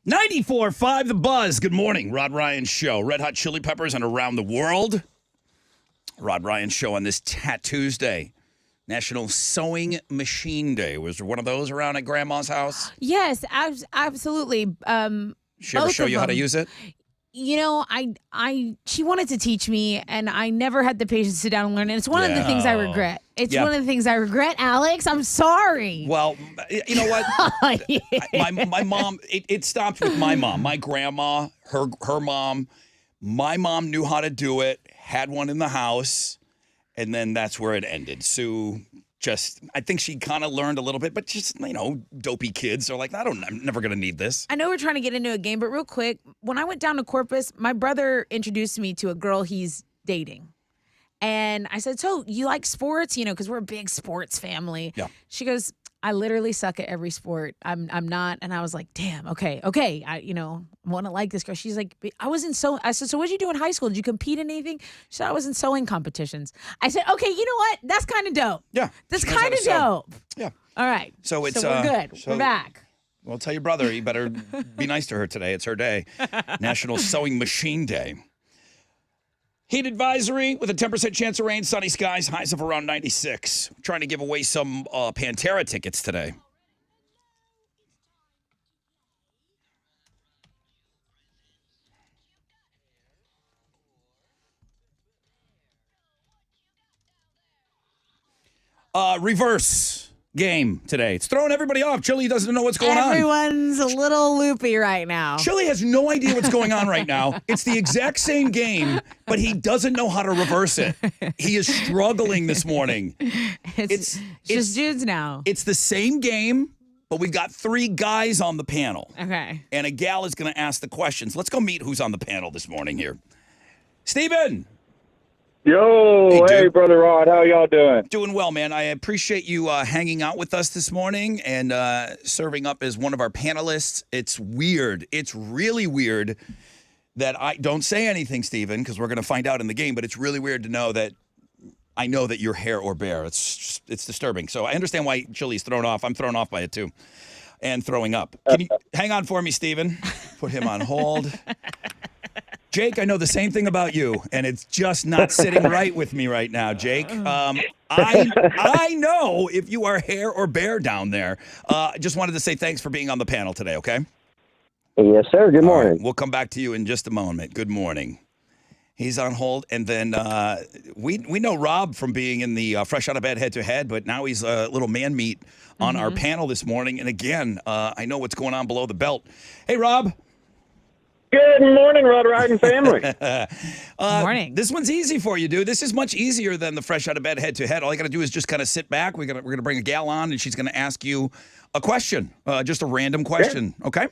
94.5 The Buzz. Good morning. Rod Ryan Show. Red Hot Chili Peppers and Around the World. Rod Ryan Show on this Tuesday. National Sewing Machine Day. Was there one of those around at Grandma's house? Yes, absolutely. She ever show you how to use it? You know, she wanted to teach me, and I never had the patience to sit down and learn. And it's one of the things I regret. It's one of the things I regret, Alex. I'm sorry. Well, you know what? My mom. It stopped with my mom, my grandma, her mom. My mom knew how to do it. Had one in the house, and then that's where it ended. Sue. I think she kind of learned a little bit, but just, dopey kids are like, I'm never going to need this. I know we're trying to get into a game, but real quick, when I went down to Corpus, my brother introduced me to a girl he's dating. And I said, so you like sports? Because we're a big sports family. Yeah. She goes, I literally suck at every sport. I'm not. And I was like, damn, okay. I want to like this girl. She's like, I said, so what did you do in high school? Did you compete in anything? She said, I was in sewing competitions. I said, okay, you know what? That's kind of dope. Yeah. That's kind of dope. Yeah. All right. So we're good. We're back. Well, tell your brother, you better be nice to her today. It's her day. National Sewing Machine Day. Heat advisory with a 10% chance of rain, sunny skies, highs of around 96. Trying to give away some Pantera tickets today. Reverse game today. It's throwing everybody off. Chili doesn't know what's going on. Everyone's a little loopy right now. Chili has no idea what's going on right now. It's the exact same game, but he doesn't know how to reverse it. He is struggling this morning. It's just dudes now. It's the same game, but we've got 3 guys on the panel. Okay. And a gal is going to ask the questions. Let's go meet who's on the panel this morning here. Steven. Yo, hey, Brother Rod, how y'all doing? Doing well, man. I appreciate you hanging out with us this morning and serving up as one of our panelists. It's weird. It's really weird that I don't say anything, Steven, because we're going to find out in the game, but it's really weird to know that I know that you're hair or bear. It's disturbing. So I understand why Chili's thrown off. I'm thrown off by it, too, and throwing up. Can you hang on for me, Steven? Put him on hold. Jake, I know the same thing about you, and it's just not sitting right with me right now, Jake. I know if you are hair or bear down there. Just wanted to say thanks for being on the panel today, okay? Yes, sir. Good morning. Right, we'll come back to you in just a moment. Good morning. He's on hold, and then we know Rob from being in the Fresh Out of Bed head-to-head, but now he's a little man meat on our panel this morning. And again, I know what's going on below the belt. Hey, Rob. Good morning, Rod Riding family. Morning. This one's easy for you, dude. This is much easier than the Fresh Out of Bed head-to-head. All you got to do is just kind of sit back. We're gonna bring a gal on, and she's going to ask you a question, just a random question, okay?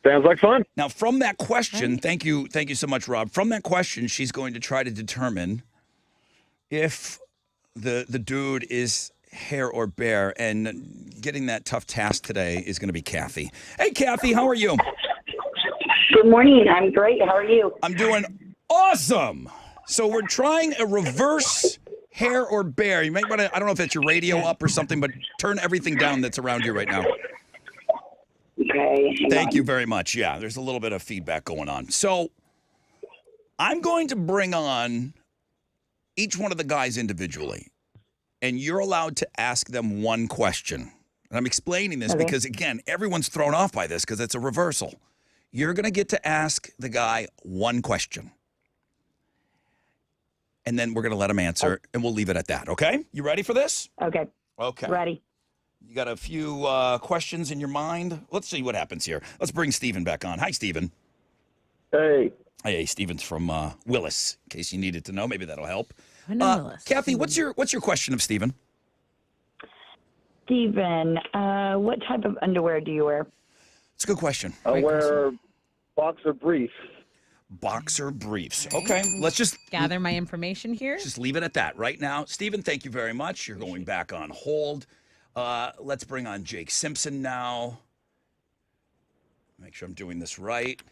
Sounds like fun. Now, from that question, thank you so much, Rob. From that question, she's going to try to determine if the dude is hair or bear, and getting that tough task today is going to be Kathy. Hey, Kathy, how are you? Good morning. I'm great. How are you? I'm doing awesome. So we're trying a reverse hair or bear. You might want to, I don't know if that's your radio up or something, but turn everything down that's around you right now. Okay. Thank you very much. Yeah, there's a little bit of feedback going on. So I'm going to bring on each one of the guys individually, and you're allowed to ask them one question. And I'm explaining this because, again, everyone's thrown off by this because it's a reversal. You're going to get to ask the guy one question. And then we're going to let him answer, and we'll leave it at that, okay? You ready for this? Okay. Okay. Ready. You got a few questions in your mind? Let's see what happens here. Let's bring Steven back on. Hi, Steven. Hey. Hey, Steven's from Willis, in case you needed to know. Maybe that'll help. I know Willis. Kathy, what's your question of Steven? Steven, what type of underwear do you wear? It's a good question. I wear boxer briefs. Boxer briefs. Okay, let's just gather my information here. Just leave it at that right now. Steven, thank you very much. You're going back on hold. Let's bring on Jake Simpson now. Make sure I'm doing this right.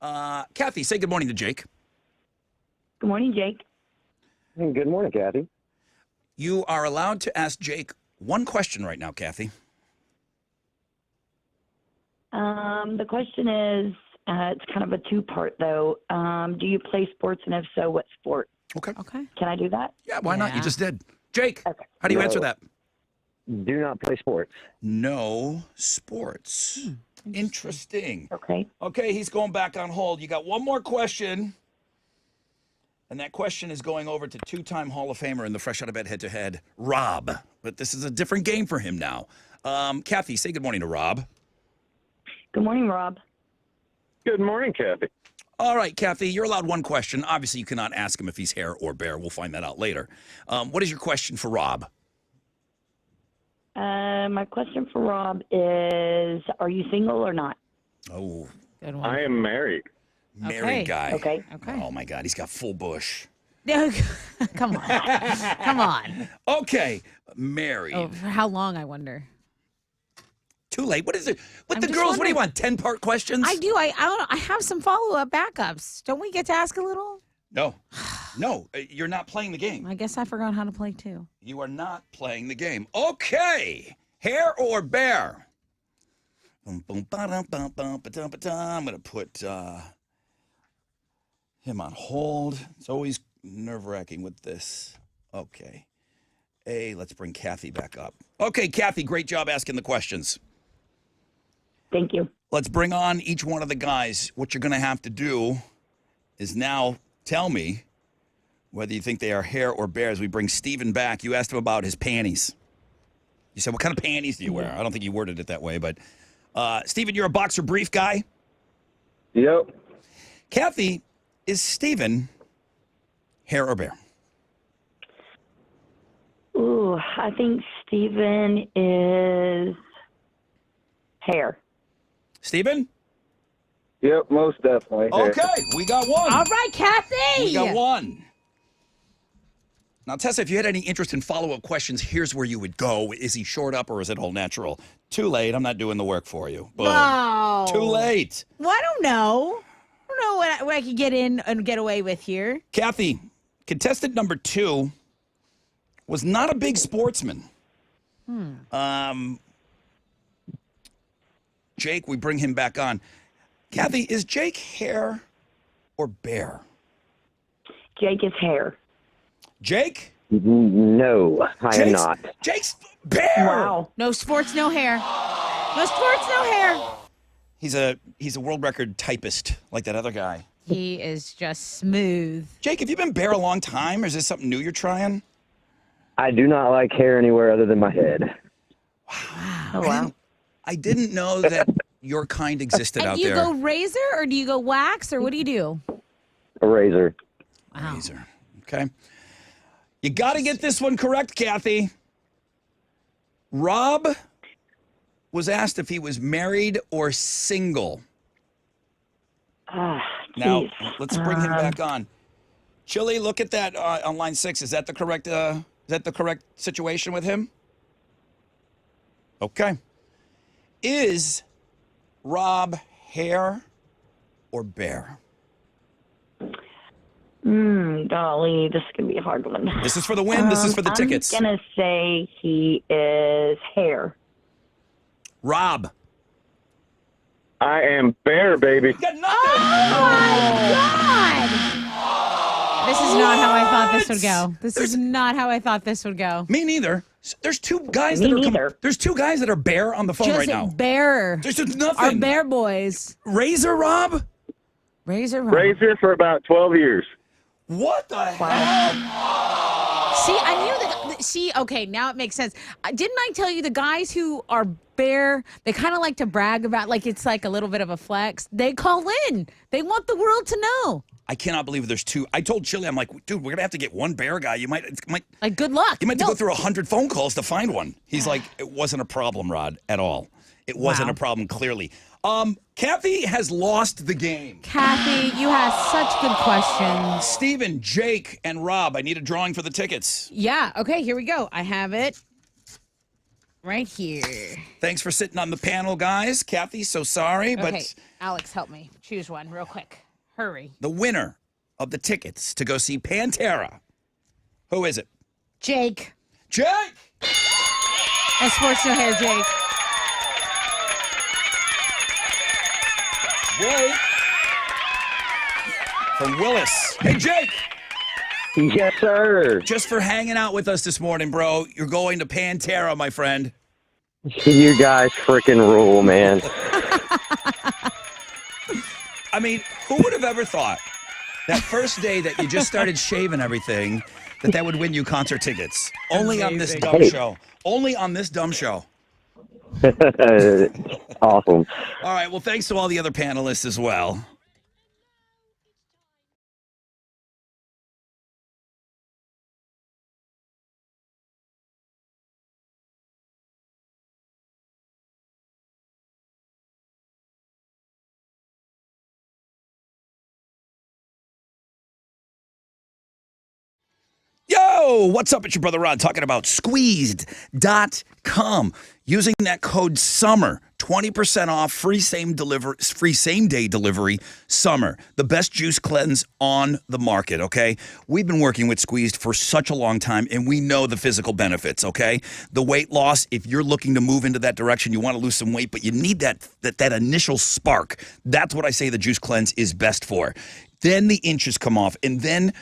Kathy, say good morning to Jake. Good morning, Jake. Good morning, Kathy. You are allowed to ask Jake one question right now, Kathy. The question is, it's kind of a two-part, though. Do you play sports, and if so, what sport? Okay. Can I do that? Yeah, why not? You just did. Jake, how do you answer that? Do not play sports. No sports. Interesting. Okay. Okay, he's going back on hold. You got one more question. And that question is going over to two-time Hall of Famer in the Fresh Out of Bed head-to-head, Rob. But this is a different game for him now. Kathy, say good morning to Rob. Good morning, Rob. Good morning, Kathy. All right, Kathy, you're allowed one question. Obviously, you cannot ask him if he's hare or bear. We'll find that out later. What is your question for Rob? My question for Rob is, are you single or not? Oh. Good one. I am married. Married guy. Okay. Oh, my God. He's got full bush. Come on. Come on. Okay. Married. Oh, for how long, I wonder? Too late. What is it? With I'm the just girls, what do you wondering. want? 10-part questions? I do. I don't know. I have some follow-up backups. Don't we get to ask a little? No. No. You're not playing the game. I guess I forgot how to play, too. You are not playing the game. Okay. Hare or bear? I'm going to put him on hold. It's always nerve-wracking with this. Okay. Let's bring Kathy back up. Okay, Kathy, great job asking the questions. Thank you. Let's bring on each one of the guys. What you're going to have to do is now tell me whether you think they are hare or bear. As we bring Steven back, you asked him about his panties. You said, what kind of panties do you wear? I don't think you worded it that way, but Steven, you're a boxer brief guy? Yep. Kathy, is Steven hare or bear? Ooh, I think Steven is hare. Steven? Yep, most definitely. Okay, we got one. All right, Kathy. We got one. Now, Tessa, if you had any interest in follow-up questions, here's where you would go. Is he short up or is it all natural? Too late. I'm not doing the work for you. Boom. No. Too late. Well, I don't know. I don't know what I could get in and get away with here. Kathy, contestant number 2 was not a big sportsman. Jake, we bring him back on. Kathy, is Jake hare or bear? Jake is hare. Jake? No, I am not. Jake's bear. Wow. No sports, no hair. No sports, no hair. He's a world record typist like that other guy. He is just smooth. Jake, have you been bear a long time, or is this something new you're trying? I do not like hair anywhere other than my head. Oh, wow. I didn't know that your kind existed And out do you there. go razor or do you go wax or what do you do? A razor. Wow. Razor. Okay. You got to get this one correct, Kathy. Rob was asked if he was married or single. Now, let's bring him back on. Chili, look at that on line 6. Is that the correct situation with him? Okay. Is Rob hare or bear? Golly, this is going to be a hard one. This is for the win. This is for the tickets. I'm going to say he is hare. Rob. I am bear, baby. Got nothing. Oh my God! This is not how I thought this would go. This is not how I thought this would go. Me neither. There's two guys Me that are neither. there's two guys that are bear on the phone Just right now. bear. There's just nothing. Our bear boys. Razor Rob? Razor Rob. Razor for about 12 years. What the hell? See, I knew that. See, okay, now it makes sense. Didn't I tell you the guys who are bear, they kind of like to brag about, like it's like a little bit of a flex. They call in. They want the world to know. I cannot believe there's two. I told Chili, I'm like, dude, we're gonna have to get one bear guy. You might like good luck. You might have to go through 100 phone calls to find one. He's like, it wasn't a problem, Rod, at all. It wasn't a problem, clearly. Kathy has lost the game. Kathy, you have such good questions. Steven, Jake, and Rob, I need a drawing for the tickets. Yeah, okay, here we go. I have it right here. Thanks for sitting on the panel, guys. Kathy, so sorry, Okay, but Alex, help me. Choose one real quick. Hurry. the winner of the tickets to go see Pantera, who is it? Jake. Jake! No sports, no hair, Jake. Wait. From Willis. Hey, Jake. Yes, sir. Just for hanging out with us this morning, bro. You're going to Pantera, my friend. You guys freaking rule, man. I mean, who would have ever thought that first day that you just started shaving everything, that would win you concert tickets? Only on this dumb show. Only on this dumb show. Awesome. All right. Well, thanks to all the other panelists as well. Yo, what's up? It's your brother Ron talking about squeezed.com. Using that code SUMMER, 20% off, free same day delivery, SUMMER. The best juice cleanse on the market, okay? We've been working with Squeezed for such a long time, and we know the physical benefits, okay? The weight loss, if you're looking to move into that direction, you want to lose some weight, but you need that initial spark. That's what I say the juice cleanse is best for. Then the inches come off, and then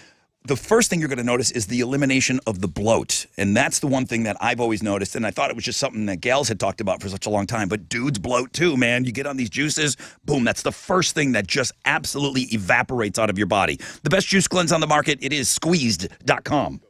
the first thing you're going to notice is the elimination of the bloat. And that's the one thing that I've always noticed. And I thought it was just something that gals had talked about for such a long time. But dudes bloat too, man. You get on these juices, boom, that's the first thing that just absolutely evaporates out of your body. The best juice cleanse on the market, it is squeezed.com.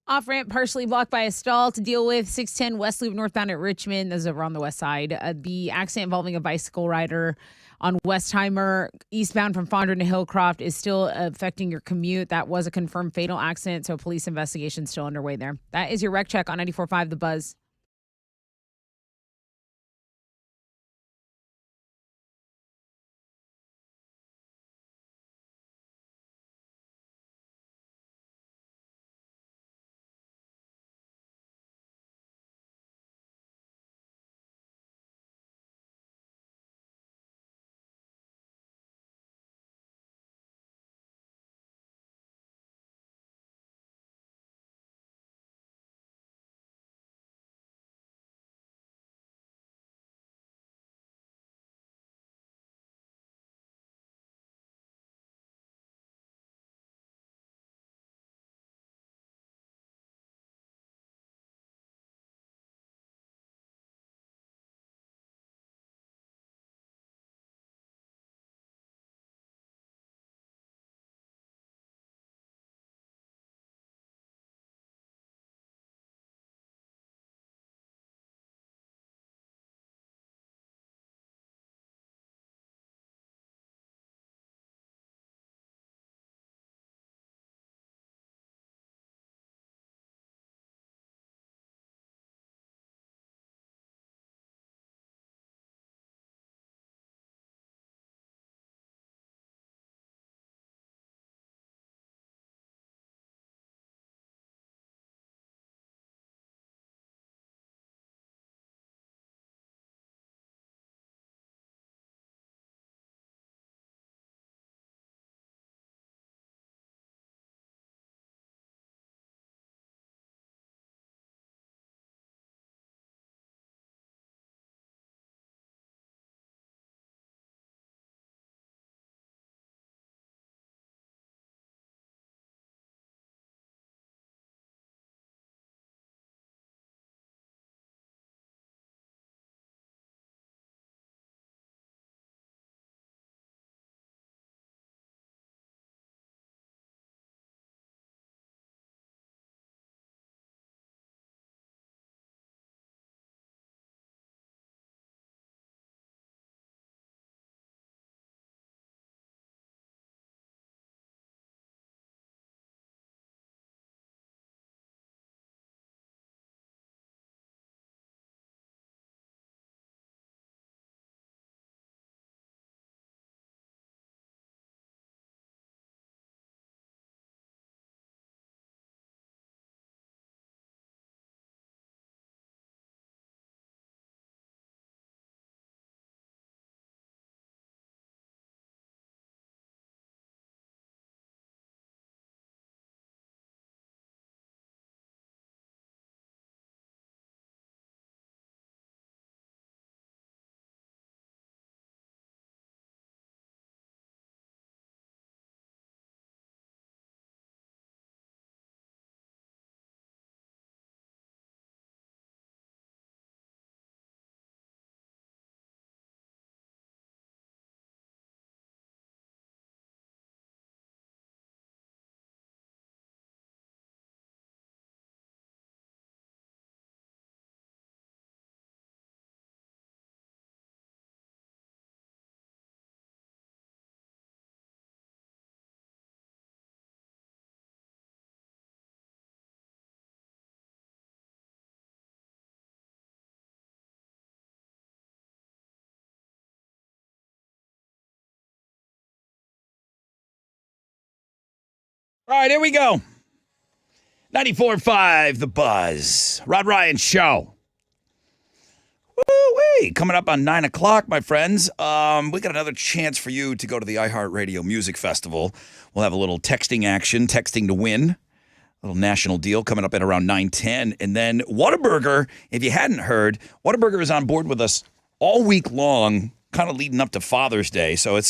Off-ramp partially blocked by a stall to deal with. 610 West Loop northbound at Richmond. Those are on the west side. The accident involving a bicycle rider on Westheimer eastbound from Fondren to Hillcroft is still affecting your commute. That was a confirmed fatal accident, so police investigation still underway there. That is your Rec Check on 94.5 The Buzz. All right, here we go. 94.5 The Buzz. Rod Ryan Show. Woo-wee. Coming up on 9 o'clock, my friends. We got another chance for you to go to the iHeartRadio Music Festival. We'll have a little texting action, texting to win. A little national deal coming up at around 9:10. And then Whataburger, if you hadn't heard, Whataburger is on board with us all week long, kind of leading up to Father's Day. So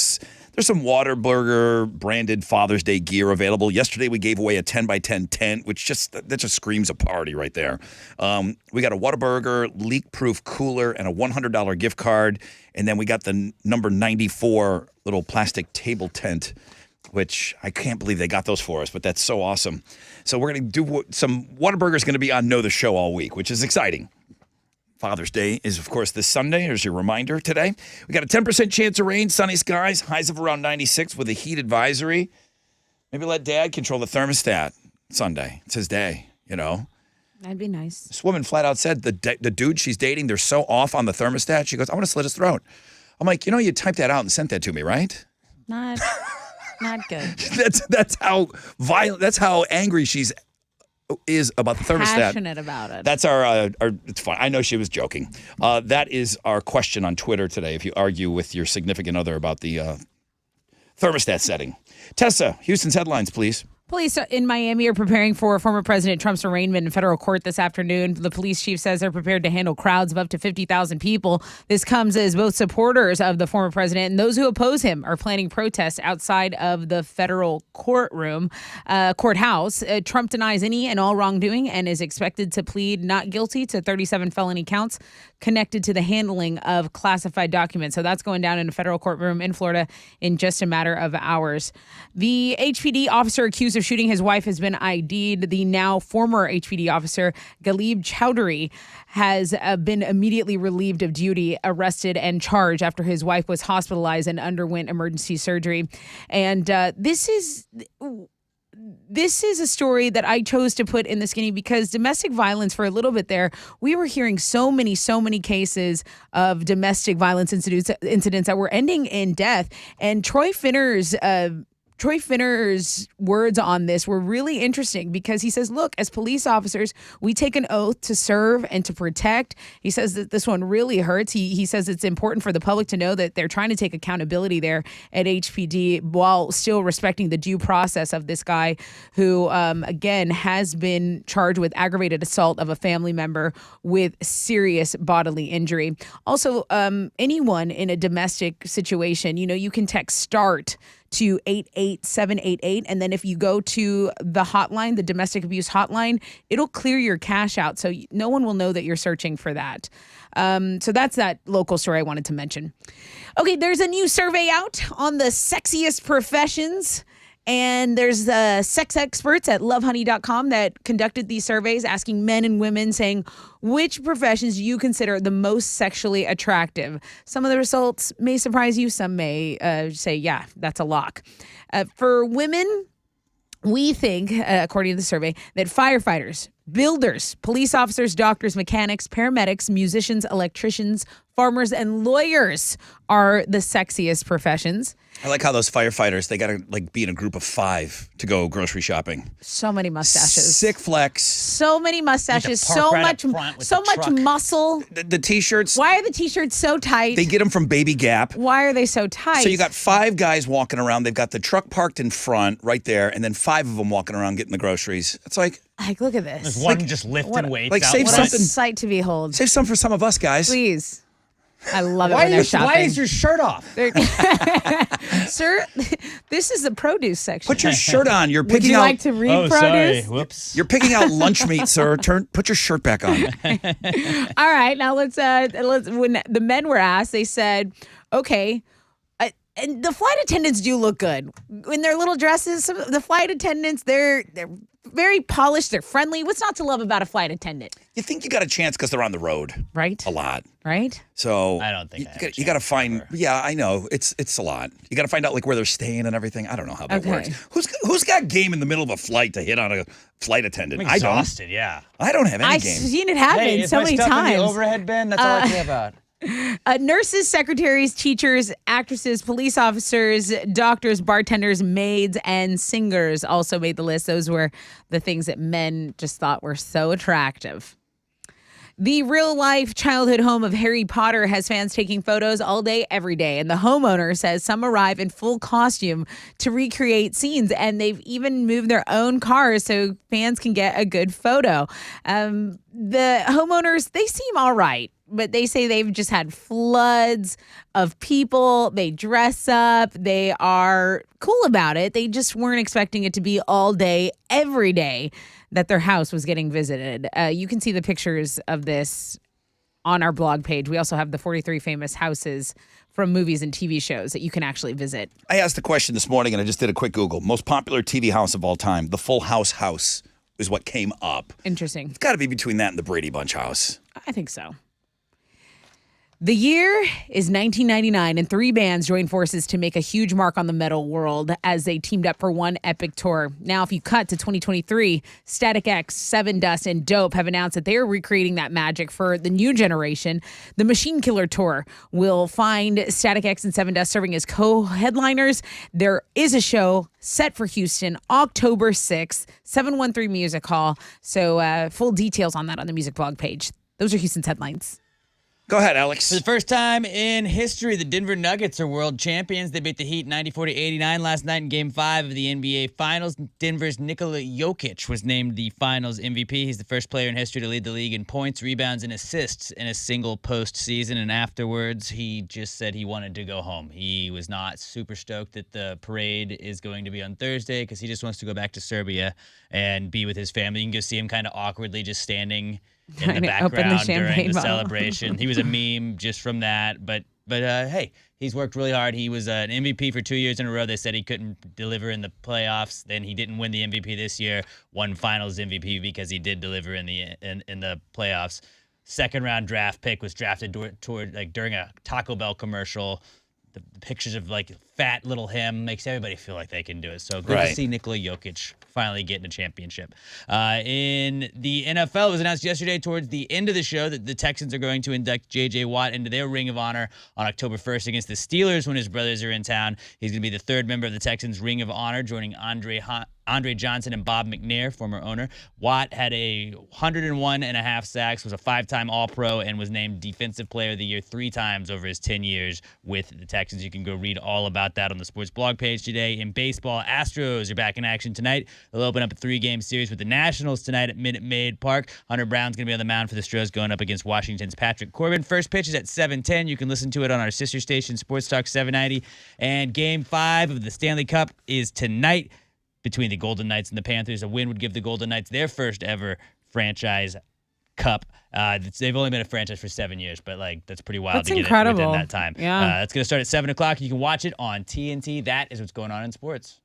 there's some Whataburger branded Father's Day gear available. Yesterday we gave away a 10x10 tent, which that just screams a party right there. We got a Whataburger leak-proof cooler and a $100 gift card. And then we got the number 94 little plastic table tent which I can't believe they got those for us, but that's so awesome. So we're going to do some Whataburger's going to be on Know the Show all week, which is exciting. Father's Day is, of course, this Sunday. Here's your reminder today. We got a 10% chance of rain, sunny skies, highs of around 96 with a heat advisory. Maybe let Dad control the thermostat Sunday. It's his day, you know. That'd be nice. This woman flat out said the dude she's dating, they're so off on the thermostat. She goes, I want to slit his throat. I'm like, you know, you typed that out and sent that to me, right? Not good. That's how violent. That's how angry she's is about the thermostat. Passionate about it. That's our it's fine. I know she was joking. That is our question on Twitter today. If you argue with your significant other about the thermostat setting. Tessa, Houston's headlines, please. Police in Miami are preparing for former President Trump's arraignment in federal court this afternoon. The police chief says they're prepared to handle crowds of up to 50,000 people. This comes as both supporters of the former president and those who oppose him are planning protests outside of the federal courthouse. Trump denies any and all wrongdoing and is expected to plead not guilty to 37 felony counts connected to the handling of classified documents. So that's going down in a federal courtroom in Florida in just a matter of hours. The HPD officer accused of shooting his wife has been ID'd. The now former HPD officer, Ghalib Chowdhury, has been immediately relieved of duty, arrested, and charged after his wife was hospitalized and underwent emergency surgery. And this is a story that I chose to put in the skinny because domestic violence for a little bit there, we were hearing so many cases of domestic violence incidents that were ending in death. And Troy Finner's words on this were really interesting because he says, look, as police officers, we take an oath to serve and to protect. He says that this one really hurts. He says it's important for the public to know that they're trying to take accountability there at HPD while still respecting the due process of this guy who, again, has been charged with aggravated assault of a family member with serious bodily injury. Also, anyone in a domestic situation, you can text START to 88788. And then if you go to the hotline, the domestic abuse hotline, it'll clear your cash out. So no one will know that you're searching for that. So that's that local story I wanted to mention. Okay, there's a new survey out on the sexiest professions. And there's sex experts at lovehoney.com that conducted these surveys asking men and women saying, which professions do you consider the most sexually attractive? Some of the results may surprise you. Some may say, yeah, that's a lock. For women, we think, according to the survey, that firefighters, builders, police officers, doctors, mechanics, paramedics, musicians, electricians, farmers, and lawyers are the sexiest professions. I like how those firefighters, they got to be in a group of 5 to go grocery shopping. So many mustaches. Sick flex. So many mustaches. So much muscle. The T-shirts. Why are the T-shirts so tight? They get them from Baby Gap. Why are they so tight? So you got 5 guys walking around. They've got the truck parked in front right there, and then 5 of them walking around getting the groceries. It's like look at this. There's one just lifting weights. Save what something. A sight to behold. Save some for some of us guys. Please. I love it when they're shopping. Why is your shirt off? Sir, this is the produce section. Put your shirt on. You're picking Would you out. like to read produce? Sorry. Whoops. You're picking out lunch meat, sir. Put your shirt back on. All right, now let's. When the men were asked, they said, "Okay." And the flight attendants do look good in their little dresses. The flight attendants, they're very polished. They're friendly. What's not to love about a flight attendant? You think you got a chance because they're on the road, right? A lot, right? So I don't think you got to find. Yeah, I know it's a lot. You got to find out where they're staying and everything. I don't know how that works. Who's got game in the middle of a flight to hit on a flight attendant? I'm exhausted. Yeah, I don't have any I've game. Seen it happen so many times. In the overhead bin. That's all I care about. Nurses, secretaries, teachers, actresses, police officers, doctors, bartenders, maids, and singers also made the list. Those were the things that men just thought were so attractive. The real-life childhood home of Harry Potter has fans taking photos all day, every day. And the homeowner says some arrive in full costume to recreate scenes. And they've even moved their own cars so fans can get a good photo. The homeowners, they seem all right. But they say they've just had floods of people. They dress up. They are cool about it. They just weren't expecting it to be all day, every day that their house was getting visited. You can see the pictures of this on our blog page. We also have the 43 famous houses from movies and TV shows that you can actually visit. I asked the question this morning, and I just did a quick Google. Most popular TV house of all time, the Full House house, is what came up. Interesting. It's got to be between that and the Brady Bunch house. I think so. The year is 1999, and 3 bands joined forces to make a huge mark on the metal world as they teamed up for one epic tour. Now, if you cut to 2023, Static X, Seven Dust, and Dope have announced that they are recreating that magic for the new generation. The Machine Killer Tour will find Static X and Seven Dust serving as co-headliners. There is a show set for Houston, October 6th, 713 Music Hall. So full details on that on the music blog page. Those are Houston's headlines. Go ahead, Alex. For the first time in history, the Denver Nuggets are world champions. They beat the Heat 94-89 last night in Game 5 of the NBA Finals. Denver's Nikola Jokic was named the Finals MVP. He's the first player in history to lead the league in points, rebounds, and assists in a single postseason. And afterwards, he just said he wanted to go home. He was not super stoked that the parade is going to be on Thursday because he just wants to go back to Serbia and be with his family. You can go see him kind of awkwardly just standing in the background during the celebration. He was a meme just from that. But hey, he's worked really hard. He was an MVP for 2 years in a row. They said he couldn't deliver in the playoffs. Then he didn't win the MVP this year. Won Finals MVP because he did deliver in the playoffs. Second round draft pick, was drafted during a Taco Bell commercial. The pictures of fat little him makes everybody feel like they can do it. So good to see Nikola Jokic finally getting a championship. In the NFL, it was announced yesterday towards the end of the show that the Texans are going to induct J.J. Watt into their Ring of Honor on October 1st against the Steelers when his brothers are in town. He's going to be the third member of the Texans Ring of Honor, joining Andre Johnson and Bob McNair, former owner. Watt had 101.5 sacks, was a 5-time All-Pro, and was named Defensive Player of the Year 3 times over his 10 years with the Texans. You can go read all about that on the sports blog page today. In baseball, Astros are back in action tonight. They'll open up a 3-game series with the Nationals tonight at Minute Maid Park. Hunter Brown's going to be on the mound for the Astros going up against Washington's Patrick Corbin. First pitch is at 7:10. You can listen to it on our sister station, Sports Talk 790. And Game 5 of the Stanley Cup is tonight between the Golden Knights and the Panthers. A win would give the Golden Knights their first ever franchise cup. They've only been a franchise for 7 years, but that's pretty wild to get it within that time. Yeah. It's going to start at 7 o'clock. You can watch it on TNT. That is what's going on in sports.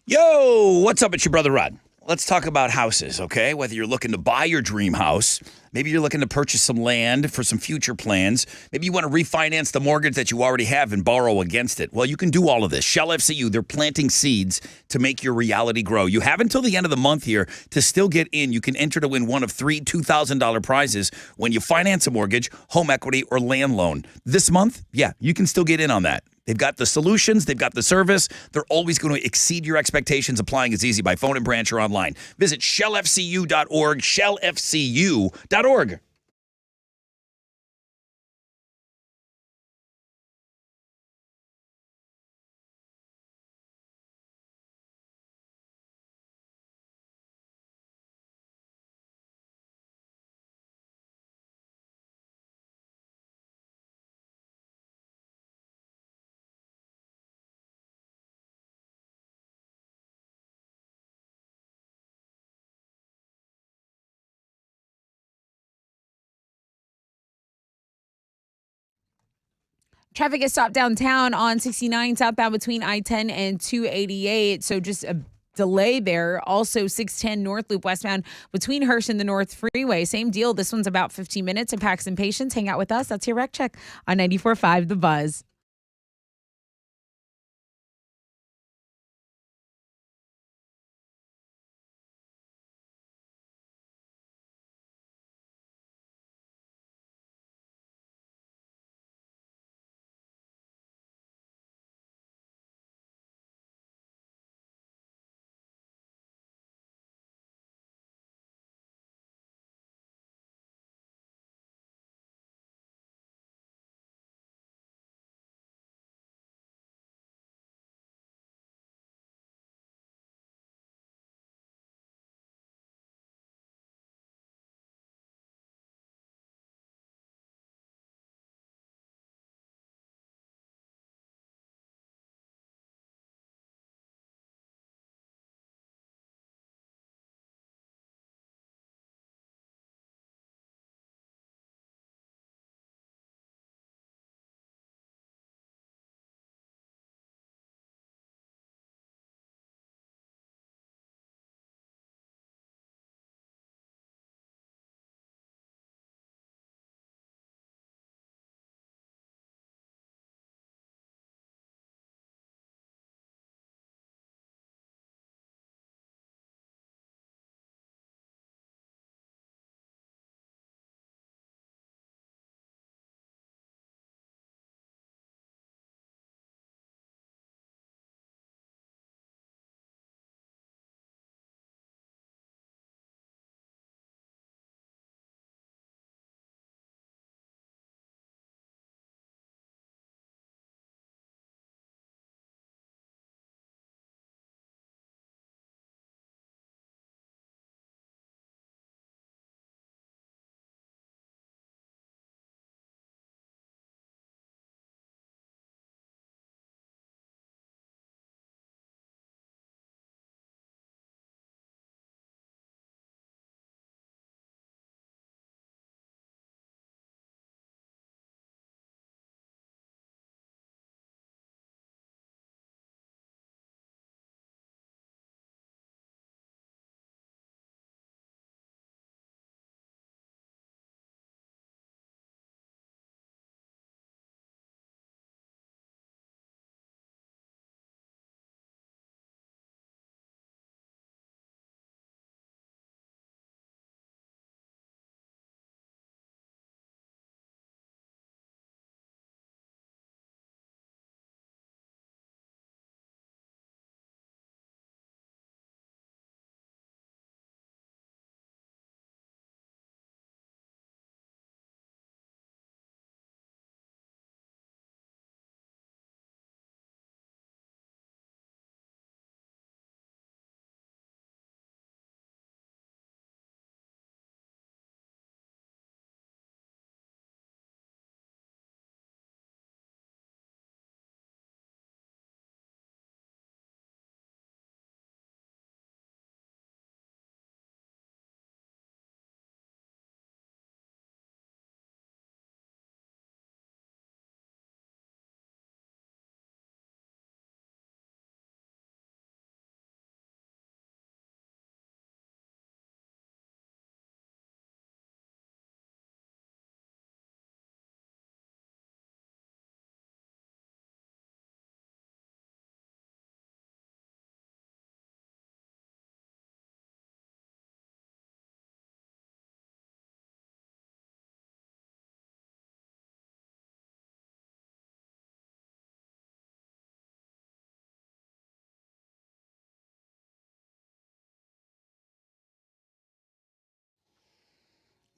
Yo, what's up? It's your brother Rod. Let's talk about houses, okay? Whether you're looking to buy your dream house, maybe you're looking to purchase some land for some future plans, maybe you want to refinance the mortgage that you already have and borrow against it. Well, you can do all of this. Shell FCU, they're planting seeds to make your reality grow. You have until the end of the month here to still get in. You can enter to win one of 3 $2,000 prizes when you finance a mortgage, home equity, or land loan. This month, yeah, you can still get in on that. They've got the solutions. They've got the service. They're always going to exceed your expectations. Applying is easy by phone and branch or online. Visit shellfcu.org, shellfcu.org. Traffic is stopped downtown on 69 southbound between I-10 and 288. So just a delay there. Also 610 North Loop westbound between Hirsch and the North Freeway. Same deal. This one's about 15 minutes. It packs some patience. Hang out with us. That's your Rec Check on 94.5 The Buzz.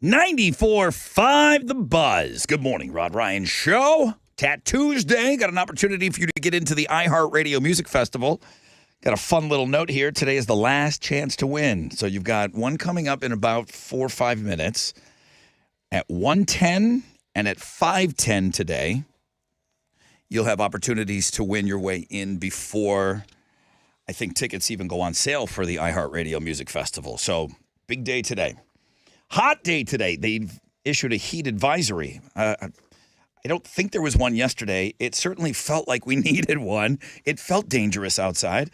94.5 The Buzz. Good morning, Rod Ryan Show. Tattoos Day. Got an opportunity for you to get into the iHeartRadio Music Festival. Got a fun little note here. Today is the last chance to win. So you've got one coming up in about 4 or 5 minutes at 1:10 and at 5:10 today. You'll have opportunities to win your way in before I think tickets even go on sale for the iHeartRadio Music Festival. So big day today. Hot day today. They've issued a heat advisory. I don't think there was one yesterday. It certainly felt like we needed one. It felt dangerous outside.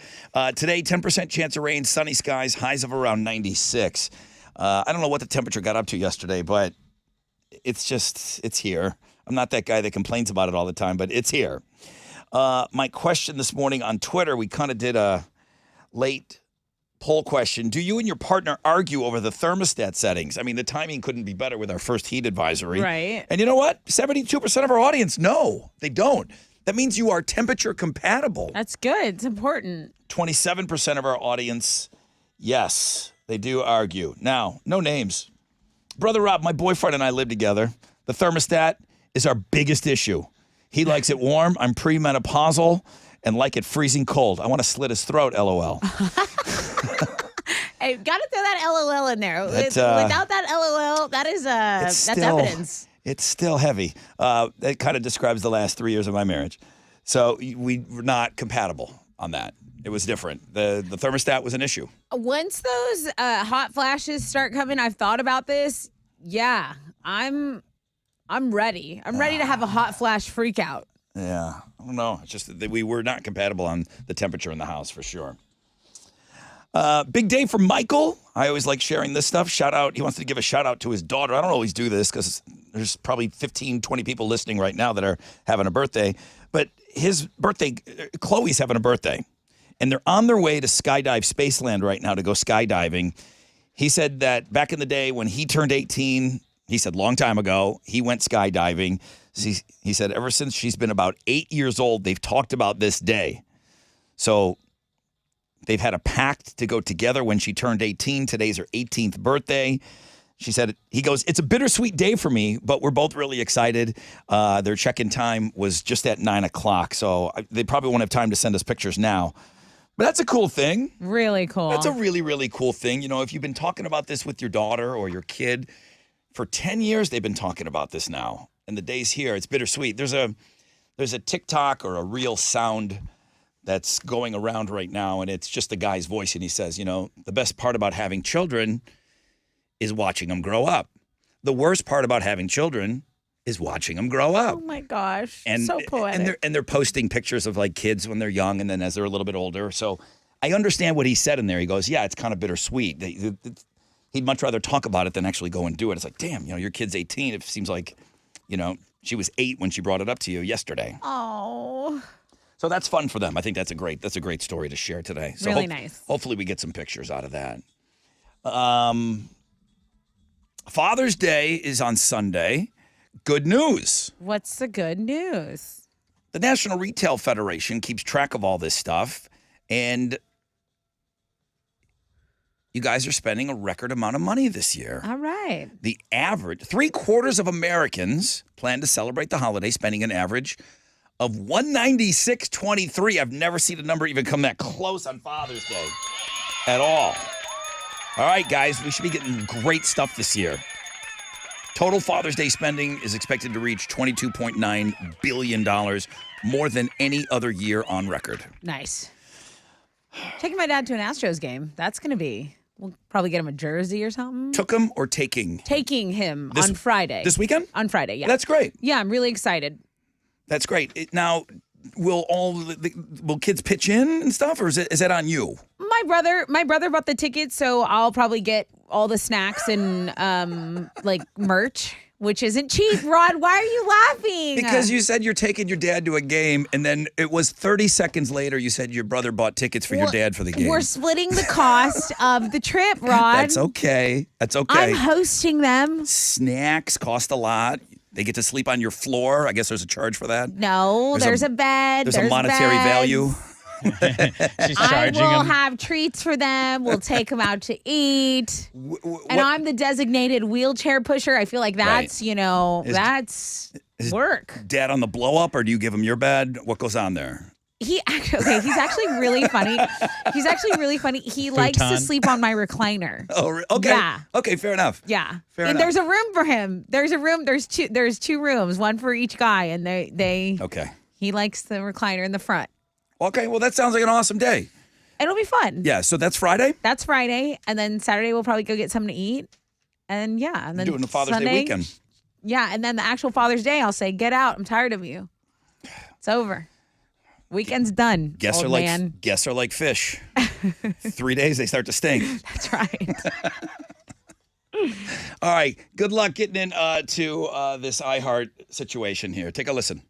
Today, 10% chance of rain, sunny skies, highs of around 96. I don't know what the temperature got up to yesterday, but it's here. I'm not that guy that complains about it all the time, but it's here. My question this morning on Twitter, we kind of did a late poll question. Do you and your partner argue over the thermostat settings? I mean, the timing couldn't be better with our first heat advisory. Right. And you know what? 72% of our audience, no, they don't. That means you are temperature compatible. That's good. It's important. 27% of our audience, yes, they do argue. Now, no names. Brother Rob, my boyfriend and I live together. The thermostat is our biggest issue. He likes it warm. I'm premenopausal and like it freezing cold. I want to slit his throat, LOL. Hey, got to throw that LOL in there. Without that LOL, that's evidence. It's still heavy. That kind of describes the last 3 years of my marriage. So we were not compatible on that. It was different. The thermostat was an issue. Once those hot flashes start coming, I've thought about this. Yeah, I'm ready. I'm ready to have a hot flash freak out. Yeah, I don't know. It's just that we were not compatible on the temperature in the house for sure. Big day for Michael. I always like sharing this stuff. Shout out. He wants to give a shout out to his daughter. I don't always do this because there's probably 15, 20 people listening right now that are having a birthday. But his birthday, Chloe's having a birthday. And they're on their way to Skydive Spaceland right now to go skydiving. He said that back in the day when he turned 18, he said long time ago, he went skydiving. He said ever since she's been about 8 years old, they've talked about this day. So they've had a pact to go together when she turned 18. Today's her 18th birthday. He goes, it's a bittersweet day for me, but we're both really excited. Their check-in time was just at 9 o'clock, so they probably won't have time to send us pictures now. But that's a cool thing. Really cool. That's a really, really cool thing. You know, if you've been talking about this with your daughter or your kid for 10 years, they've been talking about this now. And the day's here. It's bittersweet. There's a TikTok or a real sound that's going around right now, and it's just the guy's voice, and he says, you know, the best part about having children is watching them grow up. The worst part about having children is watching them grow up. Oh my gosh, so poetic. And they're posting pictures of like kids when they're young and then as they're a little bit older. So I understand what he said in there. He goes, yeah, it's kind of bittersweet. He'd much rather talk about it than actually go and do it. It's like, damn, you know, your kid's 18. It seems like, you know, she was 8 when she brought it up to you yesterday. Oh. So that's fun for them. I think that's a great story to share today. So really nice. Hopefully we get some pictures out of that. Father's Day is on Sunday. Good news. What's the good news? The National Retail Federation keeps track of all this stuff, and you guys are spending a record amount of money this year. All right. The average, 3/4 of Americans plan to celebrate the holiday spending an average of $196.23. I've never seen a number even come that close on Father's Day at all. All right, guys, we should be getting great stuff this year. Total Father's Day spending is expected to reach $22.9 billion, more than any other year on record. Nice. Taking my dad to an Astros game. That's going to be, we'll probably get him a jersey or something. Took him or taking? Taking him on Friday. This weekend? On Friday, yeah. That's great. Yeah, I'm really excited. That's great. Now, will kids pitch in and stuff, or is that on you? My brother bought the tickets, so I'll probably get all the snacks and like merch, which isn't cheap. Rod, why are you laughing? Because you said you're taking your dad to a game, and then it was 30 seconds later you said your brother bought tickets for your dad for the game. We're splitting the cost of the trip, Rod. That's okay. I'm hosting them. Snacks cost a lot. They get to sleep on your floor. I guess there's a charge for that. No, there's a bed. There's a monetary value. She's I charging will him. have treats for them. We'll take them out to eat. And I'm the designated wheelchair pusher. I feel like that's, that's work. Dad on the blow up, or do you give him your bed? What goes on there? He's actually really funny. He's actually really funny. He likes to sleep on my recliner. Oh, okay. Yeah. Okay, fair enough. Yeah. Fair and enough. there's a room for him. There's two rooms, one for each guy, and they Okay. He likes the recliner in the front. Okay, well, that sounds like an awesome day. It'll be fun. Yeah, so that's Friday? That's Friday, and then Saturday we'll probably go get something to eat. And and then Doing the Father's Sunday, Day weekend. Yeah, and then the actual Father's Day, I'll say, get out. I'm tired of you. It's over. Weekend's done. Guests old man. are like fish. 3 days, they start to stink. That's right. All right. Good luck getting into this iHeart situation here. Take a listen.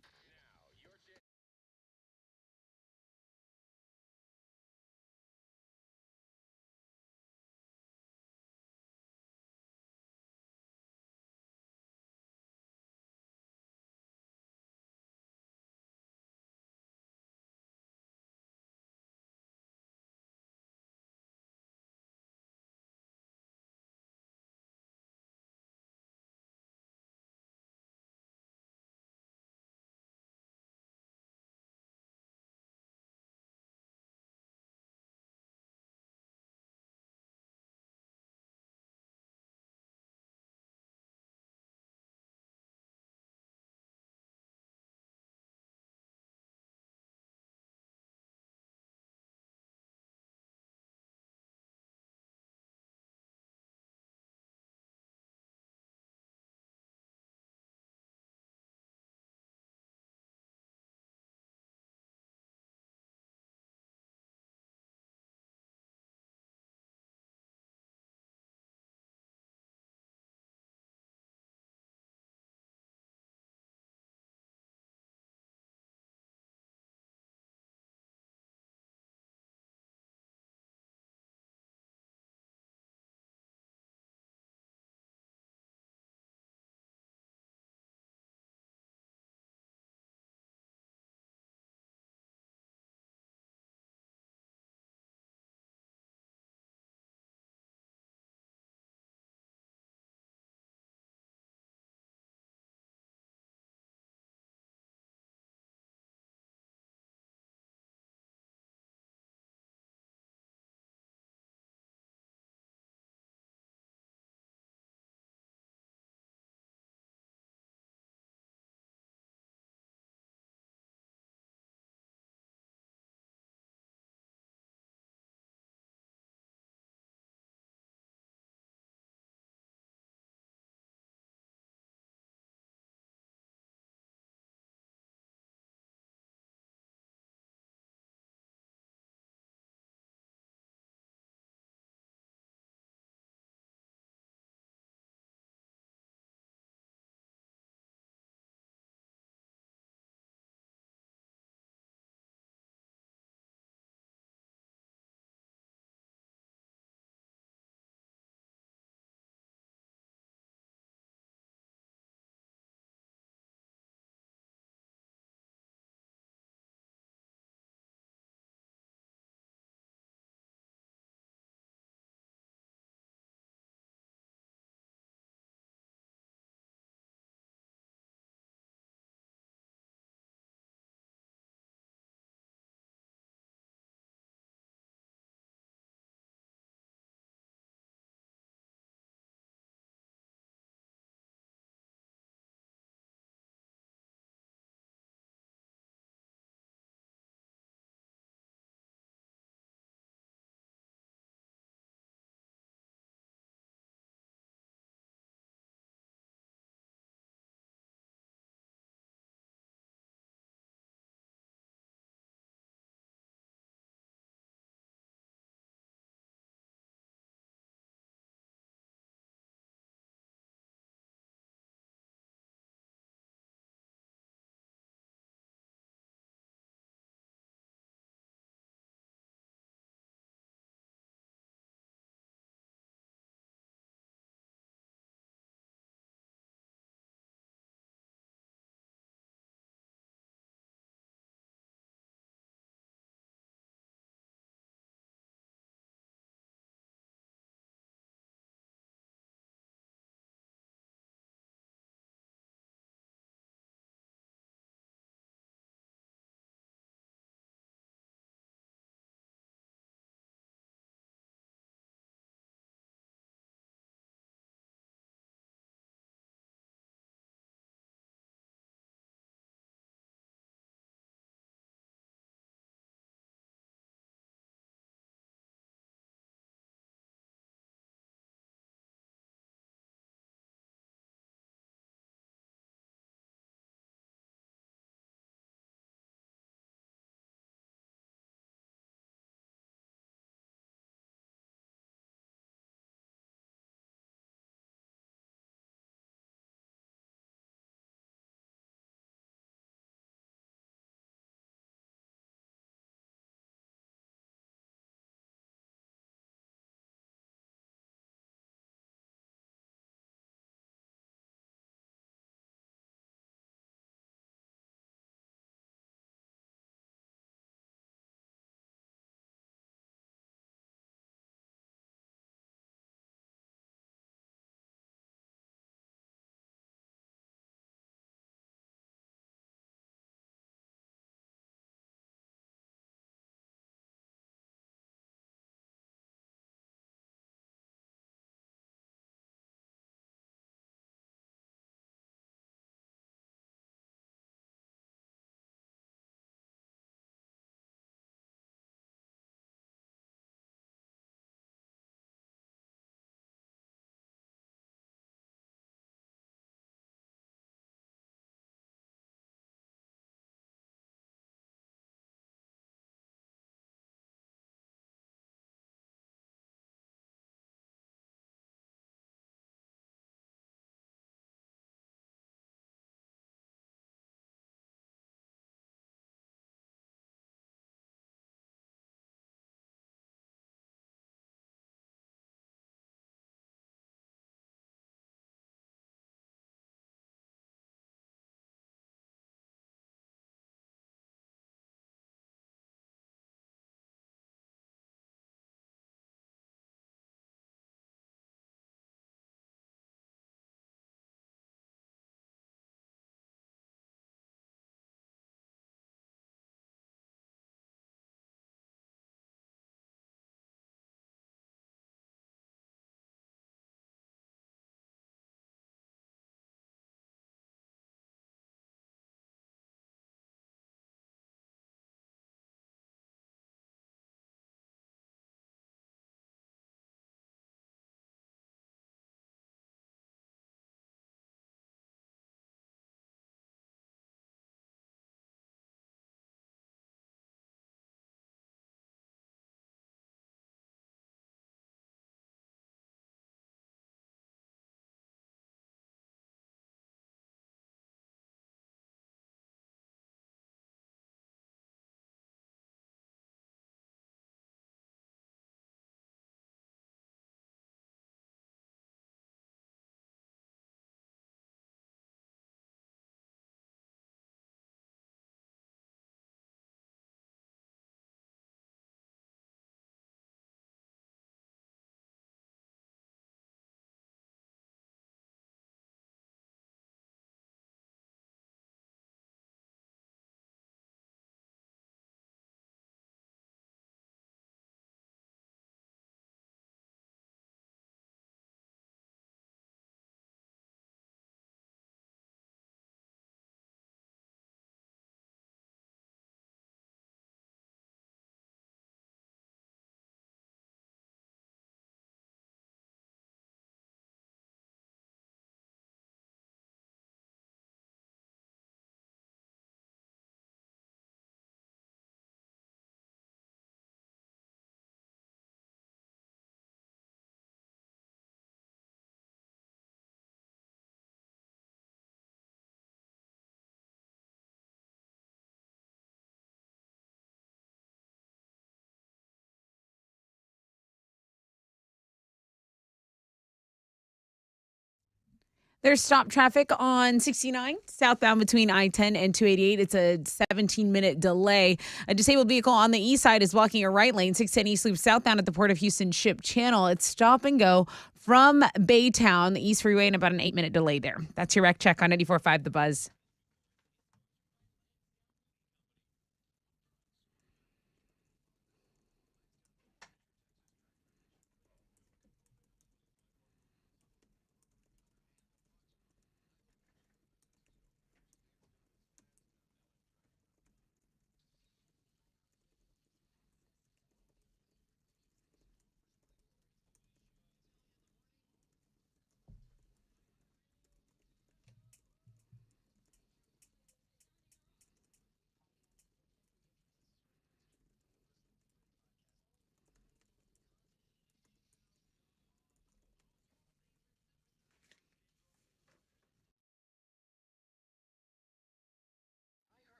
There's stop traffic on 69 southbound between I-10 and 288. It's a 17-minute delay. A disabled vehicle on the east side is blocking a right lane, 610 East Loop southbound at the Port of Houston Ship Channel. It's stop and go from Baytown, the East Freeway, and about an 8-minute delay there. That's your wreck check on 94.5 The Buzz.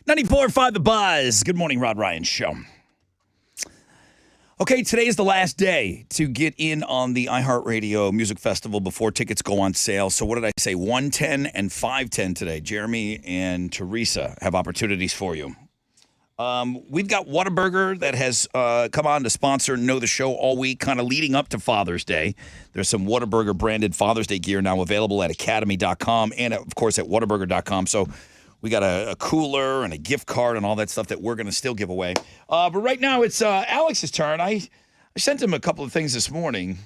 .94.5 The Buzz. Good morning, Rod Ryan Show. Okay, today is the last day to get in on the iHeartRadio Music Festival before tickets go on sale. So what did I say? 1:10 and 5:10 today. Jeremy and Teresa have opportunities for you. We've got Whataburger that has come on to sponsor Know the Show all week, kind of leading up to Father's Day. There's some Whataburger branded Father's Day gear now available at academy.com and, of course, at whataburger.com. So we got a cooler and a gift card and all that stuff that we're going to still give away. But right now it's Alex's turn. I sent him a couple of things this morning.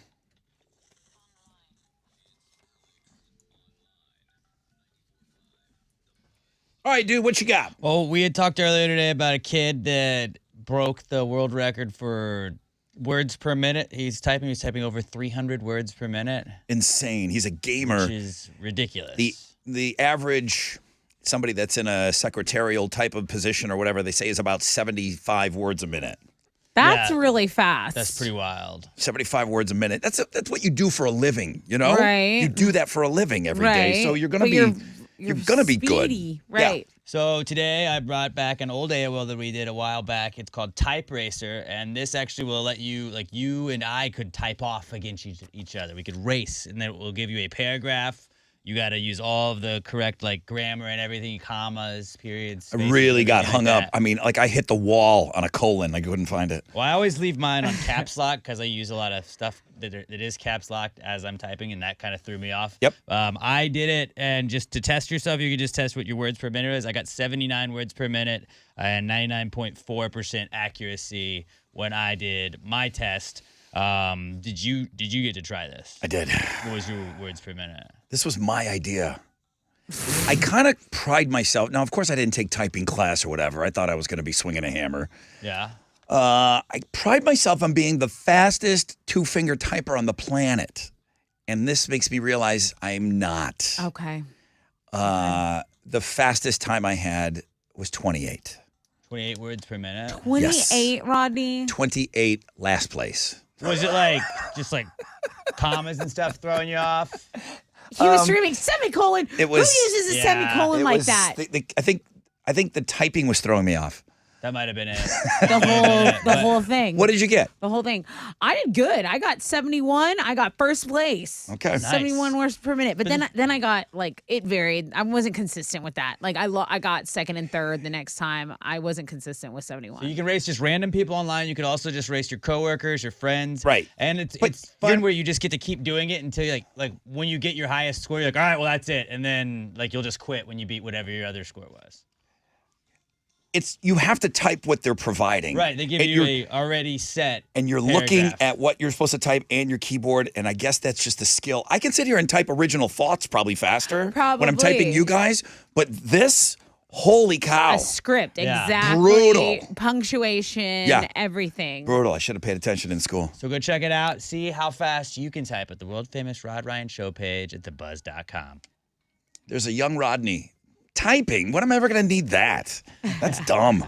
All right, dude, what you got? Well, we had talked earlier today about a kid that broke the world record for words per minute. He's typing over 300 words per minute. Insane. He's a gamer. Which is ridiculous. The average somebody that's in a secretarial type of position or whatever they say is about 75 words a minute. That's really fast. That's pretty wild. 75 words a minute. That's what you do for a living, you know? Right. You do that for a living every day. So you're going to be you're going to be good. Right. Yeah. So today I brought back an old AOL that we did a while back. It's called Type Racer, and this actually will let you, like you and I could type off against each other. We could race, and then it will give you a paragraph. You got to use all of the correct grammar and everything, commas, periods. I really got hung up. I mean, I hit the wall on a colon. I couldn't find it. Well, I always leave mine on caps lock because I use a lot of stuff that is caps locked as I'm typing, and that kind of threw me off. Yep. I did it, and just to test yourself, you could just test what your words per minute is. I got 79 words per minute and 99.4% accuracy when I did my test. Did you get to try this? I did. What was your words per minute? This was my idea. I kind of pride myself. Now, of course, I didn't take typing class or whatever. I thought I was going to be swinging a hammer. Yeah. I pride myself on being the fastest two-finger typer on the planet. And this makes me realize I'm not. Okay. The fastest time I had was 28. 28 words per minute? 28, Rodney? 28, last place. Was it just commas and stuff throwing you off? He was screaming semicolon. It was, who uses a semicolon like that? I think the typing was throwing me off. That might have been it. The whole thing. What did you get? The whole thing. I did good. I got 71. I got first place. Okay. 71 words per minute. But then I got it varied. I wasn't consistent with that. I got second and third the next time. I wasn't consistent with 71. So you can race just random people online. You could also just race your coworkers, your friends. Right. And it's fun where you just get to keep doing it until like when you get your highest score, you're like, all right, well that's it. And then you'll just quit when you beat whatever your other score was. You have to type what they're providing. Right, they give you a already set and you're paragraph. looking at what you're supposed to type and your keyboard, and I guess that's just a skill. I can sit here and type original thoughts probably faster when I'm typing you guys, but this, holy cow. A script, exactly. Brutal. Punctuation, everything. Brutal. I should have paid attention in school. So go check it out. See how fast you can type at the world-famous Rod Ryan Show page at thebuzz.com. There's a young Rodney. Typing? When am I ever going to need that? That's dumb.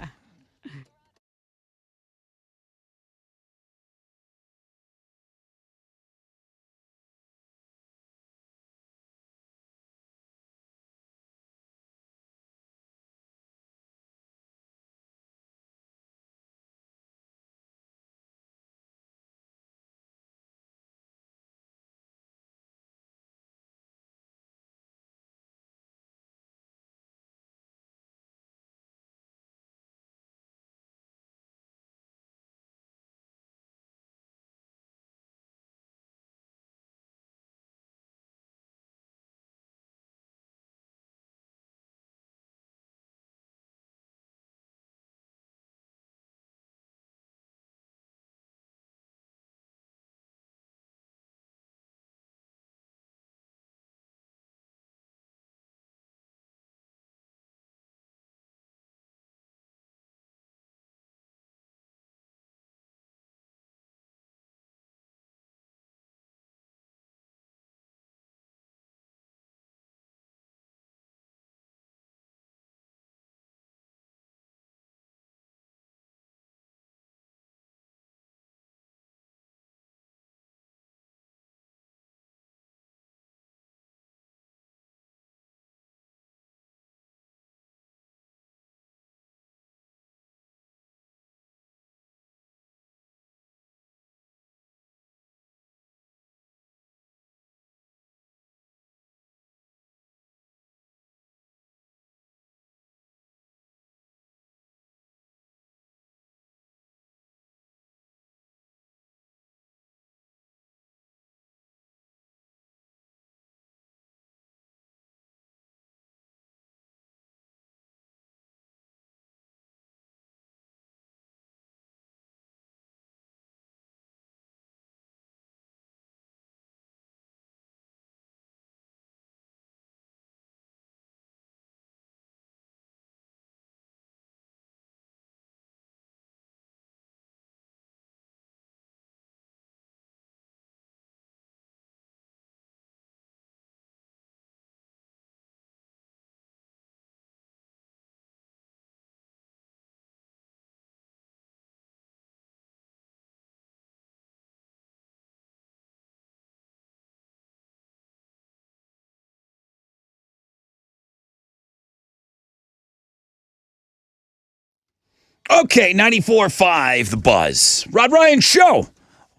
Okay, 94.5, The Buzz. Rod Ryan Show.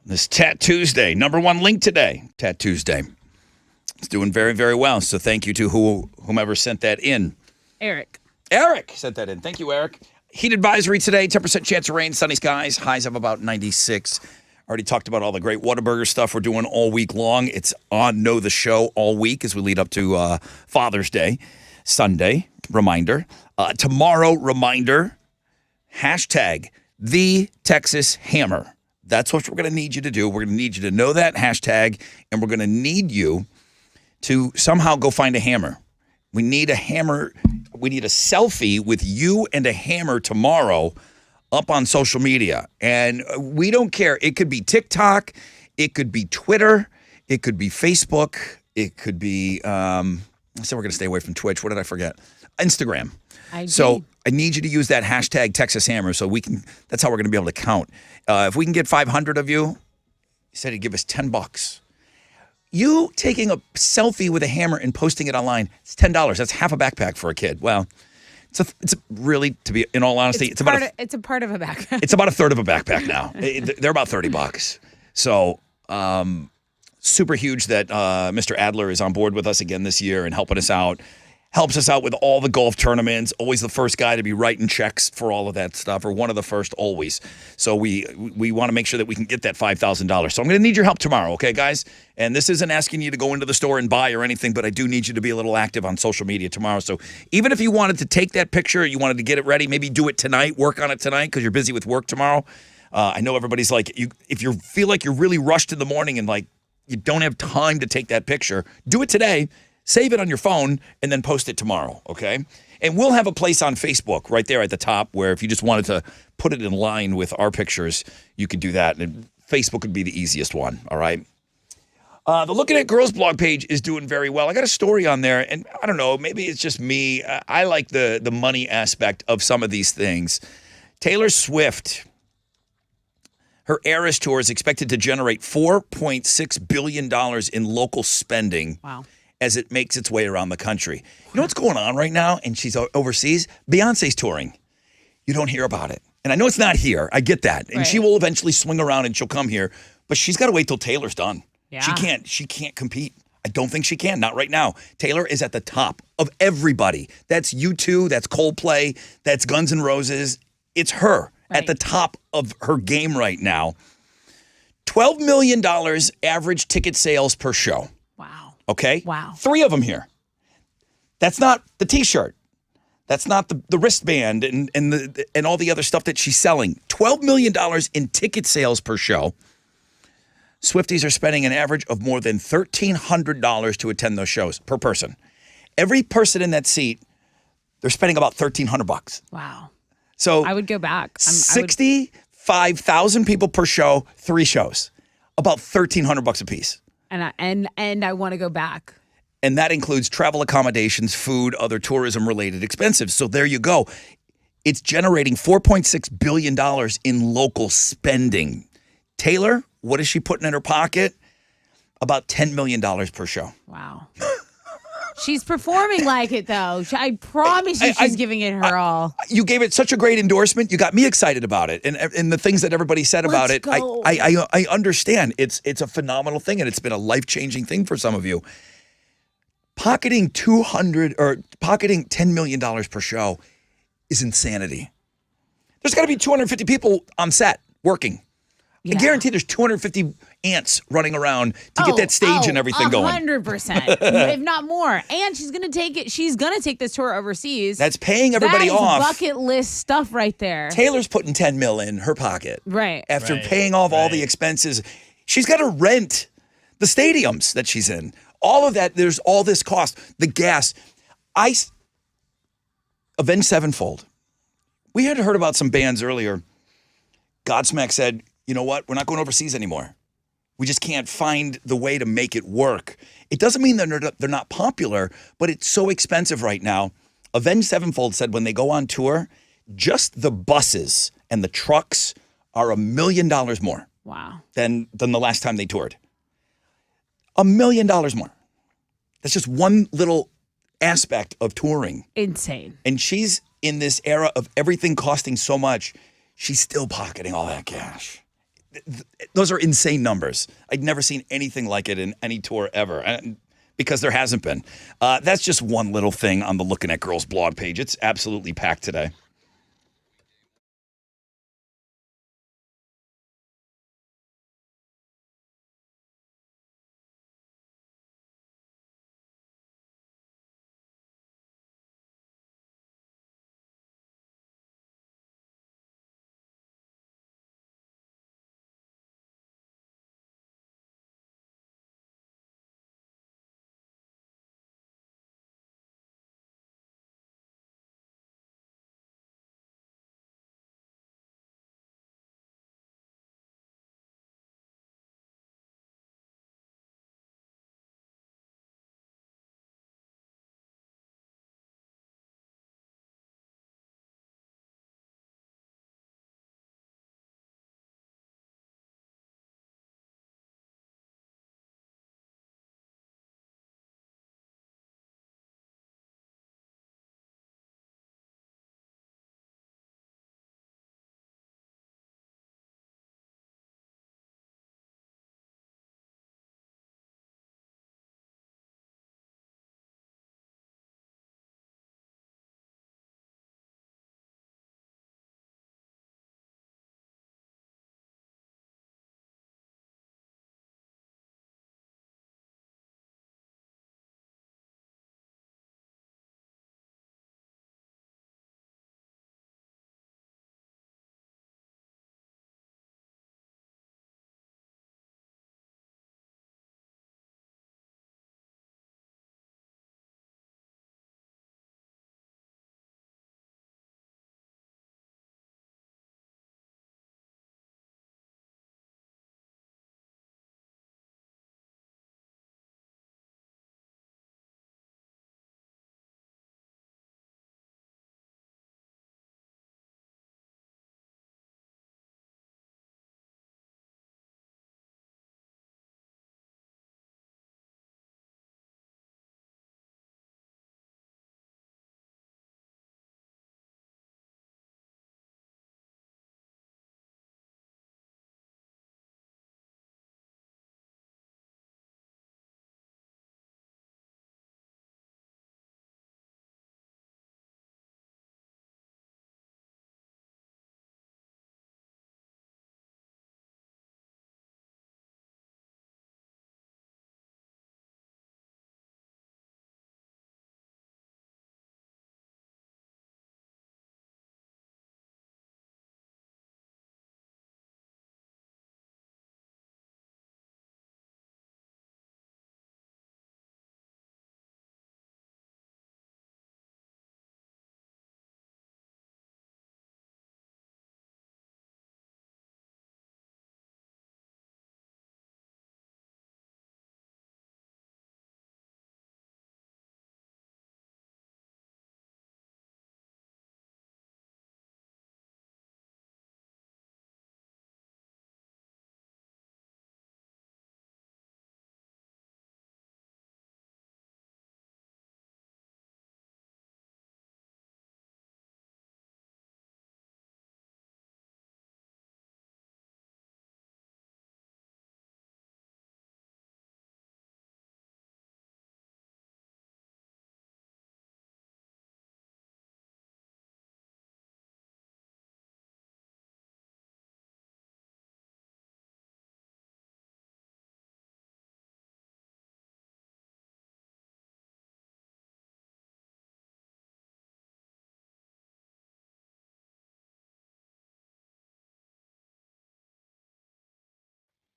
This Tat Tuesday. Number one link today, Tat Tuesday. It's doing very, very well. So thank you to whomever sent that in. Eric sent that in. Thank you, Eric. Heat advisory today, 10% chance of rain, sunny skies, highs of about 96. Already talked about all the great Whataburger stuff we're doing all week long. It's on Know the Show all week as we lead up to Father's Day. Sunday, reminder. Tomorrow, reminder, hashtag the Texas Hammer. That's what we're going to need you to do. We're going to need you to know that hashtag, and we're going to need you to somehow go find a hammer. We need a hammer. We need a selfie with you and a hammer tomorrow up on social media. And we don't care. It could be TikTok. It could be Twitter. It could be Facebook. It could be, I said we're going to stay away from Twitch. What did I forget? Instagram. So I need you to use that hashtag Texas Hammer so we can, that's how we're going to be able to count. If we can get 500 of you, he said he'd give us $10. You taking a selfie with a hammer and posting it online, it's $10. That's half a backpack for a kid. Well, it's really, to be in all honesty, it's a part of a backpack. It's about a third of a backpack now. They're about $30. So super huge that Mr. Adler is on board with us again this year and helping us out. Helps us out with all the golf tournaments. Always the first guy to be writing checks for all of that stuff, or one of the first always. So we want to make sure that we can get that $5,000. So I'm going to need your help tomorrow, okay, guys? And this isn't asking you to go into the store and buy or anything, but I do need you to be a little active on social media tomorrow. So even if you wanted to take that picture, you wanted to get it ready, maybe do it tonight, work on it tonight because you're busy with work tomorrow. I know everybody's like, if you feel like you're really rushed in the morning and like you don't have time to take that picture, do it today. Save it on your phone and then post it tomorrow, okay? And we'll have a place on Facebook right there at the top where if you just wanted to put it in line with our pictures, you could do that. And Facebook would be the easiest one, all right? The Looking at Girls blog page is doing very well. I got a story on there, and I don't know, maybe it's just me. I like the money aspect of some of these things. Taylor Swift, her Eras Tour is expected to generate $4.6 billion in local spending. Wow. As it makes its way around the country. You know what's going on right now? And she's overseas. Beyonce's touring. You don't hear about it. And I know it's not here. I get that. And she will eventually swing around and she'll come here. But she's got to wait till Taylor's done. Yeah. She can't compete. I don't think she can. Not right now. Taylor is at the top of everybody. That's U2. That's Coldplay. That's Guns N' Roses. It's her at the top of her game right now. $12 million average ticket sales per show. Okay? Wow. 3 of them here. That's not the T-shirt. That's not the wristband and all the other stuff that she's selling. $12 million in ticket sales per show. Swifties are spending an average of more than $1,300 to attend those shows per person. Every person in that seat, they're spending about $1,300. Wow. So I would go back. 65,000 people per show, 3 shows. About $1,300 a piece. And I want to go back. And that includes travel accommodations, food, other tourism-related expenses. So there you go. It's generating $4.6 billion in local spending. Taylor, what is she putting in her pocket? About $10 million per show. Wow. She's performing like it, though. I promise you she's giving it her all. You gave it such a great endorsement. You got me excited about it. And the things that everybody said about it, I understand. It's a phenomenal thing, and it's been a life-changing thing for some of you. Pocketing $10 million per show is insanity. There's got to be 250 people on set working. Yeah. I guarantee there's 250 ants running around to get that stage and everything going. 100%, if not more. And she's gonna take it. She's gonna take this tour overseas. That's paying everybody off. Bucket list stuff right there. Taylor's putting $10 million in her pocket, right? After paying off all the expenses, she's got to rent the stadiums that she's in. All of that. There's all this cost. The gas. Avenged Sevenfold. We had heard about some bands earlier. Godsmack said, you know what? We're not going overseas anymore. We just can't find the way to make it work. It doesn't mean that they're not popular, but it's so expensive right now. Avenged Sevenfold said when they go on tour, just the buses and the trucks are $1 million more. Wow. Than the last time they toured. $1 million more. That's just one little aspect of touring. Insane. And she's in this era of everything costing so much, she's still pocketing all that cash. Those are insane numbers. I'd never seen anything like it in any tour ever, because there hasn't been. That's just one little thing on the Looking at Girls blog page. It's absolutely packed today.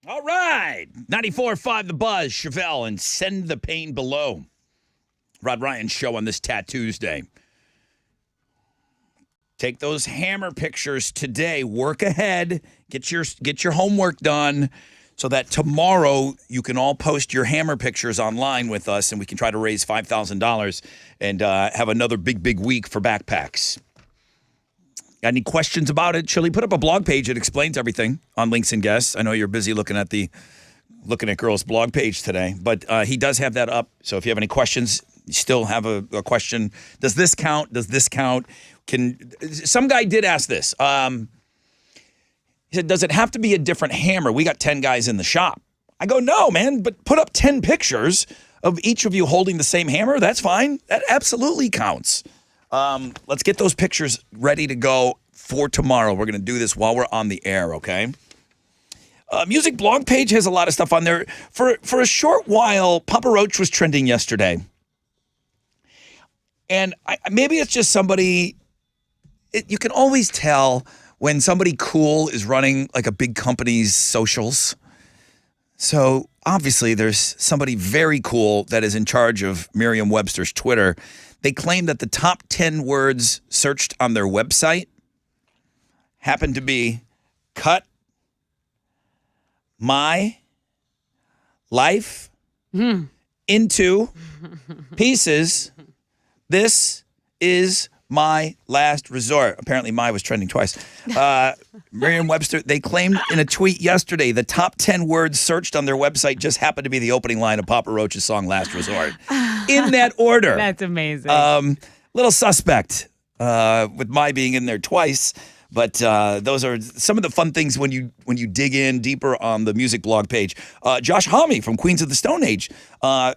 All right. 94.5 The Buzz, Chevelle, and Send the Pain Below. Rod Ryan Show on this Tuesday. Take those hammer pictures today. Work ahead. Get your homework done so that tomorrow you can all post your hammer pictures online with us, and we can try to raise $5,000 and have another big week for backpacks. Got any questions about it? Chili, put up a blog page that explains everything on Links and Guests. I know you're busy looking at Girls blog page today, but he does have that up. So if you have any questions, you still have a question. Does this count? Does this count? Some guy did ask this. He said, does it have to be a different hammer? We got 10 guys in the shop. I go, no, man, but put up 10 pictures of each of you holding the same hammer. That's fine. That absolutely counts. Let's get those pictures ready to go for tomorrow. We're going to do this while we're on the air, okay? Music blog page has a lot of stuff on there. For a short while, Papa Roach was trending yesterday. And maybe it's just somebody, you can always tell when somebody cool is running like a big company's socials. So obviously there's somebody very cool that is in charge of Merriam-Webster's Twitter. They claim that the top 10 words searched on their website happen to be cut, my, life, into, pieces, this is my last resort. Apparently, my was trending twice. Merriam-Webster, they claimed in a tweet yesterday the top 10 words searched on their website just happened to be the opening line of Papa Roach's song Last Resort. In that order. That's amazing. Little suspect with my being in there twice. But those are some of the fun things when you dig in deeper on the music blog page. Josh Homme from Queens of the Stone Age,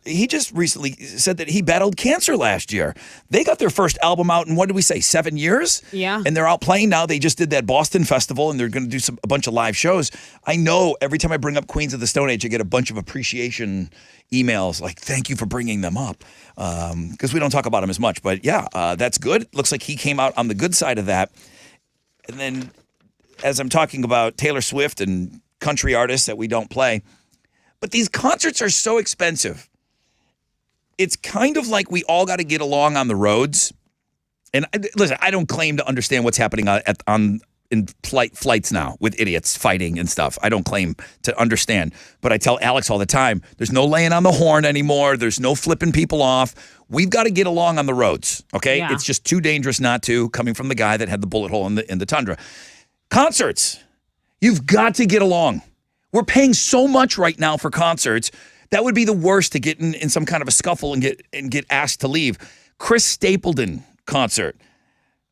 he just recently said that he battled cancer last year. They got their first album out in, what did we say, 7 years? Yeah. And they're out playing now. They just did that Boston festival, and they're going to do a bunch of live shows. I know every time I bring up Queens of the Stone Age, I get a bunch of appreciation emails like, thank you for bringing them up, because we don't talk about them as much. But yeah, that's good. Looks like he came out on the good side of that. And then as I'm talking about Taylor Swift and country artists that we don't play, but these concerts are so expensive. It's kind of like we all got to get along on the roads. And listen, I don't claim to understand what's happening in flights now with idiots fighting and stuff. I don't claim to understand. But I tell Alex all the time, there's no laying on the horn anymore. There's no flipping people off. We've got to get along on the roads, okay? Yeah. It's just too dangerous not to, coming from the guy that had the bullet hole in the Tundra. Concerts, you've got to get along. We're paying so much right now for concerts. That would be the worst, to get in some kind of a scuffle and get asked to leave. Chris Stapleton concert.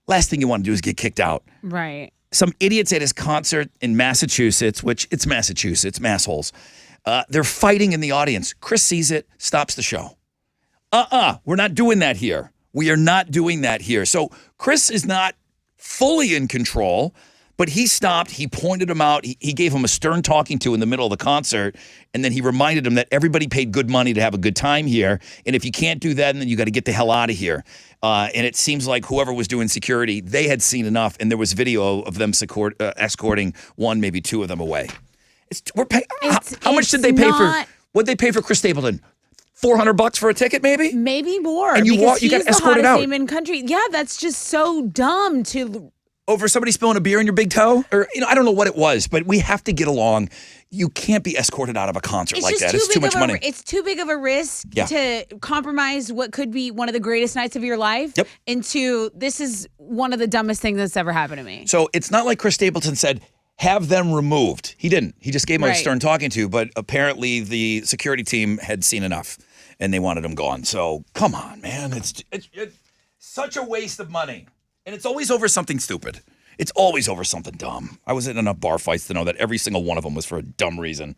Last thing you want to do is get kicked out. Right. Some idiots at his concert in Massachusetts, which it's Massachusetts, massholes. They're fighting in the audience. Chris sees it, stops the show. We're not doing that here. We are not doing that here. So Chris is not fully in control, but he stopped. He pointed him out. He gave him a stern talking to in the middle of the concert, and then he reminded him that everybody paid good money to have a good time here, and if you can't do that, then you got to get the hell out of here. And it seems like whoever was doing security, they had seen enough, and there was video of them escorting one, maybe two of them away. How much did they pay for? What did they pay for Chris Stapleton? $400 for a ticket, maybe? Maybe more. And you got escorted out. Name in country. Yeah, that's just so dumb to. Over somebody spilling a beer in your big toe? Or, I don't know what it was, but we have to get along. You can't be escorted out of a concert like that. It's too much money. It's too big of a risk to compromise what could be one of the greatest nights of your life into this is one of the dumbest things that's ever happened to me. So it's not like Chris Stapleton said, have them removed. He didn't. He just gave him a stern talking to, but apparently the security team had seen enough and they wanted him gone. So come on, man. It's such a waste of money. And it's always over something stupid. It's always over something dumb. I was in enough bar fights to know that every single one of them was for a dumb reason.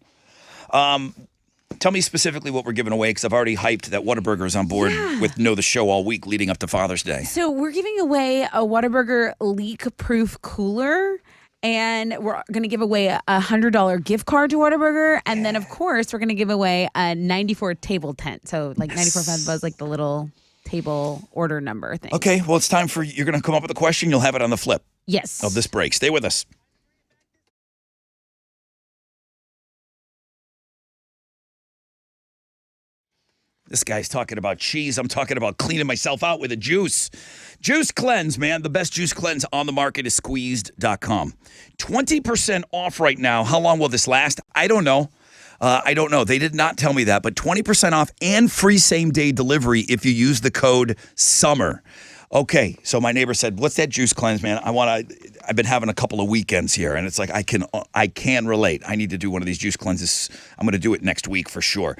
Tell me specifically what we're giving away, because I've already hyped that Whataburger is on board with Know the Show all week leading up to Father's Day. So we're giving away a Whataburger leak-proof cooler. And we're going to give away a $100 gift card to Whataburger. And then, of course, we're going to give away a 94 table tent. So, like 94 Fat Buzz, like the little table order number thing. Okay, well, it's time for you're going to come up with a question. You'll have it on the flip. Yes. Of this break. Stay with us. This guy's talking about cheese. I'm talking about cleaning myself out with a juice. Juice Cleanse, man. The best juice cleanse on the market is squeezed.com. 20% off right now. How long will this last? I don't know. They did not tell me that, but 20% off and free same-day delivery if you use the code SUMMER. Okay, so my neighbor said, what's that juice cleanse, man? I've been having a couple of weekends here, and it's like I can relate. I need to do one of these juice cleanses. I'm going to do it next week for sure.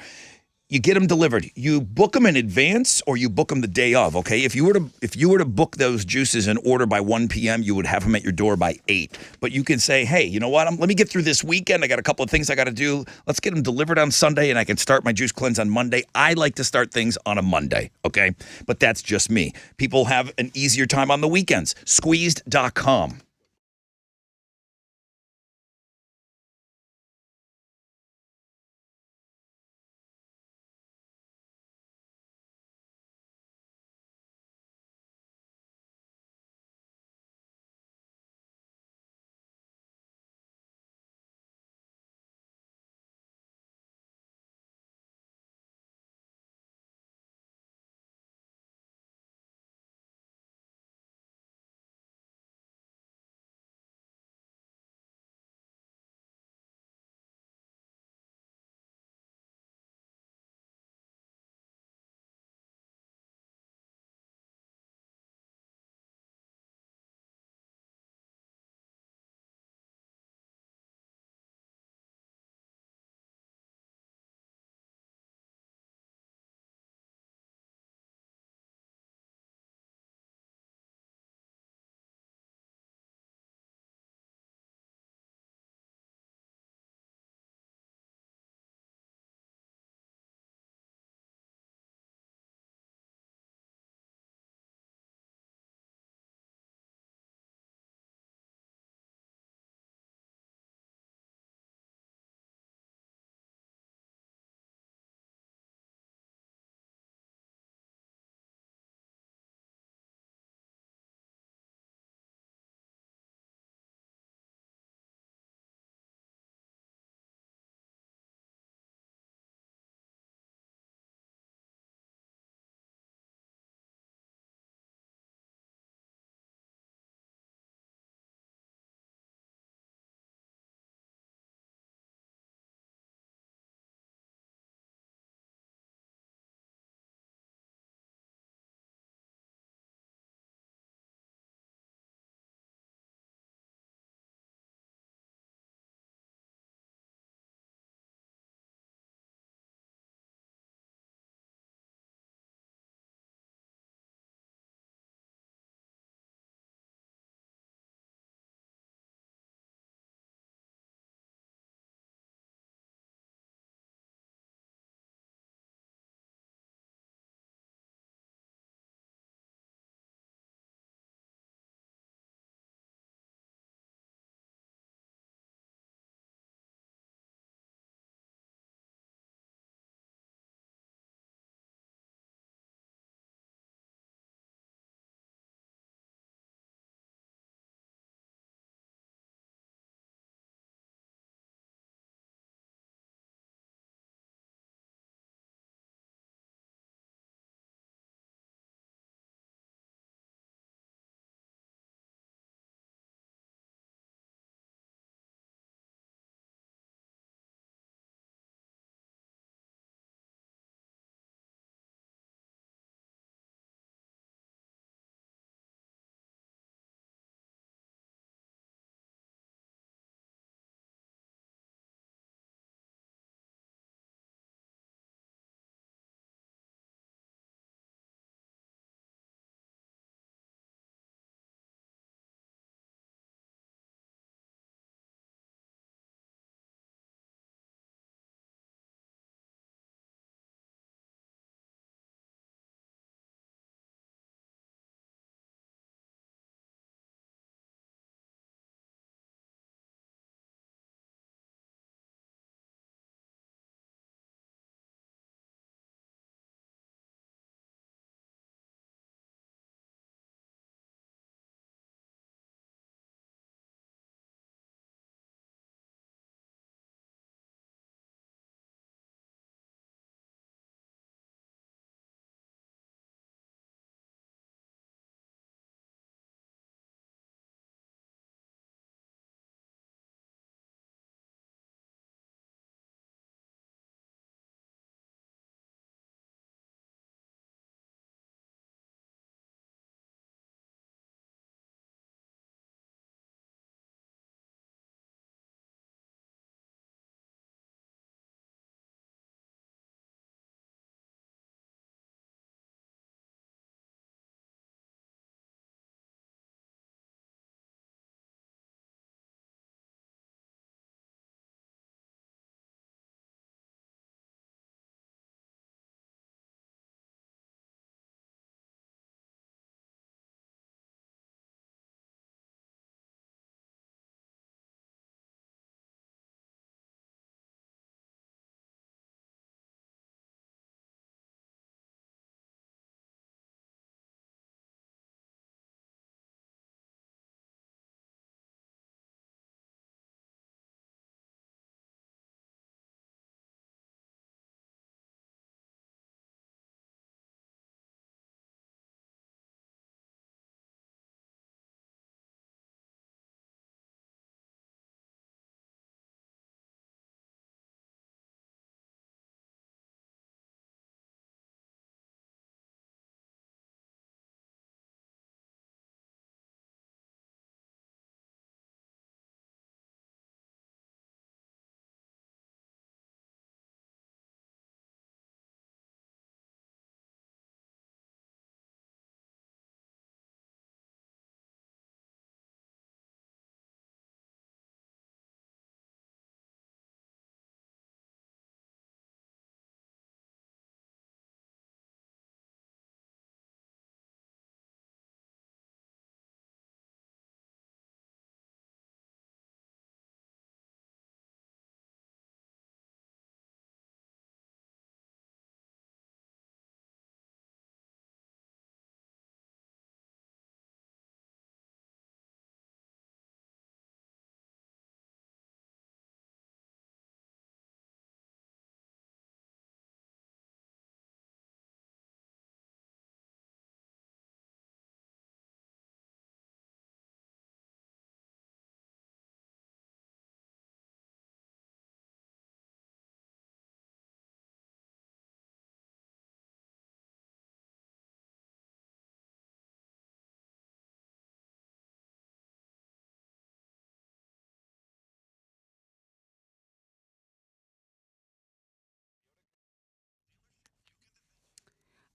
you get them delivered. You book them in advance or you book them the day of, okay? If you were to book those juices and order by 1 p.m., you would have them at your door by 8. But you can say, hey, you know what? Let me get through this weekend. I got a couple of things I got to do. Let's get them delivered on Sunday, and I can start my juice cleanse on Monday. I like to start things on a Monday, okay? But that's just me. People have an easier time on the weekends. Squeezed.com.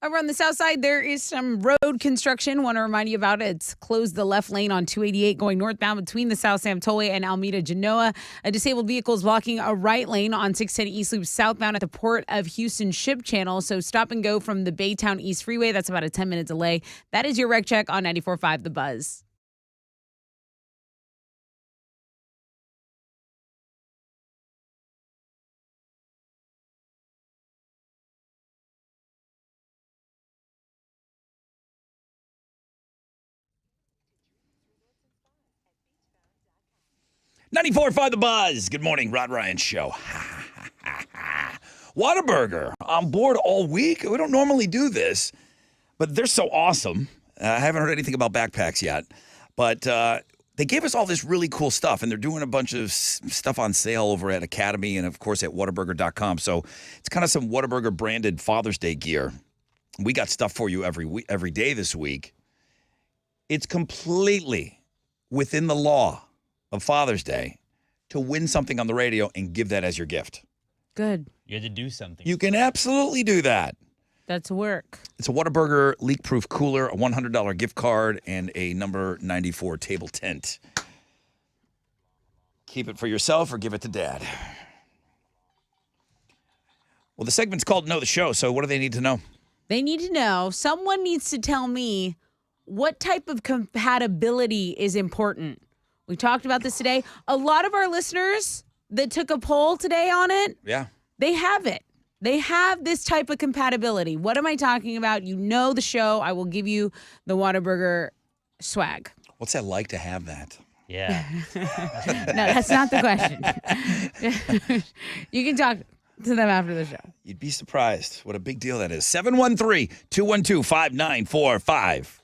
Over on the south side, there is some road construction. Want to remind you about it. It's closed the left lane on 288 going northbound between the South Sam Tollway and Alameda Genoa. A disabled vehicle is blocking a right lane on 610 East Loop southbound at the Port of Houston Ship Channel. So stop and go from the Baytown East Freeway. That's about a 10-minute delay. That is your wreck check on 94.5 The Buzz. .94.5 The Buzz. Good morning, Rod Ryan Show. Whataburger on board all week. We don't normally do this, but they're so awesome. I haven't heard anything about backpacks yet, but they gave us all this really cool stuff, and they're doing a bunch of stuff on sale over at Academy and, of course, at Whataburger.com. So it's kind of some Whataburger branded Father's Day gear. We got stuff for you every day this week. It's completely within the law of Father's Day to win something on the radio and give that as your gift. Good. You had to do something. You can absolutely do that. That's work. It's a Whataburger leak-proof cooler, a $100 gift card, and a number 94 table tent. Keep it for yourself or give it to Dad. Well, the segment's called Know the Show, so what do they need to know? They need to know, someone needs to tell me what type of compatibility is important. We talked about this today. A lot of our listeners that took a poll today on it, they have it. They have this type of compatibility. What am I talking about? You know the show. I will give you the Whataburger swag. What's that like to have that? Yeah. No, that's not the question. You can talk to them after the show. You'd be surprised what a big deal that is. 713-212-5945.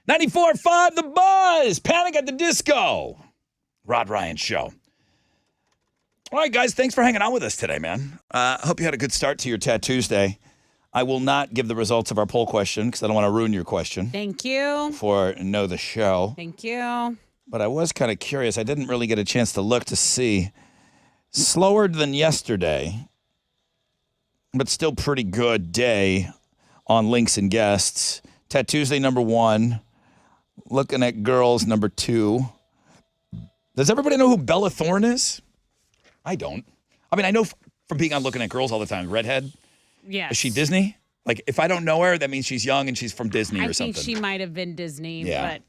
94.5 The Buzz. Panic at the Disco. Rod Ryan Show. All right, guys. Thanks for hanging out with us today, man. I hope you had a good start to your Tattoos Day. I will not give the results of our poll question because I don't want to ruin your question. Thank you. For Know the Show. Thank you. But I was kind of curious. I didn't really get a chance to look to see. Slower than yesterday, but still pretty good day on links and guests. Tattoos Day number 1. Looking at girls number 2. Does everybody know who Bella Thorne is? I don't. I mean, I know from being on Looking at Girls all the time. Redhead? Yes. Is she Disney? Like, if I don't know her, that means she's young and she's from Disney or something. I think she might have been Disney, Yeah. but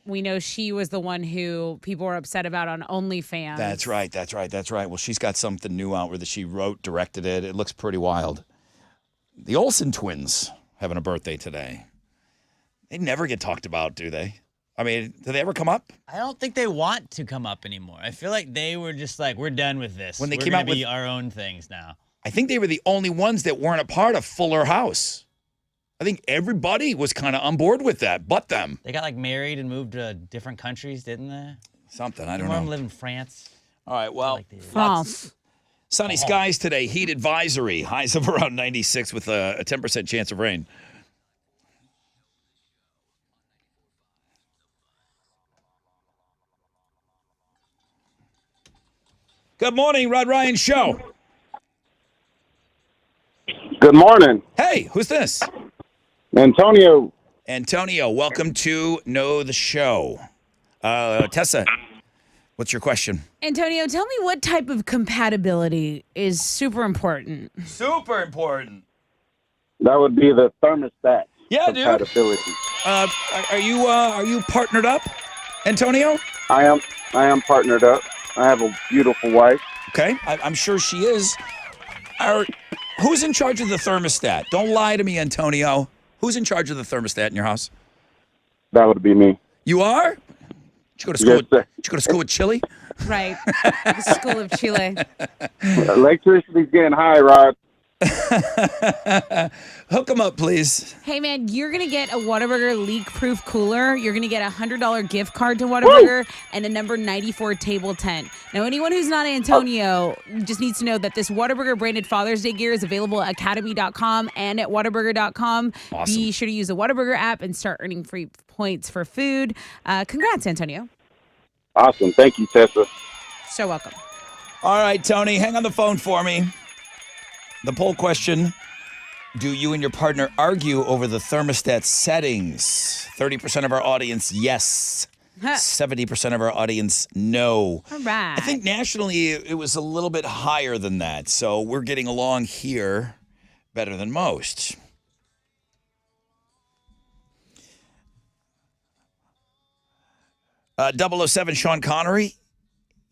we know she was the one who people were upset about on OnlyFans. That's right. Well, she's got something new out where she wrote, directed it. It looks pretty wild. The Olsen twins having a birthday today. They never get talked about, do they? I mean, do they ever come up? I don't think they want to come up anymore. I feel like they were just like, we're done with this. When they we're came gonna out with be our own things now. I think they were the only ones that weren't a part of Fuller House. I think everybody was kind of on board with that, but them. They got like married and moved to different countries, didn't they? Something, I don't One of know. them live in France. All right, well, France. Sunny skies today, heat advisory, highs of around 96 with a 10% chance of rain. Good morning, Rod Ryan Show. Good morning. Hey, who's this? Antonio. Antonio, welcome to Know the Show. Tessa, what's your question? Antonio, tell me what type of compatibility is super important. Super important. That would be the thermostat. Yeah, dude. Compatibility. Are you partnered up, Antonio? I am partnered up. I have a beautiful wife. Okay, I'm sure she is. Who's in charge of the thermostat? Don't lie to me, Antonio. Who's in charge of the thermostat in your house? That would be me. You are? Did you go to school? Yes, sir. Did you go to school with Chile? Right. The School of Chile. Electricity's getting high, Rod. Hook them up, please. Hey, man, you're going to get a Whataburger leak-proof cooler. You're going to get a $100 gift card to Whataburger and a number 94 table tent. Now, anyone who's not Antonio just needs to know that this Whataburger branded Father's Day gear is available at academy.com and at Whataburger.com. Awesome. Be sure to use the Whataburger app and start earning free points for food. Congrats, Antonio. Awesome. Thank you, Tessa. So welcome. All right, Tony, hang on the phone for me. The poll question, do you and your partner argue over the thermostat settings? 30% of our audience, yes. 70% of our audience, no. All right. I think nationally it was a little bit higher than that, so we're getting along here better than most. Uh, 007 Sean Connery,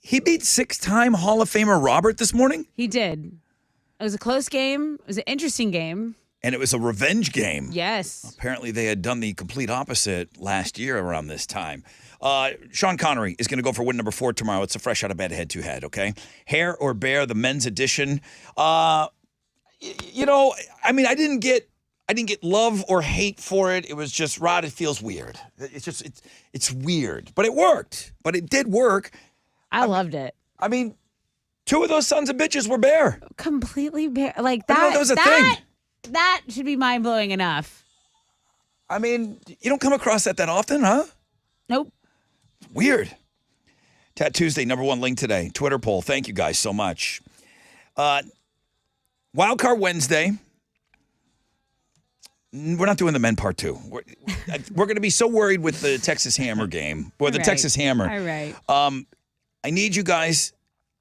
he beat 6-time Hall of Famer Robert this morning? He did. It was a close game. It was an interesting game. And it was a revenge game. Yes. Apparently, they had done the complete opposite last year around this time. Sean Connery is going to go for win number 4 tomorrow. It's a fresh out of bed head-to-head, okay? Hair or Bear, the men's edition. You know, I mean, I didn't get love or hate for it. It was just, Rod, it feels weird. It's weird. But it worked. But it did work. I loved it. I mean, 2 of those sons of bitches were Bear. Completely Bear. Like I that. didn't know that was a thing. That should be mind-blowing enough. I mean, you don't come across that often, huh? Nope. Weird. Tattoos Day, number 1 link today. Twitter poll. Thank you guys so much. Wildcard Wednesday. We're not doing the men part 2. We're going to be so worried with the Texas Hammer game. Or the Right. Texas Hammer. All right. I need you guys.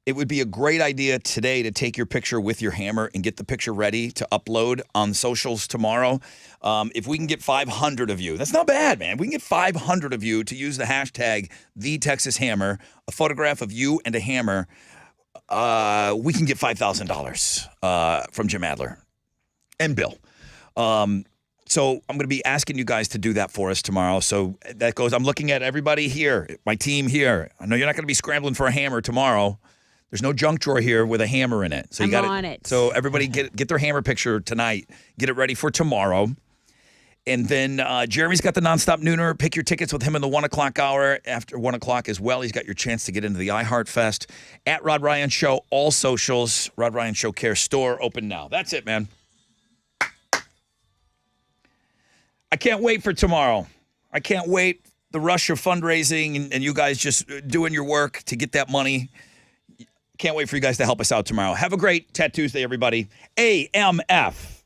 It would be a great idea today to take your picture with your hammer and get the picture ready to upload on socials tomorrow. If we can get 500 of you, that's not bad, man. We can get 500 of you to use the hashtag #TheTexasHammer, a photograph of you and a hammer. We can get $5,000 from Jim Adler and Bill. So I'm going to be asking you guys to do that for us tomorrow. So that goes, I'm looking at everybody here, my team here. I know you're not going to be scrambling for a hammer tomorrow. There's no junk drawer here with a hammer in it. So you I'm got on it. So everybody get their hammer picture tonight. Get it ready for tomorrow. And then Jeremy's got the Nonstop Nooner. Pick your tickets with him in the 1 o'clock hour. After 1 o'clock as well, he's got your chance to get into the iHeart Fest. At Rod Ryan Show, all socials. Rod Ryan Show Care Store, open now. That's it, man. I can't wait for tomorrow. I can't wait. The rush of fundraising and you guys just doing your work to get that money. Can't wait for you guys to help us out tomorrow. Have a great Tat Tuesday, everybody. AMF.